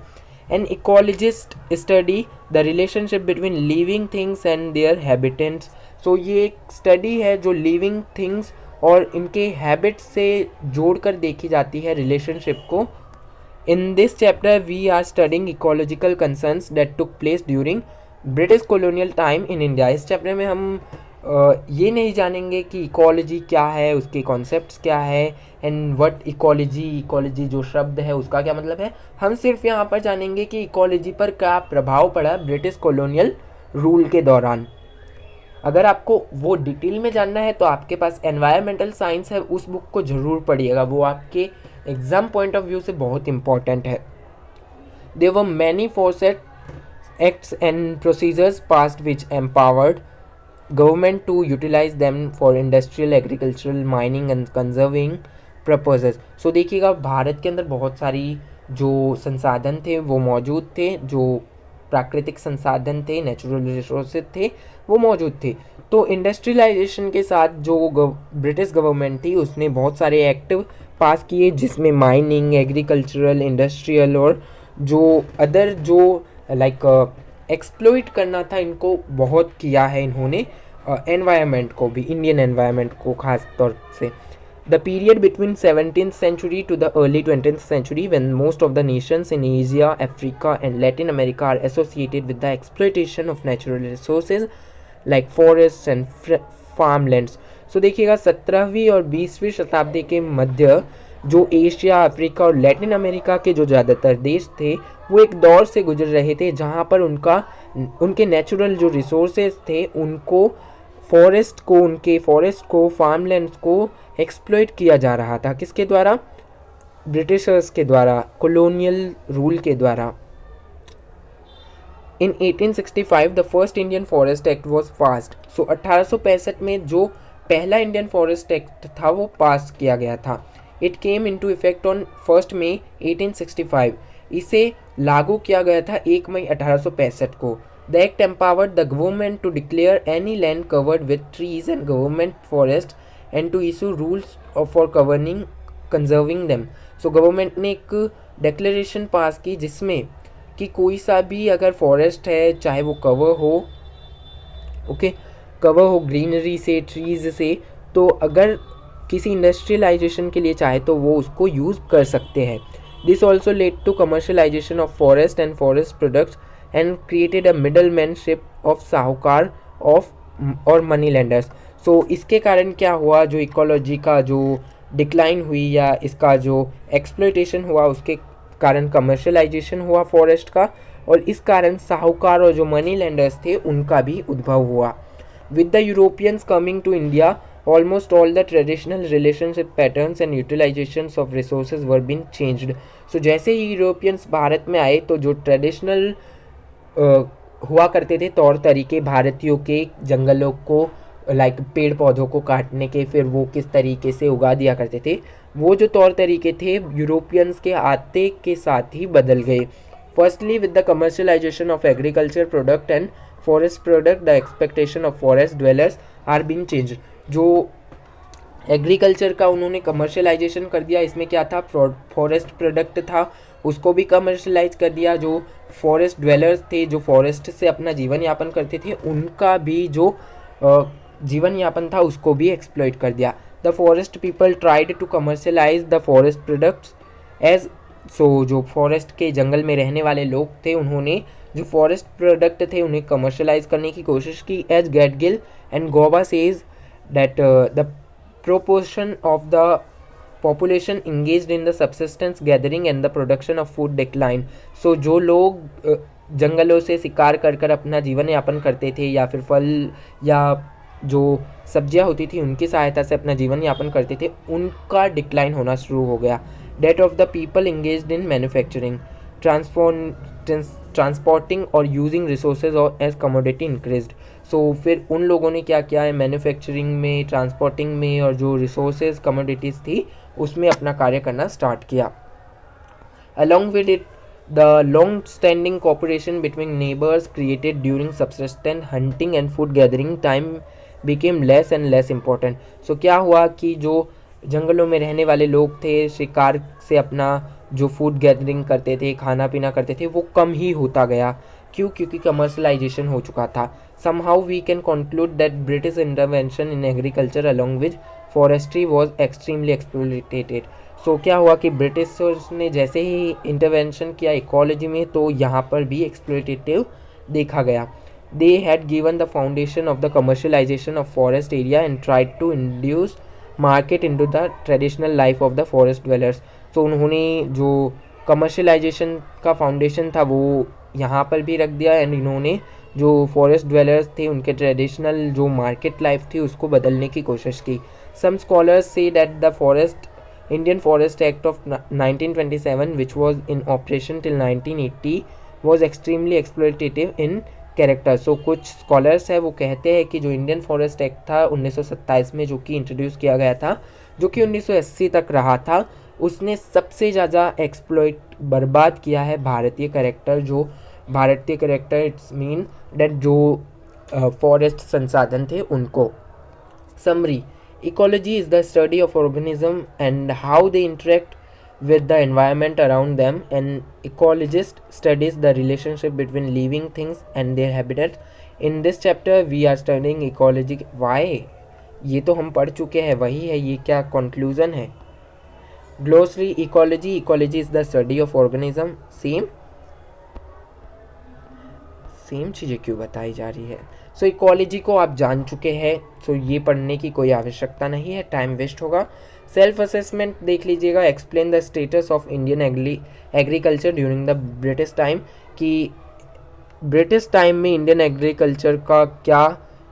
Speaker 1: An ecologist study the relationship between living things and their habitants. So ये एक स्टडी है जो लिविंग थिंग्स और इनके हैबिट से जोड़कर देखी जाती है रिलेशनशिप को. In this chapter, we are studying ecological concerns that took place during British colonial time in India. इस चैप्टर में हम ये नहीं जानेंगे कि इकोलॉजी क्या है, उसके कॉन्सेप्ट्स क्या है एंड व्हाट इकोलॉजी जो शब्द है उसका क्या मतलब है. हम सिर्फ यहाँ पर जानेंगे कि इकोलॉजी पर क्या प्रभाव पड़ा ब्रिटिश कॉलोनियल रूल के दौरान. अगर आपको वो डिटेल में जानना है तो आपके पास एनवायरमेंटल साइंस है, उस बुक को ज़रूर पढ़िएगा, वो आपके एग्ज़ाम पॉइंट ऑफ व्यू से बहुत इंपॉर्टेंट है. There were many forest acts and procedures passed which empowered government to utilise them for industrial, agricultural, mining and conserving purposes. So देखिएगा, भारत के अंदर बहुत सारी जो संसाधन थे वो मौजूद थे, जो प्राकृतिक संसाधन थे, नेचुरल रिसोर्सेज थे, वो मौजूद थे। तो इंडस्ट्रियलाइजेशन के साथ जो ब्रिटिश गवर्नमेंट थी उसने बहुत सारे एक्ट पास किए, जिसमें माइनिंग, एग्रीकल्चरल, इंडस्ट्रियल और जो अदर जो लाइक एक्सप्लॉइट करना था इनको बहुत किया है इन्होंने। एनवायरनमेंट को भी, इंडियन एनवायरनमेंट को खास तौर से। The period between 17th century to the early 20th century, when most of the nations in Asia, Africa and Latin America are associated with the exploitation of natural resources like forests and farmlands. So देखिएगा 17वीं और 20वीं शताब्दी के मध्य जो एशिया, अफ्रीका और लैटिन अमेरिका के जो ज़्यादातर देश थे वो एक दौर से गुजर रहे थे जहाँ पर उनके नेचुरल जो रिसोर्सेज थे उनको उनके फॉरेस्ट को, फार्मलैंड्स को एक्सप्लॉइट किया जा रहा था। किसके द्वारा? ब्रिटिशर्स के द्वारा, कॉलोनियल रूल के द्वारा। In 1865 the first Indian forest act was passed. So 1865 में जो पहला इंडियन फॉरेस्ट एक्ट था वो पास किया गया था। It came into effect on 1 मई 1865। इसे लागू किया गया था 1 मई 1865 को। The act empowered the government to declare any land covered with trees and government forest and to issue rules for conserving them. So government ने एक declaration पास की जिसमें कि कोई सा भी अगर फॉरेस्ट है, चाहे वो कवर हो ग्रीनरी से, ट्रीज से, तो अगर किसी इंडस्ट्रियलाइजेशन के लिए चाहे तो वो उसको यूज़ कर सकते हैं। This also led to commercialisation of forest and forest products and created a middlemanship of साहूकार और मनी लेंडर्स। सो इसके कारण क्या हुआ, जो इकोलॉजी का जो डिक्लाइन हुई या इसका जो एक्सप्लॉइटेशन हुआ उसके कारण कमर्शलाइजेशन हुआ फॉरेस्ट का, और इस कारण साहूकार और जो मनी लेंडर्स थे उनका भी उद्भव हुआ। With the Europeans coming to India almost all the traditional relationship patterns and utilizations of resources were being changed. So जैसे ही यूरोपियंस भारत में आए तो जो ट्रेडिशनल हुआ करते थे तौर तरीके भारतीयों के, जंगलों को लाइक पेड़ पौधों को काटने के, फिर वो किस तरीके से उगा दिया करते थे, वो जो तौर तरीके थे यूरोपियंस के आते के साथ ही बदल गए। Firstly with the commercialisation of agriculture product and forest product the expectation of forest dwellers are being changed. जो एग्रीकल्चर का उन्होंने कमर्शलाइजेशन कर दिया, इसमें क्या था, फॉरेस्ट प्रोडक्ट था उसको भी कमर्शलाइज कर दिया। जो फॉरेस्ट ड्वेलर्स थे, जो फॉरेस्ट से अपना जीवन यापन करते थे, उनका भी जो जीवन यापन था उसको भी एक्सप्लॉइट कर दिया। The forest people tried to commercialise the forest products as जो फॉरेस्ट के जंगल में रहने वाले लोग थे उन्होंने जो फॉरेस्ट प्रोडक्ट थे उन्हें कमर्शलाइज करने की कोशिश की। As Gadgil and Guha says that the proportion of the population engaged in the subsistence gathering and the production of food decline. So जो लोग जंगलों से शिकार कर कर अपना जीवन यापन करते थे या फिर फल या जो सब्जियां होती थी उनकी सहायता से अपना जीवन यापन करते थे, उनका डिक्लाइन होना शुरू हो गया। Death of the people engaged in manufacturing, transporting और यूजिंग रिसोर्सेज और एज कमोडिटी इंक्रीज्ड। सो फिर उन लोगों ने क्या किया है, मैन्युफैक्चरिंग में, ट्रांसपोर्टिंग में और जो रिसोर्सेज कमोडिटीज़ थी उसमें अपना कार्य करना स्टार्ट किया। Along with it the long standing cooperation between neighbours created during subsistent hunting and food gathering time became less and less important. So क्या हुआ कि जो जंगलों में रहने वाले लोग थे, शिकार से अपना जो फूड गैदरिंग करते थे, खाना पीना करते थे, वो कम ही होता गया। क्योंकि कमर्शलाइजेशन हो चुका था। Somehow we can conclude that British intervention in agriculture along with forestry was extremely exploitative. So क्या हुआ कि ब्रिटिशर्स ने जैसे ही इंटरवेंशन किया इकोलॉजी में तो यहाँ पर भी एक्सप्लोइटेटिव देखा गया। They had given the foundation of the commercialization of forest area and tried to induce market into the traditional life of the forest dwellers. So उन्होंने जो कमर्शलाइजेशन का फाउंडेशन था वो यहाँ पर भी रख दिया एंड इन्होंने जो फॉरेस्ट ड्वेलर्स थे उनके ट्रेडिशनल जो मार्केट लाइफ थी उसको बदलने की कोशिश की। Some scholars say that the Indian forest act of 1927 which was in operation till 1980 was extremely exploitative in character. So कुछ स्कॉलर्स है वो कहते हैं कि जो इंडियन फॉरेस्ट एक्ट था 1927 में जो कि इंट्रोड्यूस किया गया था, जो कि 1980 तक रहा था, उसने सबसे ज़्यादा एक्सप्लॉइट बर्बाद किया है भारतीय करेक्टर इट्स मीन दैट जो फॉरेस्ट संसाधन थे उनको। Summary, ecology is the study of organism and how they interact with the environment around them. An ecologist studies the relationship between living things and their habitat. In this chapter we are studying ecology. Why? ये तो हम पढ़ चुके हैं, वही है, ये क्या कंक्लूजन है? Glossary, ecology is the study of organism. Same चीज़ें क्यों बताई जा रही है? सो इकोलॉजी को आप जान चुके हैं, सो ये पढ़ने की कोई आवश्यकता नहीं है, टाइम वेस्ट होगा। सेल्फ असेसमेंट देख लीजिएगा। Explain the status of Indian agriculture during the British time, कि ब्रिटिश टाइम में इंडियन एग्रीकल्चर का क्या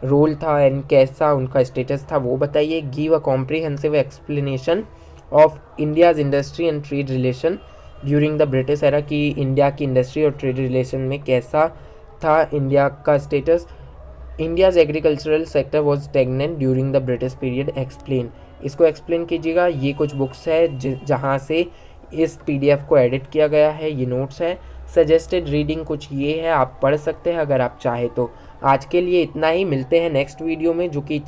Speaker 1: रोल था एंड कैसा उनका स्टेटस था वो बताइए। Give a comprehensive explanation of India's industry and trade relation during the British era, कि इंडिया की इंडस्ट्री और ट्रेड रिलेशन में कैसा था इंडिया का status. India's agricultural sector was stagnant during the British period. Explain, इसको एक्सप्लेन कीजिएगा। ये कुछ बुक्स है जहाँ से इस PDF को एडिट किया गया है, ये नोट्स है। सजेस्टेड रीडिंग कुछ ये है, आप पढ़ सकते हैं अगर आप चाहे तो। आज के लिए इतना ही, मिलते हैं नेक्स्ट वीडियो में जो कि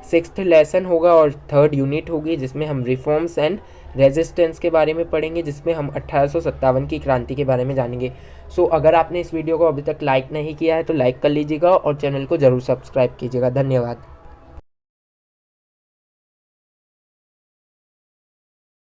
Speaker 1: 6th लेसन होगा और 3rd यूनिट होगी, जिसमें हम रिफॉर्म्स एंड रेजिस्टेंस के बारे में पढ़ेंगे, जिसमें हम 1857 की क्रांति के बारे में जानेंगे। सो अगर आपने इस वीडियो को अभी तक लाइक नहीं किया है तो लाइक कर लीजिएगा और चैनल को ज़रूर सब्सक्राइब कीजिएगा। धन्यवाद।